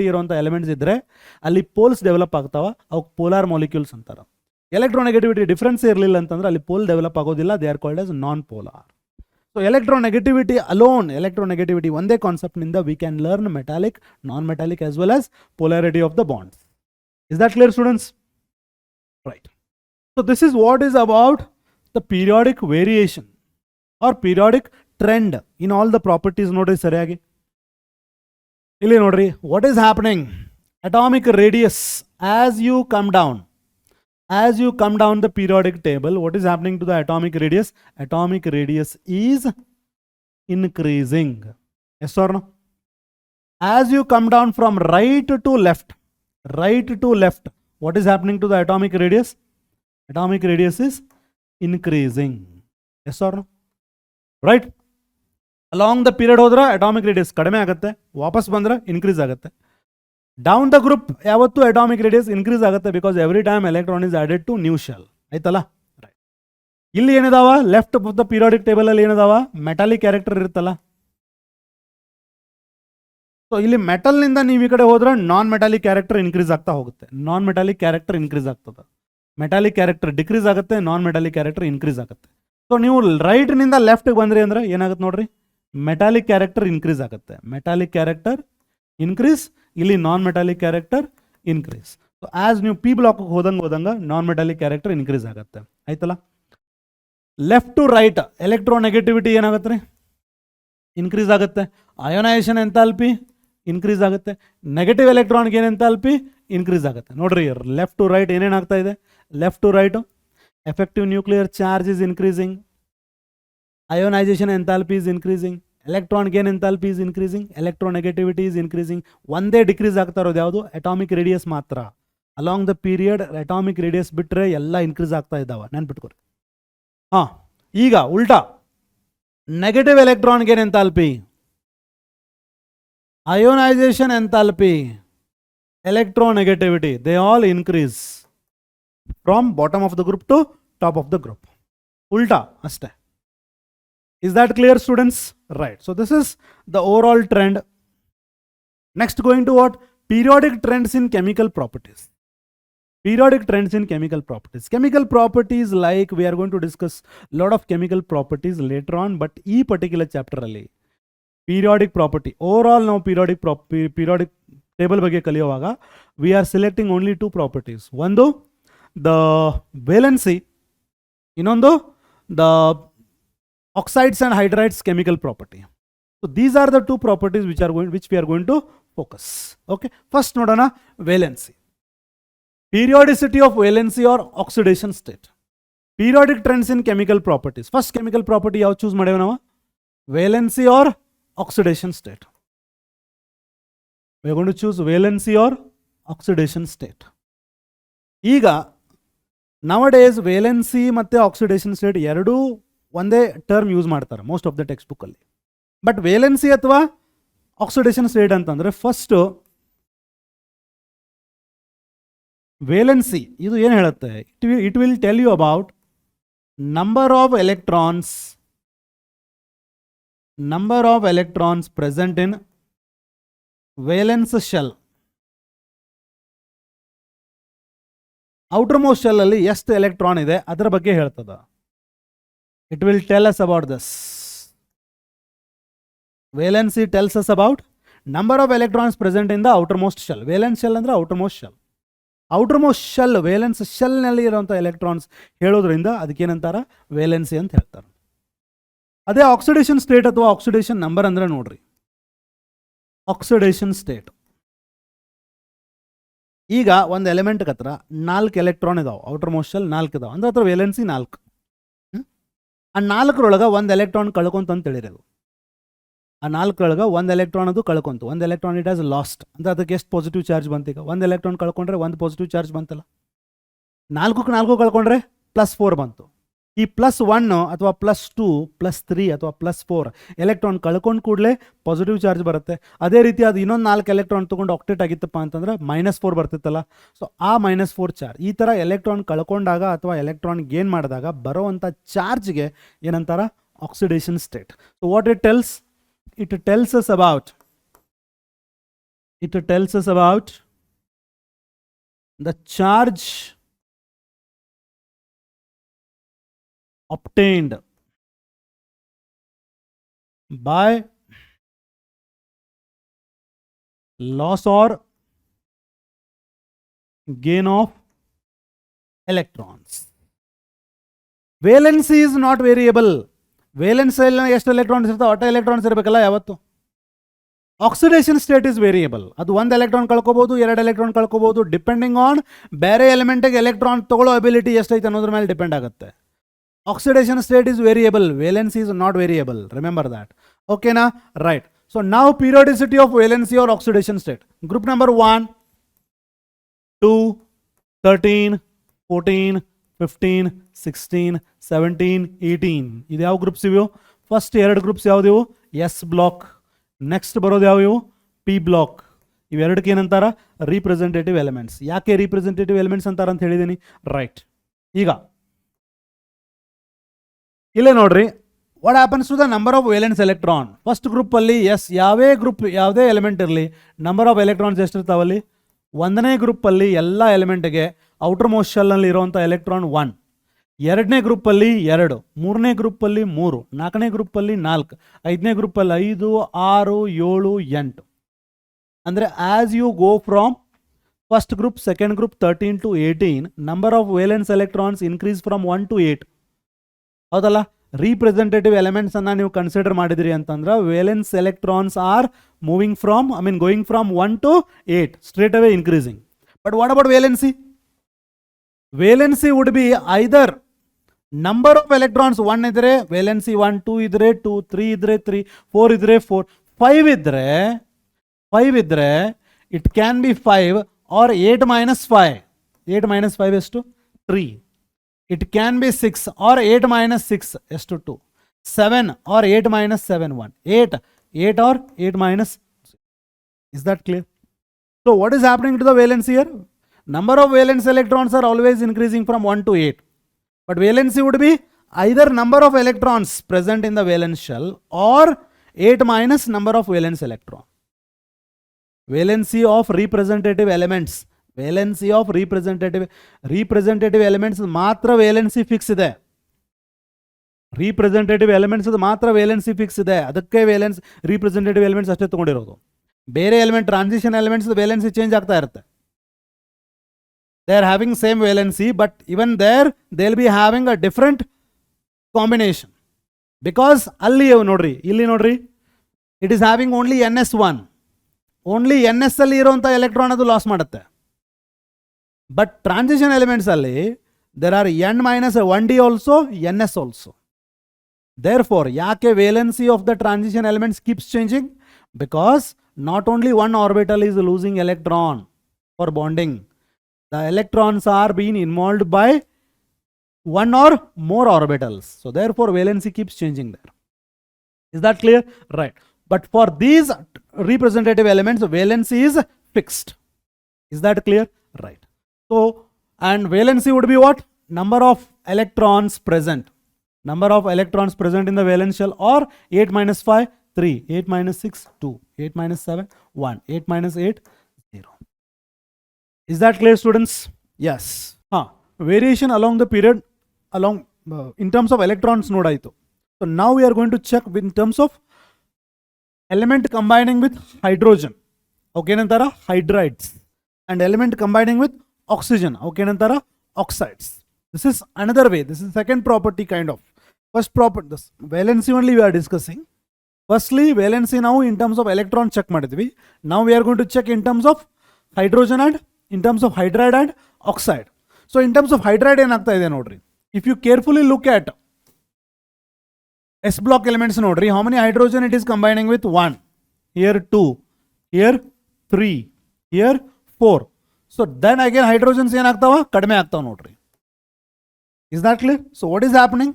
ಇರುವಂಥ ಎಲಿಮೆಂಟ್ಸ್ ಇದ್ದರೆ ಅಲ್ಲಿ ಪೋಲ್ಸ್ ಡೆವಲಪ್ ಆಗ್ತಾವ, ಅವಕ್ಕೆ ಪೋಲಾರ್ ಮಾಲಿಕ್ಯೂಲ್ಸ್ ಅಂತಾರೆ. ಎಲೆಕ್ಟ್ರೋನೆಗೆಟಿವಿಟಿ ಡಿಫರೆನ್ಸ್ ಇರಲಿಲ್ಲ ಅಂತಂದ್ರೆ ಅಲ್ಲಿ ಪೋಲ್ ಡೆವಲಪ್ ಆಗೋದಿಲ್ಲ, they are called as non polar. So electronegativity alone, electronegativity ಒಂದೇ ಕಾನ್ಸೆಪ್ಟ್ ನಿಂದ we can learn metallic, non-metallic as well as polarity of the bonds. Is that clear, students? Right. So this is what is about the periodic variation or periodic trend in all the properties. Nodri sariyagi illi nodri what is happening. Atomic radius, as you come down the periodic table, what is happening to the atomic radius? Atomic radius is increasing. Yes or no? As you come down from right to left, what is happening to the atomic radius? Atomic radius is increasing. Yes or no? Right? Along the period hodra atomic radius kadame agutte, vapas bandra increase agutte. Down the group yavattu atomic radius increase agutte because every time electron is added to new shell. Aitala? Right. Illi enidava left of the periodic table alli enidava metallic character iruttala. So ಇಲ್ಲಿ metal ನಿಂದ ನೀವು ಈ ಕಡೆ ಹೋದ್ರೆ ನಾನ್ metallic character increase ಆಗ್ತಾ ಹೋಗುತ್ತೆ. Non metallic character increase ಆಗ್ತದೆ, metallic character decrease ಆಗುತ್ತೆ, ನಾನ್ ಮೆಟಾಲಿಕ್ ಕ್ಯಾರೆಕ್ಟರ್ ಇನ್ಕ್ರೀಸ್ ಆಗುತ್ತೆ. ಸೊ ನೀವು ರೈಟ್ ನಿಂದ ಲೆಫ್ಟ್ ಬಂದ್ರಿ ಅಂದ್ರೆ ಏನಾಗುತ್ತೆ ನೋಡ್ರಿ, ಮೆಟಾಲಿಕ್ ಕ್ಯಾರೆಕ್ಟರ್ ಇನ್ಕ್ರೀಸ್ ಆಗುತ್ತೆ. ಮೆಟಾಲಿಕ್ ಕ್ಯಾರೆಕ್ಟರ್ ಇನ್ಕ್ರೀಸ್, ಇಲ್ಲಿ non metallic character increase. So as ನೀವು ಪಿ ಬ್ಲಾಕ್ ಹೋದಂಗ ನಾನ್ ಮೆಟಾಲಿಕ್ ಕ್ಯಾರೆಕ್ಟರ್ ಇನ್ಕ್ರೀಸ್ ಆಗುತ್ತೆ. ಆಯ್ತಲ್ಲ. ಲೆಫ್ಟ್ ಟು ರೈಟ್ ಎಲೆಕ್ಟ್ರೋನೆಗೆಟಿವಿಟಿ ಏನಾಗುತ್ತೆ ರೀ, ಇನ್ಕ್ರೀಸ್ ಆಗುತ್ತೆ. ಅಯೋನೈಸೇಷನ್ ಎಂಥಾಲ್ಪಿ ಇನ್ಕ್ರೀಸ್ ಆಗುತ್ತೆ. ನೆಗೆಟಿವ್ ಎಲೆಕ್ಟ್ರಾನ್ಗೆ ಏನು ಎಂಥಾಲ್ಪಿ ಇನ್ಕ್ರೀಸ್ ಆಗುತ್ತೆ. ನೋಡ್ರಿ ಲೆಫ್ಟ್ ಟು ರೈಟ್ ಏನೇನಾಗ್ತಾ ಇದೆ, left to right effective nuclear charge is increasing, ionisation enthalpy is increasing, electron gain enthalpy is increasing, electronegativity is increasing. ಒಂದೇ ಡಿಕ್ರೀಸ್ ಆಗ್ತಾ ಇರೋದು ಯಾವುದು, ಅಟಾಮಿಕ್ ರೇಡಿಯಸ್ ಮಾತ್ರ. Along the period atomic radius ಬಿಟ್ಟರೆ ಎಲ್ಲ increase ಆಗ್ತಾ ಇದ್ದಾವೆ, ನೆನ್ಪಿಟ್ಕೊರಿ. ಹಾಂ, ಈಗ ಉಲ್ಟಾ ನೆಗೆಟಿವ್ ಎಲೆಕ್ಟ್ರಾನ್ಗೆ ಏನು enthalpy, ionization enthalpy, electronegativity, they all increase from bottom of the group to top of the group. Ulta aste. Is that clear, students? Right. So this is the overall trend. Next, going to what? Periodic trends in chemical properties. Periodic trends in chemical properties. Chemical properties, like we are going to discuss a lot of chemical properties later on, but this particular chapter alli periodic property, overall now periodic table ಬಗ್ಗೆ ಕಲಿಯುವಾಗ we are selecting only two properties. ಒಂದು the valency, ಇನ್ನೊಂದು the oxides and hydrides chemical property. So these are the two properties which we are going to focus. Okay, first ನೋಡೋಣ valency. Periodicity of valency or oxidation state. Periodic trends in chemical properties. First chemical property ಯಾವ choose ಮಾಡೇವ ನಾವು, valency or oxidation state. We are going to choose valency or oxidation state. ಈಗ nowadays valency ಮತ್ತೆ oxidation state ಎರಡೂ ಒಂದೇ term use ಮಾಡ್ತಾರೆ most of the textbook ಅಲ್ಲಿ. But valency ಅಥವಾ oxidation state ಅಂತಂದ್ರೆ ಫಸ್ಟ್ ವೇಲೆನ್ಸಿ ಇದು ಏನು ಹೇಳುತ್ತೆ, it will tell you about number of electrons present in valence shell. outermost shell ಅಲ್ಲಿ ಎಷ್ಟು ಎಲೆಕ್ಟ್ರಾನ್ ಇದೆ ಅದರ ಬಗ್ಗೆ ಹೇಳ್ತದ. It will tell us about this. Valency tells us about number of electrons present in the outermost shell. Valence shell ಅಂದ್ರೆ outermost shell. outermost shell, valence shell ನಲ್ಲಿ ಇರುವಂಥ electrons ಹೇಳೋದ್ರಿಂದ ಅದಕ್ಕೇನಂತಾರ ವೇಲೆನ್ಸಿ ಅಂತ ಹೇಳ್ತಾರೆ. ಅದೇ ಆಕ್ಸಿಡೇಷನ್ ಸ್ಟೇಟ್ ಅಥವಾ ಆಕ್ಸಿಡೇಷನ್ ನಂಬರ್ ಅಂದ್ರೆ ನೋಡ್ರಿ, ಆಕ್ಸಿಡೇಷನ್ ಸ್ಟೇಟ್ ಈಗ ಒಂದು ಎಲಿಮೆಂಟ್ ಹತ್ರ 4 ಎಲೆಕ್ಟ್ರಾನ್ ಇದಾವೆ, ಔಟರ್ ಮೋಸ್ಟ್ ಶೆಲ್ 4 ಇದಾವೆ ಅಂದ್ರೆ ಹತ್ರ ವೇಲೆನ್ಸಿ 4. ಆ 4ರೊಳಗೆ ಒಂದು ಎಲೆಕ್ಟ್ರಾನ್ ಕಳ್ಕೊಂತ ಅಂತ ಹೇಳಿರೋದು. ಆ 4ರೊಳಗೆ ಒಂದು ಎಲೆಕ್ಟ್ರಾನ್ ಅದು ಕಳ್ಕೊಂತು, ಒಂದು ಎಲೆಕ್ಟ್ರಾನ್ ಇಟ್ ಆಸ್ ಲಾಸ್ಟ್ ಅಂದ್ರೆ ಅದಕ್ಕೆ ಎಷ್ಟು ಪಾಸಿಟಿವ್ ಚಾರ್ಜ್ ಬಂತು. ಈಗ ಒಂದು ಎಲೆಕ್ಟ್ರಾನ್ ಕಳ್ಕೊಂಡ್ರೆ ಒಂದು ಪಾಸಿಟಿವ್ ಚಾರ್ಜ್ ಬಂತಲ್ಲ, 4 ಕಳ್ಕೊಂಡ್ರೆ +4 ಬಂತು. ಈ +1 ಅಥವಾ +2 +3 ಅಥವಾ +4 ಎಲೆಕ್ಟ್ರಾನ್ ಕಳ್ಕೊಂಡು ಕೂಡಲೇ ಪಾಸಿಟಿವ್ ಚಾರ್ಜ್ ಬರುತ್ತೆ. ಅದೇ ರೀತಿ ಅದು ಇನ್ನೊಂದು 4 ಎಲೆಕ್ಟ್ರಾನ್ ತೊಗೊಂಡು ಆಕ್ಟೇಟ್ ಆಗಿತ್ತಪ್ಪ ಅಂತಂದ್ರೆ -4 ಬರ್ತಿತ್ತಲ್ಲ. ಸೊ ಆ -4 ಚಾರ್ಜ್, ಈ ಥರ ಎಲೆಕ್ಟ್ರಾನ್ ಕಳ್ಕೊಂಡಾಗ ಅಥವಾ ಎಲೆಕ್ಟ್ರಾನ್ ಗೇನ್ ಮಾಡಿದಾಗ ಬರೋವಂಥ ಚಾರ್ಜ್ಗೆ ಏನಂತಾರ oxidation state. So what it tells, it tells us about the charge obtained by loss or gain of electrons. Valency is not variable. Valence ಎಷ್ಟು electrons ಇರ್ತಾವೆ ಅಟ electrons ಇರಬೇಕಲ್ಲ ಯಾವತ್ತು. Oxidation state is variable. ಅದು ಒಂದು electron ಕಳ್ಕೋಬಹುದು, ಎರಡು electron ಕಳ್ಕೋಬಹುದು, depending on ಬೇರೆ ಎಲಿಮೆಂಟ್ಗೆ electron ತಗೊಳ್ಳೋ ability ಎಷ್ಟೈತೆ ಅನ್ನೋದ್ರ ಮೇಲೆ ಡಿಪೆಂಡ್ ಆಗುತ್ತೆ. Oxidation state is variable. Valence is not variable. Remember that. Okay na? Right. So now periodicity of valency or oxidation state. Group number 1, 2, 13, 14, 15, 16, 17, 18. ಇದು ಯಾವ ಗ್ರೂಪ್ಸ್ ಇವು? ಫಸ್ಟ್ ಎರಡು ಗ್ರೂಪ್ಸ್ ಯಾವುದಿವು? S block. ನೆಕ್ಸ್ಟ್ ಬರೋದು ಯಾವ್ಯಾವು? P block. ಇವೆರಡಕ್ಕೆ ಏನಂತಾರ? Representative elements. ಯಾಕೆ ರಿಪ್ರೆಸೆಂಟೇಟಿವ್ ಎಲಿಮೆಂಟ್ಸ್ ಅಂತಾರ ಅಂತ ಹೇಳಿದ್ದೀನಿ? ರೈಟ್. ಈಗ ಇಲ್ಲೇ ನೋಡ್ರಿ, what happens to the number of valence electron. First ಗ್ರೂಪಲ್ಲಿ ಎಸ್ ಯಾವುದೇ ಎಲಿಮೆಂಟ್ ಇರಲಿ, ನಂಬರ್ ಆಫ್ ಎಲೆಕ್ಟ್ರಾನ್ಸ್ ಎಷ್ಟಿರ್ತಾವಲ್ಲಿ? ಒಂದನೇ ಗ್ರೂಪಲ್ಲಿ ಎಲ್ಲ ಎಲಿಮೆಂಟ್ಗೆ ಔಟರ್ ಮೋಸ್ಟ್ ಶೆಲ್ನಲ್ಲಿ ಇರುವಂಥ ಎಲೆಕ್ಟ್ರಾನ್ 1, ಎರಡನೇ ಗ್ರೂಪಲ್ಲಿ 2, ಮೂರನೇ ಗ್ರೂಪಲ್ಲಿ 3, ನಾಲ್ಕನೇ ಗ್ರೂಪಲ್ಲಿ 4, ಐದನೇ ಗ್ರೂಪಲ್ಲಿ 5, 6, 7, 8. ಅಂದರೆ as you go from first group, second group 13 to 18, number of valence electrons increase from 1 to 8. ಹೌದಲ್ಲ? ರಿಪ್ರೆಸೆಂಟೇಟಿವ್ ಎಲಿಮೆಂಟ್ಸ್ ಅನ್ನ ನೀವು ಕನ್ಸಿಡರ್ ಮಾಡಿದ್ರಿ ಅಂತಂದ್ರೆ valence electrons are moving from going from 1 to 8 straight away increasing. But what about valency? Valency would be either number of electrons 1 ಇದ್ರೆ valency 1, 2 ಇದ್ರೆ 2, 3 ಇದ್ರೆ 3, 4 ಇದ್ರೆ 4, 5 ಇದ್ರೆ it can be 5 or 8 minus 5. 8 minus 5 ಎಷ್ಟು? 3. It can be 6 or 8 minus 6 is to 2. 7 or 8 minus 7, 1. 8 or 8 minus. Is that clear? So what is happening to the valency here? Number of valence electrons are always increasing from 1 to 8. But valency would be either number of electrons present in the valence shell or 8 minus number of valence electron. Valency of representative elements. Valency of representative elements ಮಾತ್ರ valency fix ಇದೆ. Representative elements ಮಾತ್ರ valency fix ಇದೆ. ಅದಕ್ಕೆ valence representative elements ಅಷ್ಟೇ ತಗೊಂಡಿರೋದು. ಬೇರೆ element transition elements valency change ಆಗ್ತಾ ಇರುತ್ತೆ. They are having same valency, but even there they will be having a different combination. Because ಅಲ್ಲಿ ನೋಡ್ರಿ, ಇಲ್ಲಿ ನೋಡ್ರಿ, it is having only NS1. Only NS ಅಲ್ಲಿ ಇರುವಂಥ ಎಲೆಕ್ಟ್ರಾನ್ ಅದು ಲಾಸ್ ಮಾಡುತ್ತೆ. ಬಟ್ ಟ್ರಾನ್ಸಿಷನ್ ಎಲಿಮೆಂಟ್ಸ್ ಅಲ್ಲಿ there are N minus 1D also, NS also. Therefore ಯಾಕೆ valency of the transition elements keeps changing? Because not only one orbital is losing electron for bonding. The electrons are been involved by one or more orbitals. So therefore valency keeps changing there. Is that clear? Right. But for these representative elements, valency is fixed. Is that clear? Right. So, and valency would be what? Number of electrons present. Number of electrons present in the valence shell, or 8 minus 5, 3, 8 minus 6, 2, 8 minus 7, 1, 8 minus 8, 0. Is that clear, students? Yes. Variation along the period, along in terms of electrons nodayitu. So now we are going to check in terms of element combining with hydrogen. Okay, nantara hydrides. And element combining with oxygen. Okay, nantara oxides. This is another way. This is second property kind of. First property, this valency only we are discussing. Firstly, valency now in terms of electron check madidvi. Now we are going to check in terms of hydrogen and in terms of hydride and oxide. So in terms of hydride ಏನಆಗ್ತಾ ಇದೆ ನೋಡ್ರಿ. If you carefully look at S block elements ನೋಡ್ರಿ, how many hydrogen it is combining with? 1, here 2, here 3, here 4. So then again hydrogens ಏನಾಗ್ತಾವ? ಕಡಿಮೆ ಆಗ್ತಾವ ನೋಡ್ರಿ. Is that clear? So what is happening?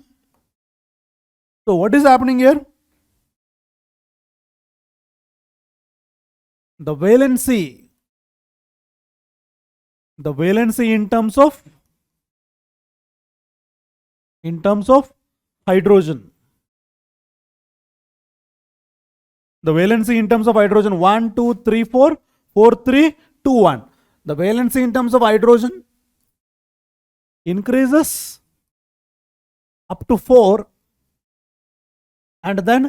So what is happening here? The valency in terms of hydrogen. The valency in terms of hydrogen 1, 2, 3, 4, 4, 3, 2, 1. The valency in terms of hydrogen increases up to 4 and then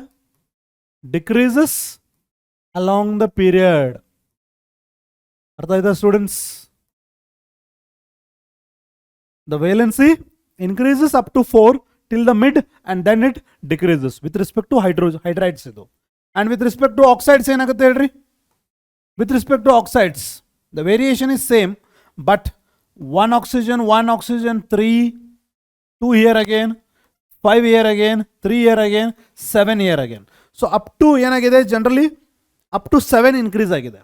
decreases along the period. ಅರ್ಥ ಆಯ್ತಾ students? The valency increases up to 4 till the mid and then it decreases with respect to hydrides ಇದು. And with respect to oxides ಏನಾಗುತ್ತೆ ಹೇಳ್ರಿ? With respect to oxides the variation is same, but 1 oxygen 3, 2 here again, 5 here again, 3 here again, 7 here again. So up to ಏನಾಗಿದೆ generally up to 7 increase ಆಗಿದೆ.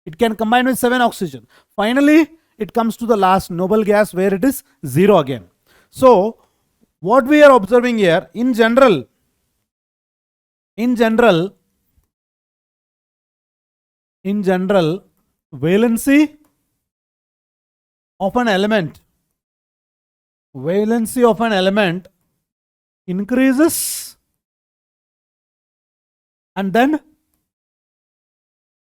It can combine with 7 oxygen. Finally it comes to the last noble gas where it is 0 again. So what we are observing here, in general valency of an element increases and then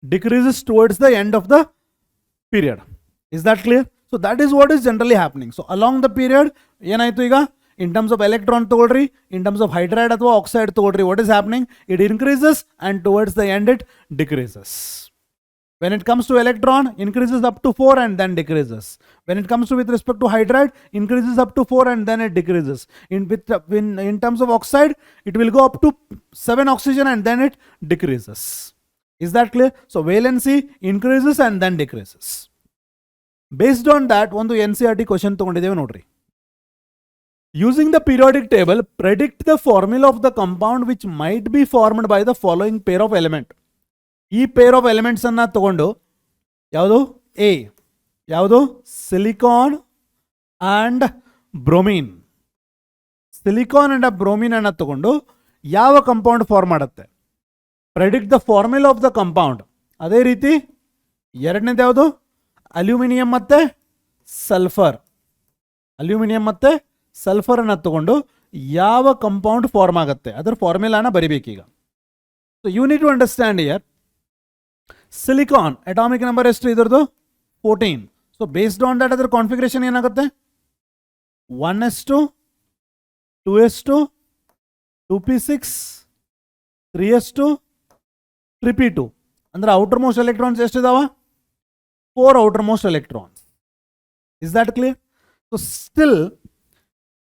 decreases towards the end of the period. Is that clear? So that is what is generally happening. So along the period ಏನಾಯ್ತು ಈಗ, in terms of electron ತಗೊಳ್ರಿ, in terms of hydride ಅಥವಾ oxide ತಗೊಳ್ರಿ, what is happening? It increases and towards the end it decreases. When it comes to electron, increases up to 4 and then decreases. When it comes to with respect to hydride, increases up to 4 and then it decreases. In terms of oxide, it will go up to 7 oxygen and then it decreases. Is that clear? So valency increases and then decreases. Based on that, ಒಂದು NCERT question ತಗೊಂಡಿದ್ದೇವೆ ನೋಡ್ರಿ. Using the periodic table, predict the formula of the compound which might be formed by the following pair of element. ಈ pair of elements ಅನ್ನ ತಗೊಂಡು ಯಾವುದು A, ಯಾವುದು silicon and bromine. Silicon and bromine ಅನ್ನ ತಗೊಂಡು ಯಾವ compound form ಮಾಡುತ್ತೆ? Predict the formula of the compound. ಅದೇ ರೀತಿ ಎರಡನೇದು ಯಾವುದು? ಅಲ್ಯೂಮಿನಿಯಂ ಮತ್ತೆ ಸಲ್ಫರ್. ಅಲ್ಯೂಮಿನಿಯಂ ಮತ್ತೆ ಸಲ್ಫರ್ ಅನ್ನ ತಗೊಂಡು ಯಾವ ಕಂಪೌಂಡ್ ಫಾರ್ಮ್ ಆಗುತ್ತೆ ಅದರ ಫಾರ್ಮುಲಾನ ಬರಿಬೇಕೀಗ. So you need to understand here, silicon atomic number ಎಷ್ಟು ಇದರದು? 14. ಸೊ ಬೇಸ್ಡ್ ಆನ್ ದಟ್ ಅದರ ಕಾನ್ಫಿಗರೇಷನ್ ಏನಾಗುತ್ತೆ? 1s2 2s2 2p6 3s2 3p2. ಅಂದ್ರೆ ಔಟರ್ ಮೋಸ್ಟ್ ಎಲೆಕ್ಟ್ರಾನ್ಸ್ ಎಷ್ಟಿದಾವ? 4 outermost electrons. Is that clear? So still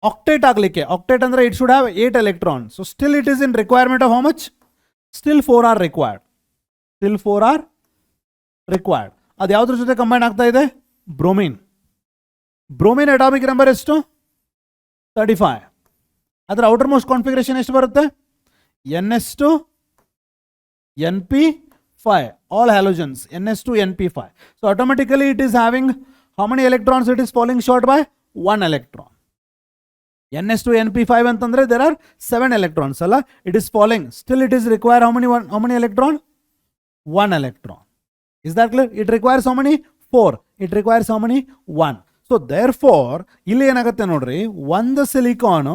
octet aglikke, octet andre it should have 8 electrons. So still it is in requirement of how much? Still 4 are required. Still 4 are required. ಅದು ಯಾವುದ್ರ ಜೊತೆ combine ಆಗ್ತಾ ಇದೆ? Bromine. Bromine atomic number ಎಷ್ಟು? 35. ಅದರ outer most configuration ಎಷ್ಟು ಬರುತ್ತೆ? ns2 np5, all halogens, ns2 np5. So automatically it is having how many electrons? It is falling short by 1 electron. ns2 np5 antandre there are 7 electrons alla, it is falling. Still it is require how many electron? 1 electron. Is that clear? It requires how many? 4. It requires how many? 1. So therefore ಇಲ್ಲಿ ಏನಾಗುತ್ತೆ ನೋಡ್ರಿ, ಒಂದು silicon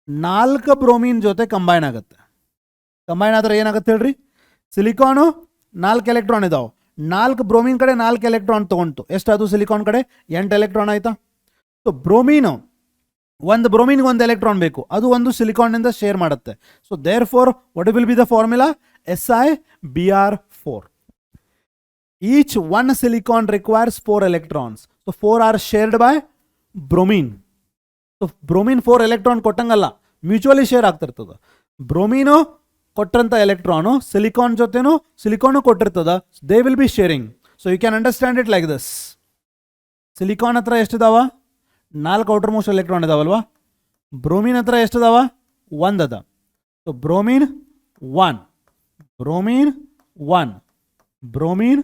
4 bromine ಜೊತೆ combine ಆಗುತ್ತೆ. Combine ಆದ್ರೆ ಏನಾಗುತ್ತೆ ಹೇಳ್ರಿ? Silicon 4 electron ಇದಾವೆ, 4 ಬ್ರೋಮಿನ್ ಕಡೆ 4 ಎಲೆಕ್ಟ್ರಾನ್ ತಗೊಂಡು ಎಷ್ಟಾದು? ಸಿಲಿಕಾನ್ ಕಡೆ 8 ಎಲೆಕ್ಟ್ರಾನ್ ಆಯ್ತಾ? ಸೊ ಬ್ರೋಮೀನು ಒಂದು ಬ್ರೋಮಿನ್ಗೆ ಒಂದು ಎಲೆಕ್ಟ್ರಾನ್ ಬೇಕು, ಅದು ಒಂದು ಸಿಲಿಕಾನ್ನಿಂದ ಶೇರ್ ಮಾಡುತ್ತೆ. So therefore what will be the formula? SiBr4. Each one silicon requires 4 electrons. So 4 are shared by bromine. So bromine 4 electron ಕೊಟ್ಟಂಗಲ್ಲ, ಮ್ಯೂಚುವಲಿ ಶೇರ್ ಆಗ್ತಿರ್ತದ. ಬ್ರೋಮೀನು ಕೊಟ್ಟಂತ ಎಲೆಕ್ಟ್ರಾನು ಸಿಲಿಕಾನ್ ಜೊತೆನೂ ಸಿಲಿಕಾನು ಕೊಟ್ಟಿರ್ತದ, they will be sharing. So you can understand it like this. Silicon ಹತ್ರ ಎಷ್ಟಿದಾವ? 4 outermost electron ಇದಾವಲ್ವಾ. Bromine ಹತ್ರ ಎಷ್ಟಿದಾವ? 1 ಅದ. So bromine 1, bromine 1, bromine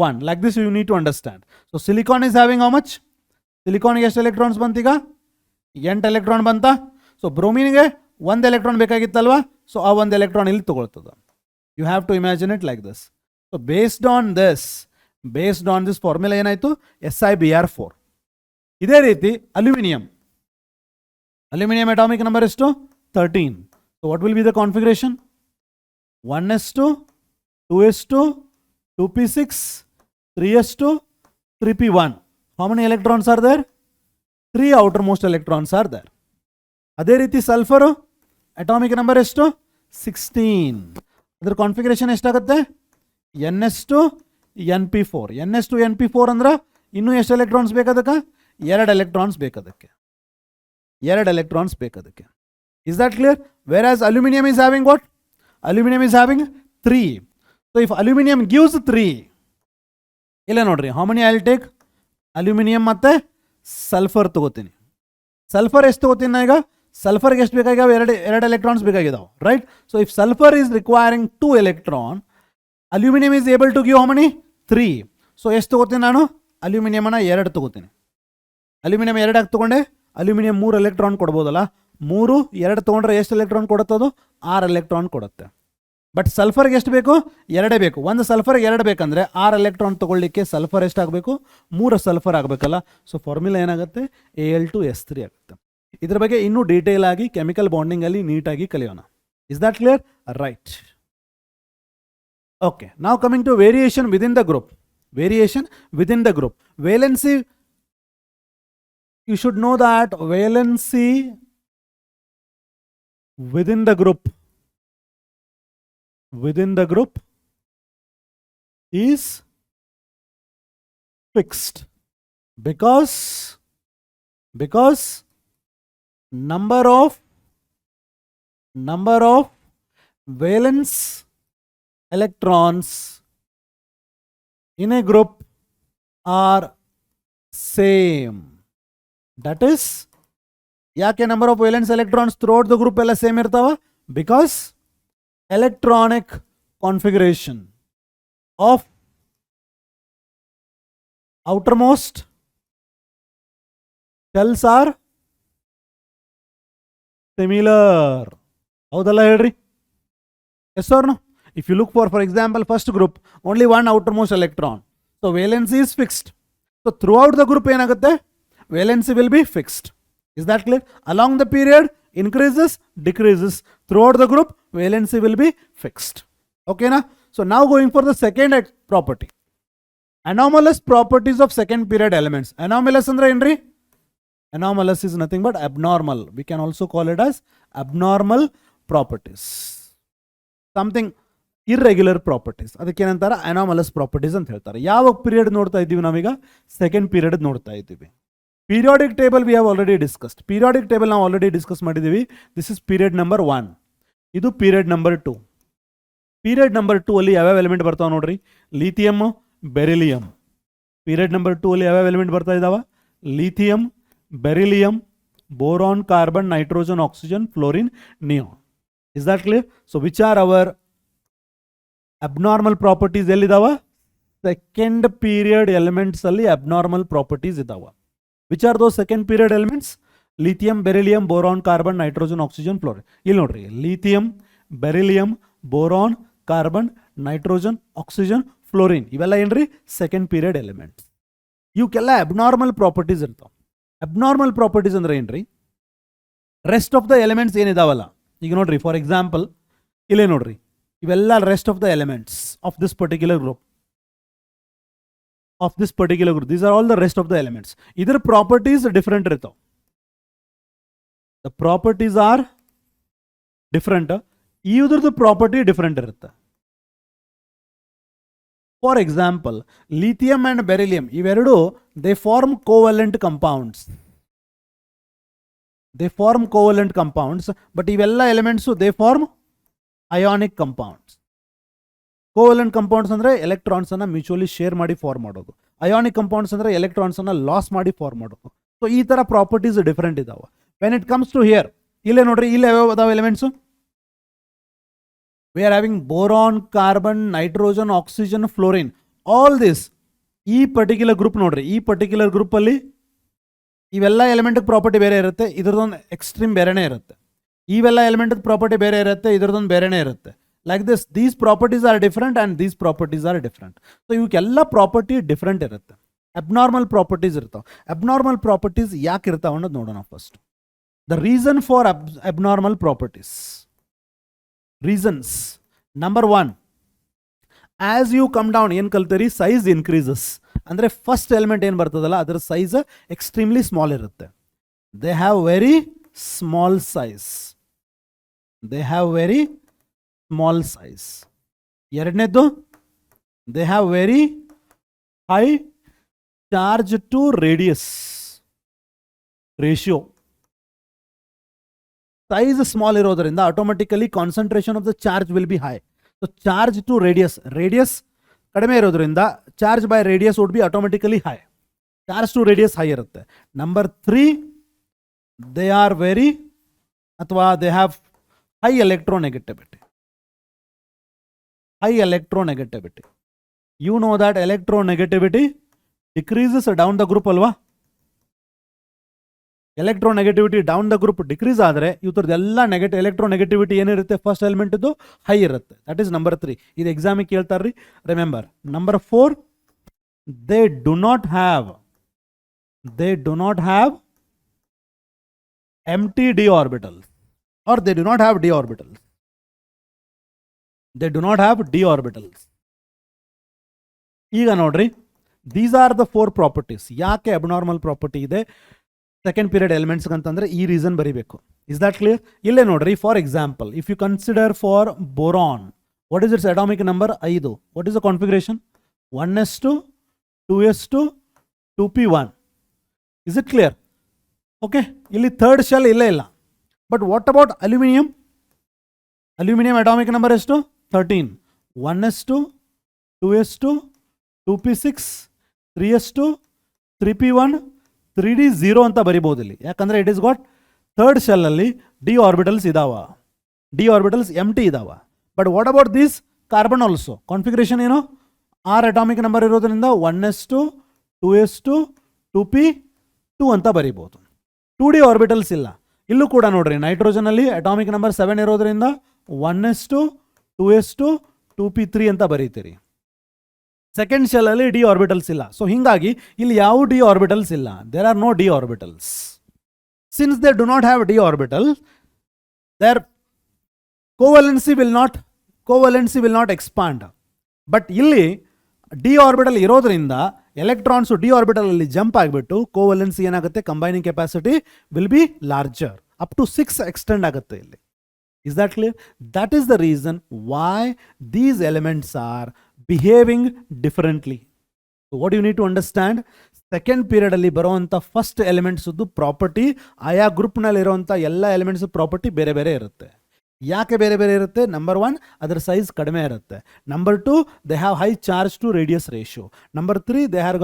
1. Like this you need to understand. So silicon is having how much? Silicon ಗೆ ಎಷ್ಟು electrons ಬಂತೀಗ? 8 electron ಬಂತ. ಸೊ ಬ್ರೋಮಿನ್ಗೆ 1 ಎಲೆಕ್ಟ್ರಾನ್ ಬೇಕಾಗಿತ್ತಲ್ವಾ, ಸೊ ಆ 1 ಎಲೆಕ್ಟ್ರಾನ್ ಇಲ್ಲಿ ತಗೊಳ್ತದ. You have to imagine it like this. So based on this formula ಏನಾಯ್ತು? SiBr4. ಇದೇ ರೀತಿ ಅಲ್ಯೂಮಿನಿಯಂ ಅಟಾಮಿಕ್ ನಂಬರ್ ಎಷ್ಟು? 13. So what will be the configuration? 1s2 2s2 2p6 3s2 3p1. How many electrons are there? 3 outermost electrons are there. ಅದೇ ರೀತಿ sulphur atomic number ಎಷ್ಟು? 16. ಅದರ configuration ಎಷ್ಟಾಗುತ್ತೆ? ns2 np4. ns2 np4 ಅಂದ್ರೆ ಇನ್ನೂ ಎಷ್ಟು electrons ಬೇಕದಕ್ಕೆ? 2 ಎಲೆಕ್ಟ್ರಾನ್ಸ್ ಬೇಕದಕ್ಕೆ. 2 ಎಲೆಕ್ಟ್ರಾನ್ಸ್ ಬೇಕದಕ್ಕೆ. Is that clear? Whereas aluminum is having what? Aluminum is having 3. So if aluminum gives 3, ಇಲ್ಲ ನೋಡ್ರಿ, how many I will take? Aluminum ಮತ್ತೆ ಸಲ್ಫರ್ ತಗೋತೀನಿ. ಸಲ್ಫರ್ ಎಷ್ಟು ತಗೋತೀನಿ ನಾ ಈಗ? ಸಲ್ಫರ್ಗೆ ಎಷ್ಟು ಬೇಕಾಗ್ಯಾವ? 2 ಎಲೆಕ್ಟ್ರಾನ್ಸ್ ಬೇಕಾಗಿದಾವೆ, right? So if sulphur is requiring 2 electron, aluminium is able to give how many? 3. So ಎಷ್ಟು ತಗೋತೀನಿ ನಾನು? ಅಲ್ಯೂಮಿನಿಯಮನ್ನ 2 ತಗೋತೀನಿ. ಅಲ್ಯೂಮಿನಿಯಂ 2 ಆಗಿ ತಗೊಂಡೆ, ಅಲ್ಯೂಮಿನಿಯಂ 3 ಎಲೆಕ್ಟ್ರಾನ್ ಕೊಡ್ಬೋದಲ್ಲ? 3 2 ತೊಗೊಂಡ್ರೆ ಎಷ್ಟು ಎಲೆಕ್ಟ್ರಾನ್ ಕೊಡುತ್ತದು? 6 ಎಲೆಕ್ಟ್ರಾನ್ ಕೊಡುತ್ತೆ. ಬಟ್ ಸಲ್ಫರ್ಗೆ ಎಷ್ಟು ಬೇಕು? 2 ಬೇಕು. ಒಂದು ಸಲ್ಫರ್ಗೆ 2 ಬೇಕಂದ್ರೆ 6 ಎಲೆಕ್ಟ್ರಾನ್ ತೊಗೊಳ್ಳಿಕ್ಕೆ ಸಲ್ಫರ್ ಎಷ್ಟಾಗಬೇಕು? 3 ಸಲ್ಫರ್ ಆಗಬೇಕಲ್ಲ. ಸೊ ಫಾರ್ಮುಲಾ ಏನಾಗುತ್ತೆ? Al2S3 ಆಗುತ್ತೆ. ಇದ್ರ ಬಗ್ಗೆ ಇನ್ನೂ ಡೀಟೇಲ್ ಆಗಿ ಕೆಮಿಕಲ್ ಬಾಂಡಿಂಗ್ ಅಲ್ಲಿ ನೀಟಾಗಿ ಕಲಿಯೋಣ. Is that clear? Right. Okay, ನಾವು coming to variation within the group. Variation within the group. Valency, you should know that valency within the group is fixed because number of valence electrons in a group are same. That is, ಯಾಕೆ number of valence electrons throughout the group ಎಲ್ಲ same ಇರ್ತಾವ? Because electronic configuration of outermost shells are similar. ಹೌದಲ್ಲ ಹೇಳ್ರಿ? Yes or no? If you look for example, first group, only one outermost electron. So valency is fixed. So throughout the group ಏನಾಗುತ್ತೆ? Valency will be fixed. Is that clear? Along the period, increases, decreases. Throughout the group, valency will be fixed. Okay na? So now going for the second property. Anomalous properties of second period elements. Anomalous andre enri? Anomalous is nothing but abnormal. We can also call it as abnormal properties. Something irregular properties. ಅದಕ್ಕೆ ಏನಂತಾರೆ? Anomalous properties ಅಂತ ಹೇಳ್ತಾರೆ. ಯಾವ period ನೋಡ್ತಾ ಇದ್ದೀವಿ ನಾವೀಗ? Second period ನೋಡ್ತಾ ಇದ್ದೀವಿ. Periodic table we have already discussed. Periodic table ನಾವು ಆಲ್ರೆಡಿ ಡಿಸ್ಕಸ್ ಮಾಡಿದ್ದೀವಿ. This is period number 1. ಇದು ಪೀರಿಯಡ್ ನಂಬರ್ 2. ಪೀರಿಯಡ್ ನಂಬರ್ 2 ಅಲ್ಲಿ ಯಾವ್ಯಾವ ಎಲಿಮೆಂಟ್ ಬರ್ತಾವ ನೋಡ್ರಿ? Lithium, beryllium. ಪೀರಿಯಡ್ ನಂಬರ್ 2 ಅಲ್ಲಿ ಯಾವ್ಯಾವ ಎಲಿಮೆಂಟ್ ಬರ್ತಾ ಇದಾವ? Lithium, beryllium, boron, carbon, nitrogen, oxygen, fluorine, neon. Is that clear? So which are our abnormal properties? ಎಲ್ಲಿದಾವ? ಸೆಕೆಂಡ್ ಪೀರಿಯಡ್ ಎಲಿಮೆಂಟ್ಸ್ ಅಲ್ಲಿ abnormal properties ಇದಾವ. Which are those second period elements? Lithium, beryllium, boron, carbon, nitrogen, oxygen, fluorine. ಇಲ್ಲಿ ನೋಡ್ರಿ, lithium, beryllium, boron, carbon, nitrogen, oxygen, fluorine. ಇವೆಲ್ಲ ಏನ್ರಿ? Second period elements. ಇವಕ್ಕೆಲ್ಲ abnormal properties ಇರ್ತಾವ. abnormal properties ಅಂದ್ರೆ ಏನ್ರಿ? ರೆಸ್ಟ್ ಆಫ್ ದ ಎಲಿಮೆಂಟ್ಸ್ ಏನಿದಾವಲ್ಲ, ಈಗ ನೋಡ್ರಿ, ಫಾರ್ ಎಕ್ಸಾಂಪಲ್ ಇಲ್ಲೇ ನೋಡ್ರಿ, ಇವೆಲ್ಲ rest of the elements of this particular group. These are all the rest of the elements. ಇದರ ಪ್ರಾಪರ್ಟೀಸ್ ಡಿಫರೆಂಟ್ ಇರ್ತಾವ. The properties are different. ಇದ್ರದ್ದು ಪ್ರಾಪರ್ಟಿ ಡಿಫರೆಂಟ್ ಇರುತ್ತೆ. For example, lithium and beryllium ಇವೆರಡು they form covalent compounds. But ಇವೆಲ್ಲ elements they form ionic compounds. Covalent compounds ಅಂದ್ರೆ electrons ಅನ್ನ mutually share ಮಾಡಿ form ಮಾಡೋದು. ಅಯಾನಿಕ್ ಕಂಪೌಂಡ್ಸ್ ಅಂದ್ರೆ ಎಲೆಕ್ಟ್ರಾನ್ಸ್ ಅನ್ನ ಲಾಸ್ ಮಾಡಿ ಫಾರ್ಮ್ ಮಾಡೋದು. ಸೊ ಈ ತರ ಪ್ರಾಪರ್ಟೀಸ್ ಡಿಫರೆಂಟ್ ಇದಾವೆ. When it comes to here, ಇಲ್ಲೇ ನೋಡ್ರಿ, ಇಲ್ಲಿ ಯಾವ್ಯಾವ ಅದಾವ elements? We are having boron, carbon, nitrogen, oxygen, fluorine. All this ಈ ಪರ್ಟಿಕ್ಯುಲರ್ ಗ್ರೂಪ್ ನೋಡ್ರಿ, ಈ ಪರ್ಟಿಕ್ಯುಲರ್ ಗ್ರೂಪ್ ಅಲ್ಲಿ ಇವೆಲ್ಲ ಎಲಿಮೆಂಟ್ ಪ್ರಾಪರ್ಟಿ ಬೇರೆ ಇರುತ್ತೆ, ಇದ್ರದೊಂದು ಎಕ್ಸ್ಟ್ರೀಮ್ ಬೇರೆನೇ ಇರುತ್ತೆ. ಇವೆಲ್ಲ ಎಲಿಮೆಂಟ್ ಪ್ರಾಪರ್ಟಿ ಬೇರೆ ಇರುತ್ತೆ, ಇದ್ರದೊಂದು ಬೇರೆನೇ ಇರುತ್ತೆ. Like this, these properties are different and these properties are different. So ಇವಕ್ಕೆಲ್ಲ ಪ್ರಾಪರ್ಟಿ ಡಿಫರೆಂಟ್ ಇರುತ್ತೆ. ಅಬ್ನಾರ್ಮಲ್ ಪ್ರಾಪರ್ಟೀಸ್ ಇರ್ತಾವೆ. ಅಬ್ನಾರ್ಮಲ್ ಪ್ರಾಪರ್ಟೀಸ್ ಯಾಕೆ ಇರ್ತಾವೆ ಅನ್ನೋದು ನೋಡೋಣ first. The reason for abnormal properties. Reasons number 1, as you come down ಏನು ಕಲ್ತೀರಿ? Size increases. ಅಂದರೆ ಫಸ್ಟ್ ಎಲಿಮೆಂಟ್ ಏನು ಬರ್ತದಲ್ಲ ಅದರ ಸೈಜ್ ಎಕ್ಸ್ಟ್ರೀಮ್ಲಿ ಸ್ಮಾಲ್ ಇರುತ್ತೆ. They have very small size. Small size. ಎರಡನೇದು they have very high charge to radius ratio. Size small ಇರೋದ್ರಿಂದ automatically concentration of the charge will be high. So charge to radius ಕಡಿಮೆ ಇರೋದ್ರಿಂದ charge by radius would be automatically high. Charge to radius high ಇರುತ್ತೆ. Number 3, they are very ಅಥವಾ they have high electronegativity. High electronegativity. You know that electronegativity decreases down the group alva. Electronegativity down the group decrease ಆದರೆ ಇವತ್ತರದೆಲ್ಲ electronegativity ಏನಿರುತ್ತೆ first element ಇದು high ಇರುತ್ತೆ. That is number 3. ಇದು ಎಕ್ಸಾಮಿಗೆ ಕೇಳ್ತಾರ್ರಿ, remember. Number 4, they do not have empty d orbitals or they do not have d orbitals. They do not have d orbitals. ಈಗ ನೋಡ್ರಿ, these are the 4 properties. ಯಾಕೆ abnormal property ಇದೆ second period elements ಅಂತಂದ್ರೆ ಈ reason ಬರೀಬೇಕು. Is that clear? ಇಲ್ಲೇ ನೋಡ್ರಿ, for example if you consider for boron, what is its atomic number 5. What is the configuration? 1s2 2s2 2p1. Is it clear? Okay, ಇಲ್ಲಿ third shell ಇಲ್ಲೇ ಇಲ್ಲ. But what about aluminium? Aluminium atomic number ಎಷ್ಟು? 13. 1s2 2s2 2p6 3s2 3p1 3d0 ಅಂತ ಬರಿಬಹುದು ಇಲ್ಲಿ. ಯಾಕಂದ್ರೆ it is got third shell ಅಲ್ಲಿ d orbitals ಇದಾವ, D orbitals ಎಂಟಿ ಇದಾವ. But what about this carbon also? Configuration ಏನು? 6 ಅಟಾಮಿಕ್ ನಂಬರ್ ಇರೋದ್ರಿಂದ 1s2 2s2 2p2 ಅಂತ ಬರಿಬಹುದು. 2d ಆರ್ಬಿಟಲ್ಸ್ ಇಲ್ಲ. ಇಲ್ಲೂ ಕೂಡ ನೋಡ್ರಿ, ನೈಟ್ರೋಜನ್ ಅಲ್ಲಿ ಅಟಾಮಿಕ್ ನಂಬರ್ 7 ಇರೋದ್ರಿಂದ 1s2 2s2 2p3 ಅಂತ ಬರೀತೀರಿ. ಸೆಕೆಂಡ್ ಶೆಲ್ ಅಲ್ಲಿ ಡಿ ಆರ್ಬಿಟಲ್ಸ್ ಇಲ್ಲ. ಸೊ ಹಿಂಗಾಗಿ ಇಲ್ಲಿ ಯಾವ ಡಿ ಆರ್ಬಿಟಲ್ಸ್ ಇಲ್ಲ. There are no d orbitals. Since they do not have d orbital, their covalency will not expand. But ಇಲ್ಲಿ ಡಿ ಆರ್ಬಿಟಲ್ ಇರೋದ್ರಿಂದ ಎಲೆಕ್ಟ್ರಾನ್ಸ್ ಡಿ ಆರ್ಬಿಟಲ್ ಅಲ್ಲಿ ಜಂಪ್ ಆಗಿಬಿಟ್ಟು ಕೋವಲೆನ್ಸಿ ಏನಾಗುತ್ತೆ? Combining capacity will be larger, up to 6 extend ಆಗುತ್ತೆ ಇಲ್ಲಿ. Is that clear? That is the reason why these elements are behaving differently. So what do you need to understand? Second period ಅಲ್ಲಿ ಬರುವಂತ first elements property, ಆಯಾ group ನಲ್ಲಿ ಇರುವಂತ ಎಲ್ಲ elements property ಬೇರೆ ಬೇರೆ ಇರುತ್ತೆ. ಯಾಕೆ ಬೇರೆ ಬೇರೆ ಇರುತ್ತೆ? ನಂಬರ್ 1, ಅದರ ಸೈಜ್ ಕಡಿಮೆ ಇರುತ್ತೆ. Number 2, they have high charge to radius ratio. Number 3, they are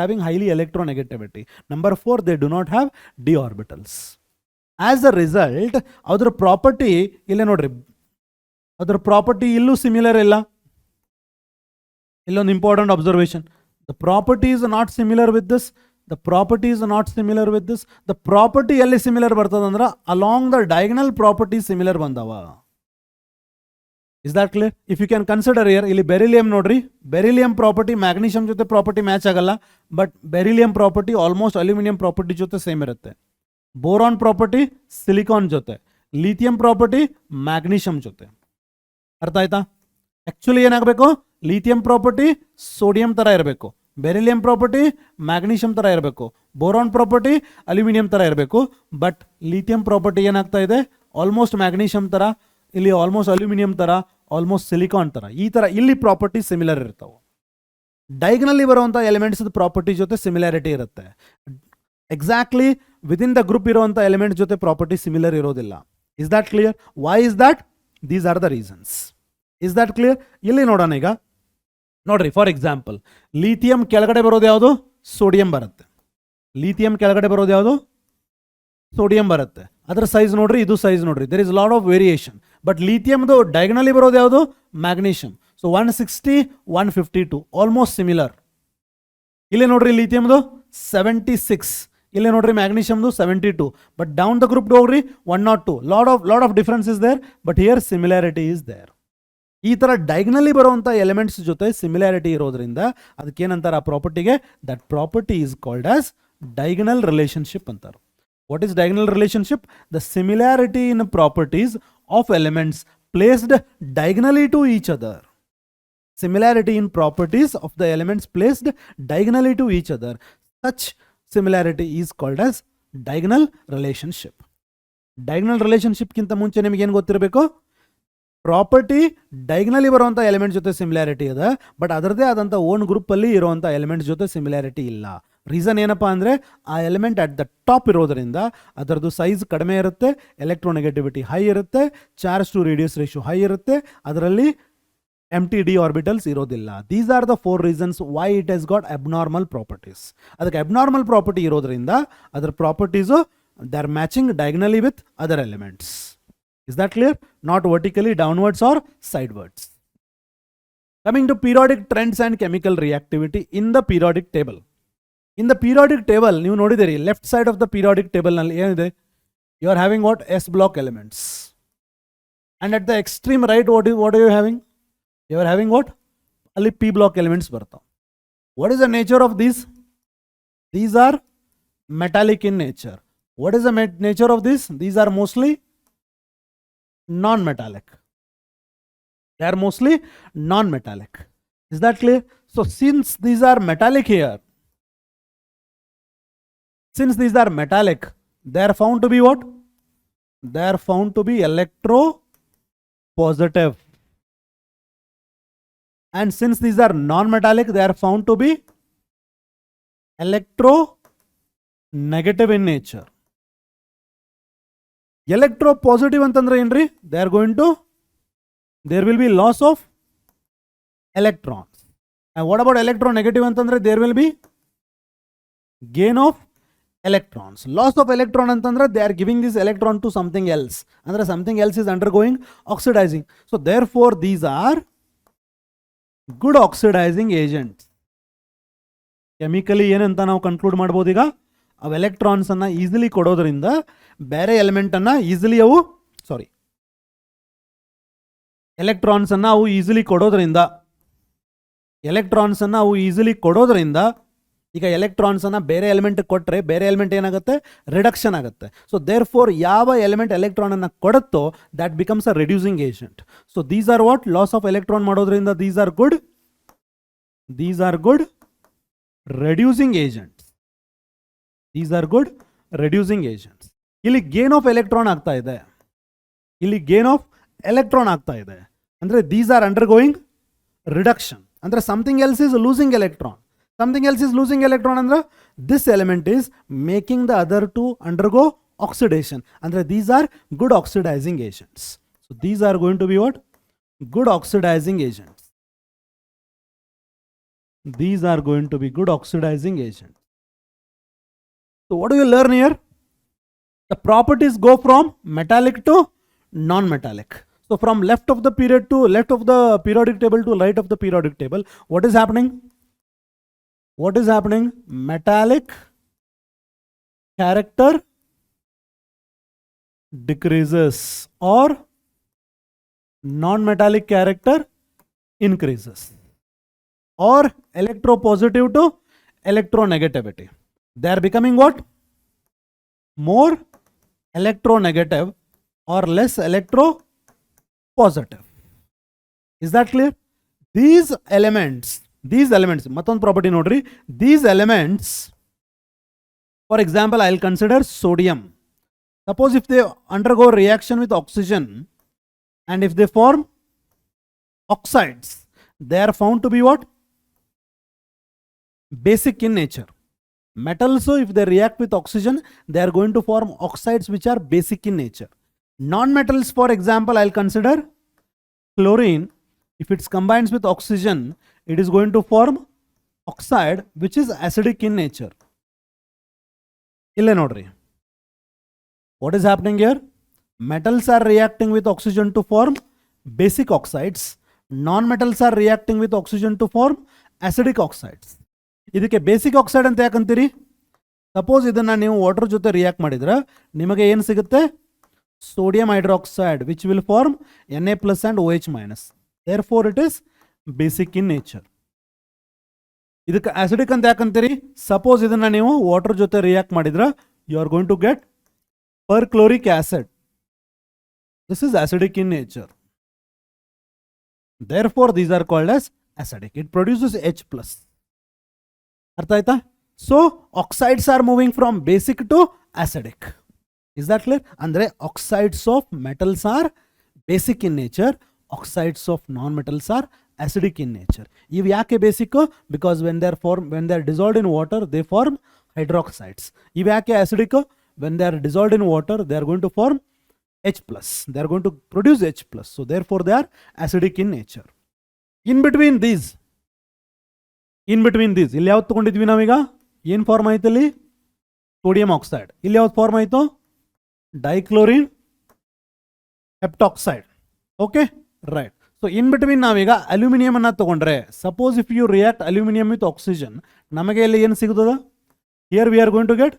having highly electronegativity. Number 4, they do not have d orbitals. As a result ಅದರ ಪ್ರಾಪರ್ಟಿ ಇಲ್ಲೇ ನೋಡ್ರಿ, ಅದರ ಪ್ರಾಪರ್ಟಿ ಇಲ್ಲೂ ಸಿಮಿಲರ್ ಇಲ್ಲ. ಇಲ್ಲೊಂದು important observation, the property is not similar with this. The property is not similar with this. The property ಎಲ್ಲಿ similar ಬರ್ತದಂದ್ರೆ along the diagonal property similar ಬಂದವ. Is that clear? If you can consider here, ಇಲ್ಲಿ beryllium ನೋಡ್ರಿ, beryllium property magnesium ಜೊತೆ property match ಆಗಲ್ಲ. But beryllium property almost aluminium property ಜೊತೆ same ಇರುತ್ತೆ. Boron property silicon ಜೊತೆ, ಲಿಥಿಯಂ ಪ್ರಾಪರ್ಟಿ ಮ್ಯಾಗ್ನೀಷಿಯಂ ಜೊತೆ. ಅರ್ಥ ಆಯ್ತಾ? ಆಕ್ಚುಲಿ ಏನಾಗಬೇಕು? ಲಿಥಿಯಂ ಪ್ರಾಪರ್ಟಿ ಸೋಡಿಯಂ ತರ ಇರಬೇಕು, ಬೆರಿಲಿಯಂ ಪ್ರಾಪರ್ಟಿ ಮ್ಯಾಗ್ನೀಷಿಯಂ ತರ ಇರಬೇಕು, ಬೋರಾನ್ ಪ್ರಾಪರ್ಟಿ ಅಲ್ಯೂಮಿನಿಯಂ ತರ ಇರಬೇಕು. ಬಟ್ ಲಿಥಿಯಂ ಪ್ರಾಪರ್ಟಿ ಏನಾಗ್ತಾ ಇದೆ? ಆಲ್ಮೋಸ್ಟ್ ಮ್ಯಾಗ್ನೀಷಿಯಂ ತರ, ಇಲ್ಲಿ ಆಲ್ಮೋಸ್ಟ್ ಅಲ್ಯೂಮಿನಿಯಂ ತರ, ಆಲ್ಮೋಸ್ಟ್ ಸಿಲಿಕಾನ್ ತರ. ಈ ತರ ಇಲ್ಲಿ ಪ್ರಾಪರ್ಟಿ ಸಿಮಿಲರ್ ಇರ್ತಾವೆ. ಡಯಾಗನಲಿ ಬರುವಂಥ ಎಲಿಮೆಂಟ್ಸ್ ಪ್ರಾಪರ್ಟಿ ಜೊತೆ ಸಿಮಿಲಾರಿಟಿ ಇರುತ್ತೆ. ಎಕ್ಸಾಕ್ಟ್ಲಿ ವಿದಿನ್ ದ ಗ್ರೂಪ್ ಇರುವಂಥ ಎಲಿಮೆಂಟ್ ಜೊತೆ ಪ್ರಾಪರ್ಟಿ ಸಿಮಿಲರ್ ಇರೋದಿಲ್ಲ. Is that clear? Why is that? These are the reasons. Is that clear? ಇಲ್ಲಿ ನೋಡೋಣ. ಈಗ ನೋಡ್ರಿ, ಫಾರ್ ಎಕ್ಸಾಂಪಲ್ ಲಿಥಿಯಂ ಕೆಳಗಡೆ ಬರೋದು ಯಾವುದು? ಸೋಡಿಯಂ ಬರುತ್ತೆ. ಲಿಥಿಯಂ ಕೆಳಗಡೆ ಬರೋದು ಯಾವುದು? ಸೋಡಿಯಂ ಬರುತ್ತೆ. ಅದರ ಸೈಜ್ ನೋಡ್ರಿ, ಇದು ಸೈಜ್ ನೋಡ್ರಿ, there is lot of variation. But ಲಿಥಿಯಮ್ದು ಡಯಾಗನಲಿ ಬರೋದು ಯಾವುದು? ಮ್ಯಾಗ್ನೀಷಿಯಂ. So 160 152 almost similar. ಇಲ್ಲಿ ನೋಡ್ರಿ ಲಿಥಿಯಮ್ದು 76, ಇಲ್ಲಿ ನೋಡ್ರಿ ಮ್ಯಾಗ್ನೀಷಿಯಮ್ದು 72. ಬಟ್ ಡೌನ್ ದ ಗ್ರೂಪ್ ಹೋಗ್ರಿ 102. Lot of difference is there, but here similarity is there. ಈ ತರ ಡಯಾಗನಲಿ ಬರುವಂಥ ಎಲಿಮೆಂಟ್ಸ್ ಜೊತೆ ಸಿಮಿಲಾರಿಟಿ ಇರೋದ್ರಿಂದ ಅದಕ್ಕೇನಂತಾರೆ ಆ ಪ್ರಾಪರ್ಟಿಗೆ? That property is called as diagonal relationship ಅಂತಾರೆ. What is diagonal relationship? The similarity in properties of elements placed diagonally to each other. Similarity in properties of the elements placed diagonally to each other. Such similarity is called as diagonal relationship. Diagonal relationship ಕಿಂತ ಮುಂಚೆ ನಿಮಗೆ ಏನು ಗೊತ್ತಿರಬೇಕು? Property ಡೈಗ್ನಲಿ ಬರುವಂಥ element ಜೊತೆ similarity ಇದೆ, but ಅದರದೇ ಆದಂಥ ಓನ್ ಗ್ರೂಪಲ್ಲಿ ಇರುವಂಥ ಎಲಿಮೆಂಟ್ ಜೊತೆ ಸಿಮಿಲಾರಿಟಿ ಇಲ್ಲ. ರೀಸನ್ ಏನಪ್ಪ ಅಂದರೆ ಆ ಎಲಿಮೆಂಟ್ ಅಟ್ ದ ಟಾಪ್ ಇರೋದರಿಂದ ಅದರದ್ದು ಸೈಜ್ ಕಡಿಮೆ ಇರುತ್ತೆ, ಎಲೆಕ್ಟ್ರೋನೆಗೆಟಿವಿಟಿ ಹೈ ಇರುತ್ತೆ, charge to radius ratio high ಇರುತ್ತೆ, ಅದರಲ್ಲಿ MTD ಆರ್ಬಿಟಲ್ಸ್ ಇರೋದಿಲ್ಲ. These are the 4 reasons why it has got abnormal properties. ಅದಕ್ಕೆ ಅಬ್ನಾರ್ಮಲ್ ಪ್ರಾಪರ್ಟಿ ಇರೋದ್ರಿಂದ ಅದರ properties they are matching diagonally with other elements. Is that clear? Not vertically downwards or sidewards. Coming to periodic trends and chemical reactivity in the periodic table. In the periodic table, ನೀವು ನೋಡಿದಿರಿ left side of the periodic table ನಲ್ಲಿ ಏನಿದೆ? You are having what? S block elements. And at the extreme right, what are you having? You are having what? ಅಲ್ಲಿ P block elements ಬರ್ತಾವೆ. What is the nature of these? These are metallic in nature. What is the nature of this? These are mostly non-metallic. They are mostly non-metallic. Is that clear? So since these are metallic here, since these are metallic, they are found to be what? They are found to be electropositive. And since these are non-metallic, they are found to be electronegative in nature. Electropositive ಅಂತಂದ್ರೆ ಏನ್ರಿ? There will be loss of electrons. And what about electronegative ಅಂತಂದ್ರೆ there will be gain of electrons. Loss of electron ಅಂತಂದ್ರೆ they are giving this electron to something else. ಅಂದ್ರೆ something else is undergoing oxidizing. So therefore these are good oxidizing agents. Chemically ಏನಂತ ನಾವು conclude ಮಾಡ್ಬೋದು ಈಗ? ಅವು electrons ಅನ್ನ easily ಕೊಡೋದ್ರಿಂದ ಬೇರೆ ಎಲಿಮೆಂಟ್ ಅನ್ನ ಈಸಿಲಿ ಎಲೆಕ್ಟ್ರಾನ್ಸ್ ಅನ್ನ ಅವು ಈಸಿಲಿ ಕೊಡೋದ್ರಿಂದ ಈಗ ಎಲೆಕ್ಟ್ರಾನ್ಸ್ ಅನ್ನ ಬೇರೆ ಎಲಿಮೆಂಟ್ ಕೊಟ್ಟರೆ ಬೇರೆ ಎಲಿಮೆಂಟ್ ಏನಾಗುತ್ತೆ? ರಿಡಕ್ಷನ್ ಆಗುತ್ತೆ. ಸೊ ದೇರ್ ಫೋರ್ ಯಾವ ಎಲಿಮೆಂಟ್ ಎಲೆಕ್ಟ್ರಾನ್ ಅನ್ನ ಕೊಡುತ್ತೋ that becomes a reducing agent. So these are what? Loss of electron ಮಾಡೋದ್ರಿಂದ these are good reducing agents. These are good reducing agents. ಇಲ್ಲಿ ಗೇನ್ ಆಫ್ ಎಲೆಕ್ಟ್ರಾನ್ ಆಗ್ತಾ ಇದೆ. ಅಂದ್ರೆ these are undergoing reduction. ಅಂದ್ರೆ something else is losing electron. ಅಂದ್ರೆ this element is making the other two undergo oxidation. ಅಂದ್ರೆ these are good oxidizing agents. So these are going to be what? Good oxidizing agents. These are going to be good oxidizing agents. So what do you learn here? The properties go from metallic to non-metallic. So from left of the periodic table to right of the periodic table, what is happening? Metallic character decreases or non-metallic character increases. Or electropositive to electronegativity. They are becoming what? More electronegative or less electropositive. Is that clear? These elements, maton property nodri, these elements, for example, I will consider sodium. Suppose if they undergo reaction with oxygen and if they form oxides, they are found to be what? Basic in nature. Metals, if they react with oxygen, they are going to form oxides which are basic in nature. Non-metals, for example, I'll consider chlorine. If it combines with oxygen, it is going to form oxide which is acidic in nature. Ille nodri. What is happening here? Metals are reacting with oxygen to form basic oxides. Non-metals are reacting with oxygen to form acidic oxides. ಇದಕ್ಕೆ basic oxide ಅಂತ ಯಾಕಂತೀರಿ? Suppose ಇದನ್ನ ನೀವು water ಜೊತೆ react ಮಾಡಿದ್ರೆ ನಿಮಗೆ ಏನು ಸಿಗುತ್ತೆ? Sodium hydroxide which will form Na+ and OH-. therefore it is basic in nature. ಇದಕ್ಕೆ ಆಸಿಡಿಕ್ ಅಂತ ಯಾಕಂತೀರಿ? ಸಪೋಸ್ ಇದನ್ನ ನೀವು ವಾಟರ್ ಜೊತೆ ರಿಯಾಕ್ಟ್ ಮಾಡಿದ್ರೆ you are going to get perchloric acid. This is acidic in nature. Therefore these are called as acidic. It produces H+. ಅರ್ಥ ಆಯ್ತಾ? So oxides are moving from basic to acidic. Is that clear? Andre oxides of metals are basic in nature, oxides of non-metals are acidic in nature. Ivu yake basic? Because when they are dissolved in water, they form hydroxides. Ivu yake acidic? When they are dissolved in water, they are going to form H+. They are going to produce H+. So therefore they are acidic in nature. In between these, ಇಲ್ಲಿ ಯಾವ್ದು ತಗೊಂಡಿದ್ವಿ ನಾವೀಗ? ಏನು form ಆಯ್ತು ಇಲ್ಲಿ? Sodium oxide. ಇಲ್ಲಿ ಯಾವ್ದು form ಆಯಿತು? Dichlorine heptoxide. Okay, right. So in between ನಾವೀಗ ಅಲ್ಯೂಮಿನಿಯಂ ಅನ್ನ ತಗೊಂಡ್ರೆ, suppose if you react aluminium with oxygen, ನಮಗೆ ಇಲ್ಲಿ ಏನು ಸಿಗುತ್ತದೆ? Here we are going to get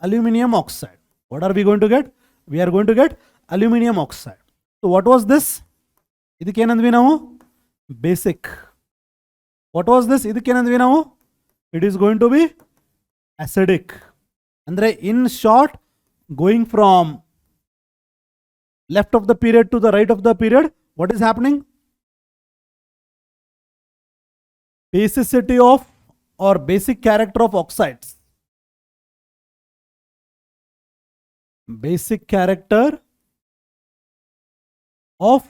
aluminium oxide. What are we going to get? We are going to get aluminium oxide. So what was this? ಇದಕ್ಕೆ ಏನಂದ್ವಿ ನಾವು? Basic. What was this? ಇದಕ್ಕೆ ಏನಂದ್ವಿ ನಾವು? It is going to be acidic. ಅಂದರೆ in short, going from left of the period to the right of the period, what is happening? Basicity of or basic character of oxides. Basic character of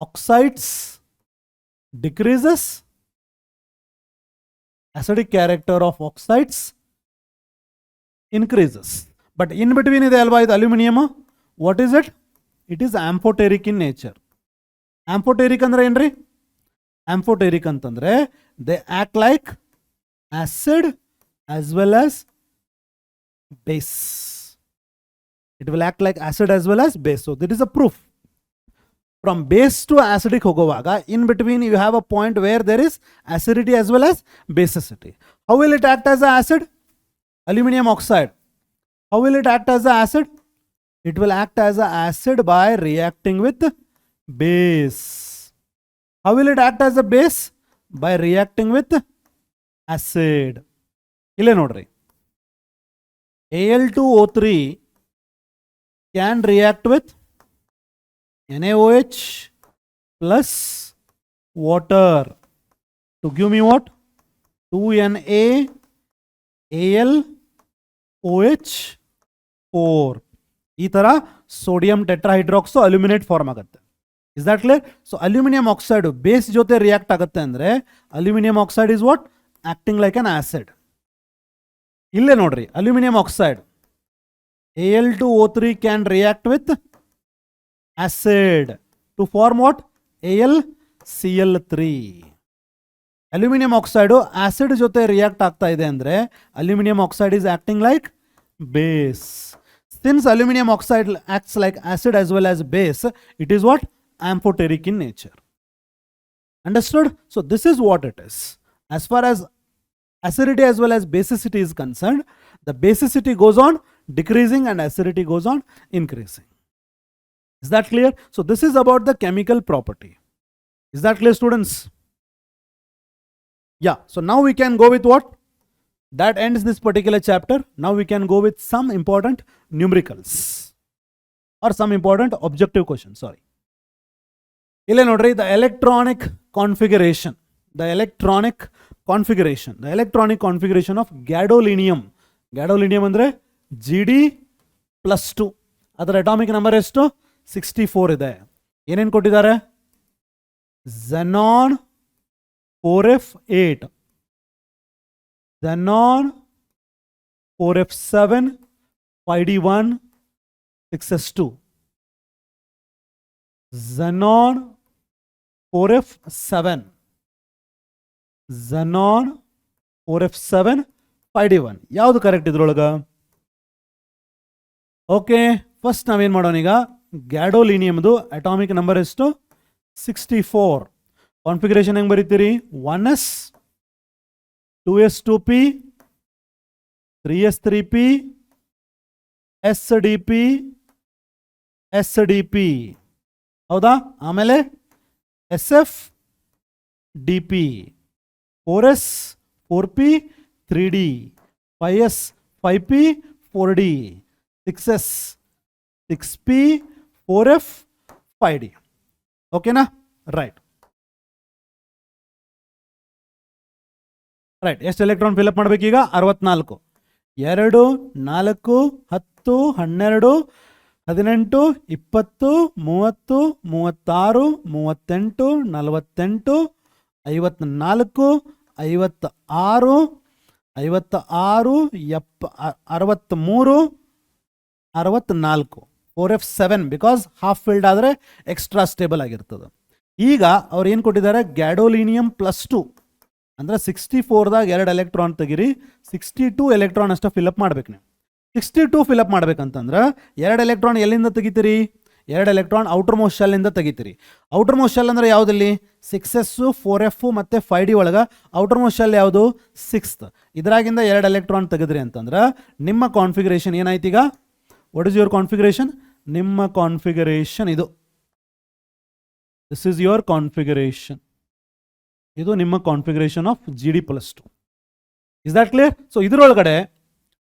oxides decreases. Acidic character of oxides increases. But in between ಇದೆ ಅಲ್ವಾ ಇದು aluminium? What is it? It is amphoteric in nature. Amphoteric ಅಂದ್ರೆ ಏನ್ರಿ? Amphoteric ಅಂತಂದ್ರೆ they act like acid as well as base. It will act like acid as well as base. So this is a proof. From base to acidic ಹೋಗುವಾಗ in between you have a point where there is acidity as well as basicity. How will it act as an acid? Aluminum oxide. How will it act as an acid? It will act as an acid by reacting with base. How will it act as a base? By reacting with acid. Ille nodri. Al2O3 can react with NaOH plus water to give me what? 2Na AlOH4. ಈ ತರ sodium tetrahydroxo aluminate form ಆಗುತ್ತೆ. Is that clear? So aluminium oxide base ಜೊತೆ react ಆಗುತ್ತೆ ಅಂದ್ರೆ aluminium oxide is what? Acting like an acid. ಇಲ್ಲೇ ನೋಡ್ರಿ, aluminium oxide Al2O3 can react with acid to form what? AlCl3. Aluminium oxide acid ಜೊತೆ react ಆಗ್ತಾ ಇದೆ ಅಂದ್ರೆ aluminium oxide is acting like base. Since aluminum oxide acts like acid as well as base, it is what? Amphoteric in nature. Understood? So this is what it is. As far as acidity as well as basicity is concerned, the basicity goes on decreasing and acidity goes on increasing. Is that clear? So this is about the chemical property. Is that clear, students? Yeah. So now we can go with what? That ends this particular chapter. Now we can go with some important numericals or some important objective questions. Sorry. Ille nodri, the electronic configuration. The electronic configuration of gadolinium. Gadolinium andre Gd+2. ಅದರ atomic number ಎಷ್ಟು? 64 ಇದೆ. ಏನೇನು ಕೊಟ್ಟಿದ್ದಾರೆ? xenon 4f8, xenon 4f7, 5d1, 6s2, xenon 4f7, xenon 4f7, 5d1. ಯಾವುದು correct ಇದ್ರೊಳಗ? Okay, first ನಾವೇನು ಮಾಡೋಣ ಈಗ? ಗ್ಯಾಡೋಲಿನಿಯಮ್ದು ಅಟಾಮಿಕ್ ನಂಬರ್ ಎಷ್ಟು? 64. ಕಾನ್ಫಿಗರೇಷನ್ ಹೆಂಗೆ ಬರೀತೀರಿ? 1s, 2s2p, 3s3p, sdp, sdp. ಹೌದಾ? ಆಮೇಲೆ sf dp, 4s 4p 3d, 5s 5p 4d, 6s 6p 4f 5d. ಓಕೆನಾ? Right right. ಎಷ್ಟು electron fill up ಮಾಡಬೇಕೀಗ? 64. 2, 4, 10, 12, 18 20 30 36 38 48 54 56 56 63 64 4F7 because half filled ಆದರೆ ಎಕ್ಸ್ಟ್ರಾ ಸ್ಟೇಬಲ್ ಆಗಿರ್ತದೆ. ಈಗ ಅವ್ರು ಏನು ಕೊಟ್ಟಿದ್ದಾರೆ, ಗ್ಯಾಡೋಲಿನಿಯಂ +2 ಅಂದರೆ 64ದಾಗ 2 ಎಲೆಕ್ಟ್ರಾನ್ ತೆಗಿರಿ, 62 ಎಲೆಕ್ಟ್ರಾನ್ ಅಷ್ಟು ಫಿಲಪ್ ಮಾಡ್ಬೇಕು. ನೀವು 62 ಫಿಲಪ್ ಮಾಡ್ಬೇಕಂತಂದ್ರೆ 2 ಎಲೆಕ್ಟ್ರಾನ್ ಎಲ್ಲಿಂದ ತೆಗಿತೀರಿ, 2 ಎಲೆಕ್ಟ್ರಾನ್ ಔಟರ್ ಮೋಸ್ಟ್ ಶೆಲ್ ಇಂದ ತೆಗಿತೀರಿ. ಔಟರ್ ಮೋಸ್ಟ್ ಶೆಲ್ ಅಂದ್ರೆ ಯಾವುದಲ್ಲಿ 6s 4f ಮತ್ತು 5d ಒಳಗೆ ಔಟರ್ ಮೋಸ್ಟ್ ಶೆಲ್ ಯಾವುದು 6th. ಇದ್ರಾಗಿಂದ 2 ಎಲೆಕ್ಟ್ರಾನ್ ತೆಗೆದ್ರಿ ಅಂತಂದ್ರೆ ನಿಮ್ಮ ಕಾನ್ಫಿಗರೇಷನ್ ಏನಾಯ್ತು ಈಗ, ವಾಟ್ ಇಸ್ ಯುವರ್ ಕಾನ್ಫಿಗರೇಷನ್, ನಿಮ್ಮ ಕಾನ್ಫಿಗರೇಷನ್ ಇದು, ದಿಸ್ ಇಸ್ ಯುವರ್ ಕಾನ್ಫಿಗರೇಷನ್, ಇದು ನಿಮ್ಮ configuration of GD +2. Is that clear? So ಇದರೊಳಗಡೆ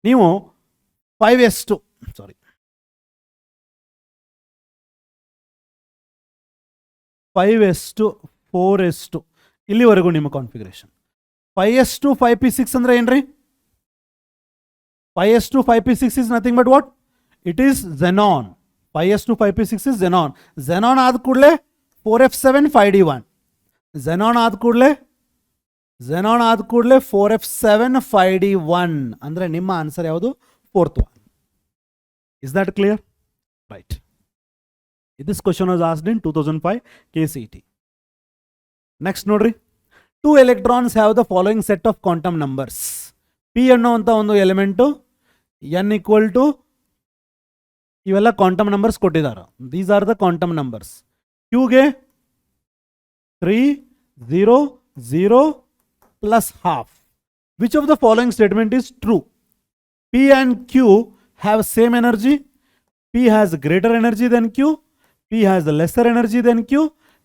ನೀವು 5s2 4s2 ಇಲ್ಲಿವರೆಗೂ ನಿಮ್ಮ ಕಾನ್ಫಿಗರೇಷನ್. 5s2 5p6 ಅಂದ್ರೆ ಏನ್ರಿ, 5s2 5p6 is nothing but what, it is xenon. 5s2 5p6 is xenon. Xenon ಆದ ಕೂಡಲೇ 4f7 5d1, ಝೆನಾನ್ ಆದ ಕೂಡಲೇ 4f7 5d1 ಅಂದ್ರೆ ನಿಮ್ಮ ಆನ್ಸರ್ ಯಾವುದು, 4th one. Is that clear? Right. This question was asked in 2005 KCET. Next ನೋಡ್ರಿ, 2 electrons have the following set of quantum numbers. P ಅನ್ನುವಂಥ ಒಂದು ಎಲಿಮೆಂಟು n equal to ಇವೆಲ್ಲ quantum numbers ಕೊಟ್ಟಿದ್ದಾರೆ. These are the quantum numbers. Qಗೆ 3 0 0 plus half. Which of the following statement is true? P and Q have same energy. P has greater energy than Q. P has lesser energy than Q.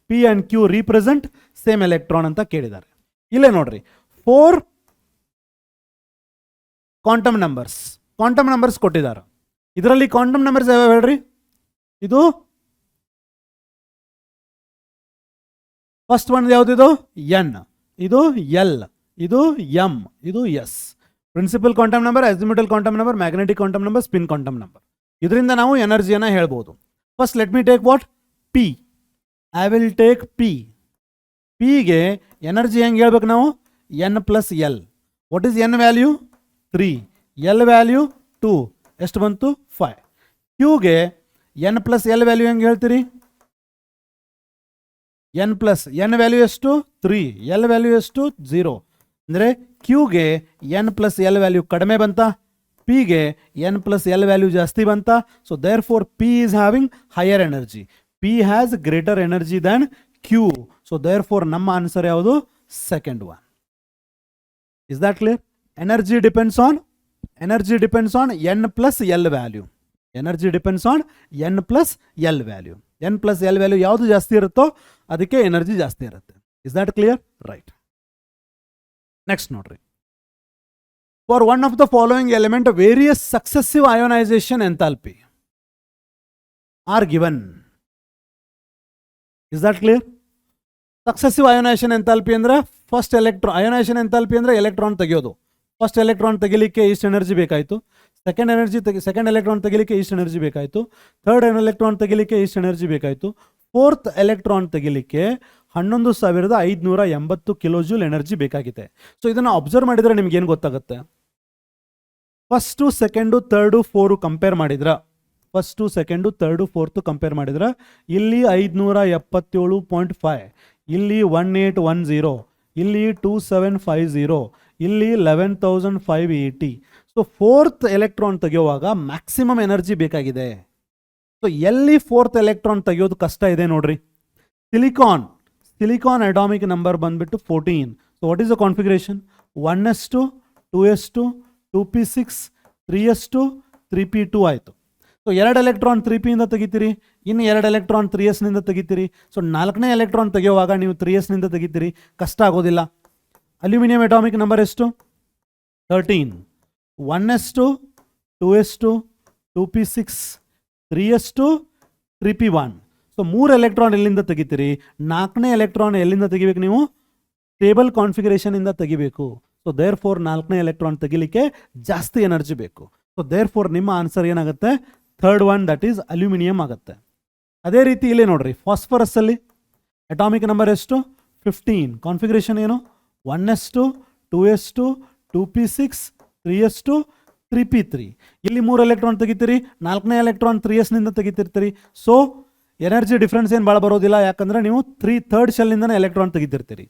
P and Q represent same electron ಅಂತ ಕೇಳಿದ್ದಾರೆ. ಇಲ್ಲೇ ನೋಡ್ರಿ, 4 quantum numbers ಕೊಟ್ಟಿದ್ದಾರೆ. ಇದರಲ್ಲಿ quantum numbers ಯಾವ್ಯಾವ ಹೇಳ್ರಿ, ಇದು first one ಯಾವುದಿದು n, ಇದು l, ಇದು m, ಇದು s. Principal quantum number, azimuthal quantum number, magnetic quantum number, spin quantum number. ಇದರಿಂದ ನಾವು ಎನರ್ಜಿಯನ್ನು ಹೇಳ್ಬೋದು. First let me take what, P. I will take P. Pಗೆ ಎನರ್ಜಿ ಹೆಂಗೆ ಹೇಳ್ಬೇಕು ನಾವು, n + l. What is n value 3, l value 2, ಎಷ್ಟು ಬಂತು 5. Qಗೆ n + l ವ್ಯಾಲ್ಯೂ ಹೆಂಗೆ ಹೇಳ್ತೀರಿ, n ವ್ಯಾಲ್ಯೂ ಎಷ್ಟು 3, l ವ್ಯಾಲ್ಯೂ ಎಷ್ಟು 0. ಅಂದರೆ Qಗೆ n + l ವ್ಯಾಲ್ಯೂ ಕಡಿಮೆ ಬಂತ, Pಗೆ n + l ವ್ಯಾಲ್ಯೂ ಜಾಸ್ತಿ ಬಂತ. So therefore P is having higher energy. P has greater energy than Q. So therefore ನಮ್ಮ ಆನ್ಸರ್ ಯಾವುದು, second one. Is that clear? Energy depends on n + l value. Energy depends on n + l value. n + l value ಯಾವುದು ಜಾಸ್ತಿ ಇರುತ್ತೋ ಅದಕ್ಕೆ energy ಜಾಸ್ತಿ ಇರುತ್ತೆ. Is that clear? Right. Next ನೋಡ್ರಿ, for one of the following element various successive ionisation enthalpy are given. Is that clear? Successive ionisation enthalpy ಅಂದ್ರೆ first electron, ionisation enthalpy ಅಂದ್ರೆ electron ತೆಗೆಯೋದು. ಫಸ್ಟ್ ಎಲೆಕ್ಟ್ರಾನ್ ತೆಗಿಲಿಕ್ಕೆ ಇಷ್ಟು energy ಬೇಕಾಯಿತು, second electron ತೆಗಿಲಿಕ್ಕೆ ಇಷ್ಟು energy ಬೇಕಾಯಿತು, ಥರ್ಡ್ ಎಲೆಕ್ಟ್ರಾನ್ ತೆಗಿಲಿಕ್ಕೆ ಇಷ್ಟು ಎನರ್ಜಿ ಬೇಕಾಯಿತು, ಫೋರ್ತ್ ಎಲೆಕ್ಟ್ರಾನ್ ತೆಗಿಲಿಕ್ಕೆ 11,580 ಕಿಲೋಜೂಲ್ ಎನರ್ಜಿ ಬೇಕಾಗಿದೆ. ಸೊ ಇದನ್ನು ಅಬ್ಸರ್ವ್ ಮಾಡಿದರೆ ನಿಮ್ಗೆ ಏನು ಗೊತ್ತಾಗುತ್ತೆ, first second third four compare ಮಾಡಿದ್ರೆ, first second third fourth compare ಮಾಡಿದ್ರೆ ಇಲ್ಲಿ 577.5, ಇಲ್ಲಿ 1810, ಇಲ್ಲಿ 2750, ಇಲ್ಲಿ 11,580. ಸೊ ಫೋರ್ತ್ ಎಲೆಕ್ಟ್ರಾನ್ ತೆಗೆಯುವಾಗ ಮ್ಯಾಕ್ಸಿಮಮ್ ಎನರ್ಜಿ ಬೇಕಾಗಿದೆ. ಸೊ ಎಲ್ಲಿ ಫೋರ್ತ್ ಎಲೆಕ್ಟ್ರಾನ್ ತೆಗೆಯೋದು ಕಷ್ಟ ಇದೆ ನೋಡ್ರಿ, ಸಿಲಿಕಾನ್ ಅಟಾಮಿಕ್ ನಂಬರ್ ಬಂದ್ಬಿಟ್ಟು 14. So what is the configuration, 1s2 2s2 2p6 3s2 3p2 ಆಯಿತು. ಸೊ 2 ಎಲೆಕ್ಟ್ರಾನ್ 3p ಇಂದ ತೆಗಿತೀರಿ, ಇನ್ನು 2 ಎಲೆಕ್ಟ್ರಾನ್ 3s ನಿಂದ ತೆಗಿತೀರಿ. ಸೊ 4ನೇ ಎಲೆಕ್ಟ್ರಾನ್ ತೆಗೆಯುವಾಗ ನೀವು 3s ನಿಂದ ತೆಗಿತೀರಿ, ಕಷ್ಟ ಆಗೋದಿಲ್ಲ. ಅಲ್ಯೂಮಿನಿಯಂ ಅಟಾಮಿಕ್ ನಂಬರ್ ಎಷ್ಟು, 13. 1s2 2s2 2p6 3s2 3p1. So 3 electron ಎಲ್ಲಿಂದ ತೆಗಿತೀರಿ, 4ನೇ ಎಲೆಕ್ಟ್ರಾನ್ ಎಲ್ಲಿಂದ ತೆಗಿಬೇಕು ನೀವು, ಸ್ಟೇಬಲ್ ಕಾನ್ಫಿಗರೇಷನ್ ಇಂದ ತೆಗಿಬೇಕು. ಸೊ ದೇರ್ ಫೋರ್ 4ನೇ ಎಲೆಕ್ಟ್ರಾನ್ ತೆಗಿಲಿಕ್ಕೆ ಜಾಸ್ತಿ ಎನರ್ಜಿ ಬೇಕು. ಸೊ ದೇರ್ ಫೋರ್ ನಿಮ್ಮ ಆನ್ಸರ್ ಏನಾಗುತ್ತೆ, third one that is aluminium ಆಗುತ್ತೆ. ಅದೇ ರೀತಿ ಇಲ್ಲಿ ನೋಡ್ರಿ, ಫಾಸ್ಫರಸ್ಸಲ್ಲಿ ಅಟಾಮಿಕ್ ನಂಬರ್ ಎಷ್ಟು? 15. ಕಾನ್ಫಿಗರೇಷನ್ ಏನು? 1s2, 2s2, 2p6, 3s2, 3p3. ಇಲ್ಲಿ 3 ಎಲೆಕ್ಟ್ರಾನ್ ತೆಗಿತೀರಿ, 4ನೇ ಎಲೆಕ್ಟ್ರಾನ್ 3sನಿಂದ ತೆಗಿತಿರ್ತೀರಿ. ಸೊ ಎನರ್ಜಿ ಡಿಫ್ರೆನ್ಸ್ ಏನು ಭಾಳ ಬರೋದಿಲ್ಲ, ಯಾಕಂದರೆ ನೀವು ಥರ್ಡ್ ಶೆಲ್ನಿಂದನೇ ಎಲೆಕ್ಟ್ರಾನ್ ತೆಗಿತಿರ್ತೀರಿ.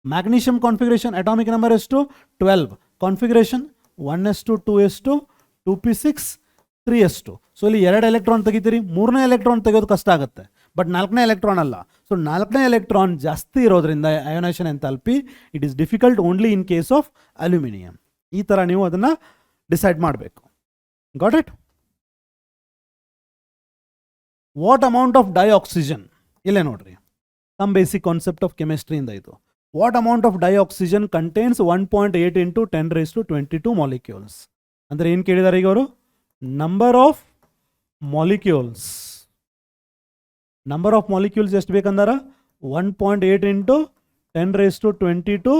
ಮ್ಯಾಗ್ನೀಷಿಯಂ ಕಾನ್ಫಿಗರೇಷನ್ ಅಟಾಮಿಕ್ ನಂಬರ್ ಎಷ್ಟು? 12. Configuration 1s2, 2s2, 2p6, 3s2. So ಇಲ್ಲಿ 2 ಎಲೆಕ್ಟ್ರಾನ್ ತೆಗಿತೀರಿ, 3ನೇ ಎಲೆಕ್ಟ್ರಾನ್ ತೆಗೆಯೋದು ಕಷ್ಟ ಆಗುತ್ತೆ, ಬಟ್ 4ನೇ ಎಲೆಕ್ಟ್ರಾನ್ ಅಲ್ಲ. ಸೊ 4ನೇ ಎಲೆಕ್ಟ್ರಾನ್ ಜಾಸ್ತಿ ಇರೋದ್ರಿಂದ ionisation enthalpy it is difficult only in case of aluminium. ಈ ಥರ ನೀವು ಅದನ್ನು ಡಿಸೈಡ್ ಮಾಡಬೇಕು. Got it? What amount of dioxygen, ಇಲ್ಲೇ ನೋಡ್ರಿ, ಸಮ್ ಬೇಸಿಕ್ ಕಾನ್ಸೆಪ್ಟ್ ಆಫ್ ಕೆಮಿಸ್ಟ್ರಿಯಿಂದ ಇದು. What amount of dioxygen contains 1.8 into 10⁻²2 molecules. ಅಂದರೆ ಏನು ಕೇಳಿದ್ದಾರೆ ಈಗ ಅವರು? Number of molecules. Number of molecules ಎಷ್ಟು ಬೇಕಂದಾರ? 1.8 into 10⁻²2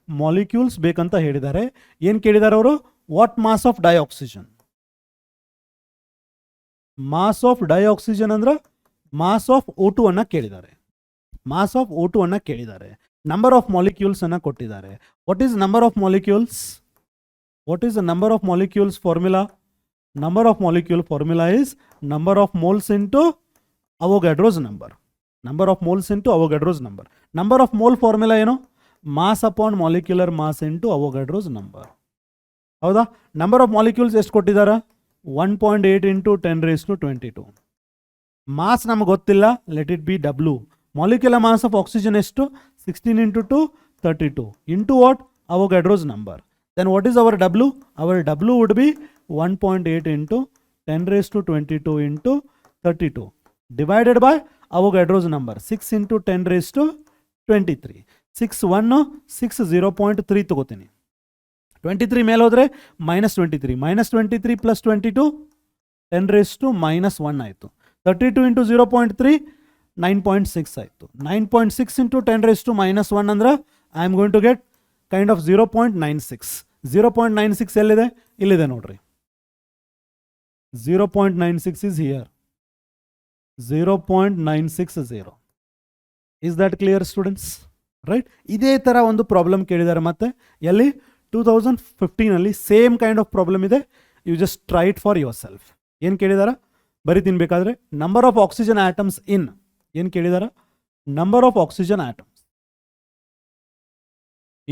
ಮಾಲಿಕ್ಯೂಲ್ಸ್ ಬೇಕಂತ ಹೇಳಿದ್ದಾರೆ. ಏನು ಕೇಳಿದ್ದಾರೆ ಅವರು? What mass of dioxygen. Mass of dioxygen ಅಂದ್ರೆ ಮಾಸ್ ಆಫ್ O2 ಅನ್ನ ಕೇಳಿದ್ದಾರೆ. ಮಾಸ್ ಆಫ್ O2 ಅನ್ನ ಕೇಳಿದ್ದಾರೆ. ನಂಬರ್ ಆಫ್ ಮಾಲಿಕ್ಯೂಲ್ಸ್ ಅನ್ನ ಕೊಟ್ಟಿದ್ದಾರೆ. What is number of molecules? What is the number of molecules formula? Number of molecule formula is number of moles into Avogadro's number. Number of moles into Avogadro's number. Number of mole formula ಏನು? Mass upon molecular mass into Avogadro's number. ಹೌದಾ? Number of molecules ಎಷ್ಟು ಕೊಟ್ಟಿದ್ದಾರೆ? 1.8 into 10⁻²2. Mass ನಮಗೆ ಗೊತ್ತಿಲ್ಲ, let it be W. Molecular mass of oxygen ಎಷ್ಟು? 16 into 2, 32. Into what? Avogadro's number. Then what is our W? Our W would be 1.8 into 10⁻²2 into 32 divided by Avogadro's number 6 into 10⁻23. 6 1 6 0.3 ತಗೋತೀನಿ. 23 ಮೇಲೆ ಹೋದರೆ -23, -23 plus 22 10⁻−1 ಆಯಿತು. 32 into 0.3 9.6 ಆಯಿತು. 9.6 into 10⁻−1 ಅಂದ್ರೆ I am going to get kind of 0.96. 0.96 ಎಲ್ಲಿದೆ? ಇಲ್ಲಿದೆ ನೋಡ್ರಿ. 0.96 is here. 0.960. Is that clear, students? Right? ಇದೇ ಥರ ಒಂದು ಪ್ರಾಬ್ಲಮ್ ಕೇಳಿದ್ದಾರೆ ಮತ್ತೆ ಎಲ್ಲಿ? 2015 ಅಲ್ಲಿ ಸೇಮ್ ಕೈಂಡ್ ಆಫ್ ಪ್ರಾಬ್ಲಮ್ ಇದೆ. You just try it for yourself. ಏನು ಕೇಳಿದಾರ? ಬರೀತೀನಿ ಬೇಕಾದ್ರೆ. Number of oxygen atoms in. ಏನು ಕೇಳಿದಾರ? Number of oxygen atoms.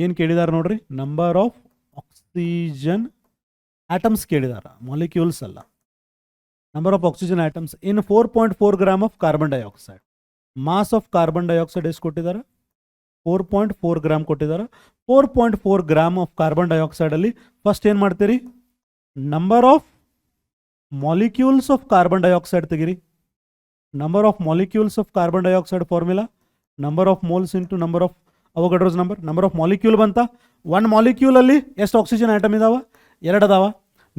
ಏನು ಕೇಳಿದಾರ ನೋಡ್ರಿ? ನಂಬರ್ ಆಫ್ ಆಕ್ಸಿಜನ್ ಆಟಮ್ಸ್ ಕೇಳಿದಾರ, ಮಾಲಿಕ್ಯೂಲ್ಸ್ ಅಲ್ಲ. Number of oxygen atoms in 4.4 gram of carbon dioxide. Mass of carbon dioxide ಎಷ್ಟು ಕೊಟ್ಟಿದ್ದಾರೆ? 4.4 ಗ್ರಾಮ್ ಕೊಟ್ಟಿದ್ದಾರೆ. 4.4 ಗ್ರಾಮ್ ಆಫ್ ಕಾರ್ಬನ್ ಡೈಆಕ್ಸೈಡ್ ಅಲ್ಲಿ ಫಸ್ಟ್ ಏನು ಮಾಡ್ತೀರಿ? Number of molecules of carbon dioxide ತೆಗಿರಿ. Number of molecules of carbon dioxide formula number of moles into number of Avogadro's number. Number of molecule ಬಂತ. ಒಂದು molecule ಅಲ್ಲಿ ಎಷ್ಟು oxygen atom ಇದಾವ? 2 ಅದಾವ.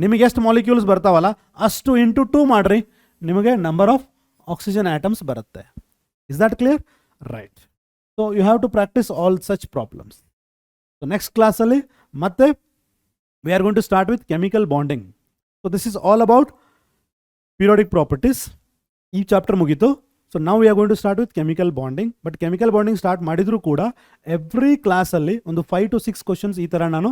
ನಿಮಗೆ ಎಷ್ಟು ಮಾಲಿಕ್ಯೂಲ್ಸ್ ಬರ್ತಾವಲ್ಲ ಅಷ್ಟು ಇಂಟು 2 ಮಾಡ್ರಿ, ನಿಮಗೆ ನಂಬರ್ ಆಫ್ ಆಕ್ಸಿಜನ್ ಆಟಮ್ಸ್ ಬರುತ್ತೆ. Is that clear? Right. So you have to practise all such problems. So next ಕ್ಲಾಸಲ್ಲಿ ಮತ್ತೆ we are going to start with chemical bonding. So this is all about periodic properties. ಈ chapter ಮುಗೀತು. So ನಾವು we are going to start with chemical bonding. But chemical bonding start ಮಾಡಿದರೂ ಕೂಡ every ಕ್ಲಾಸಲ್ಲಿ ಒಂದು 5 to 6 questions ಈ ಥರ ನಾನು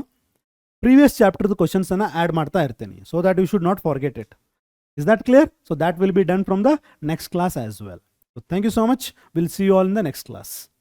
ಪ್ರೀವಿಯಸ್ ಚಾಪ್ಟರ್ದು ಕ್ವಶನ್ಸ್ ಅನ್ನು ಆ್ಯಡ್ ಮಾಡ್ತಾ ಇರ್ತೀನಿ. So that you should not forget it. Is that clear? So that will be done from the next class as well. So thank you so much. Will see you all in the next class.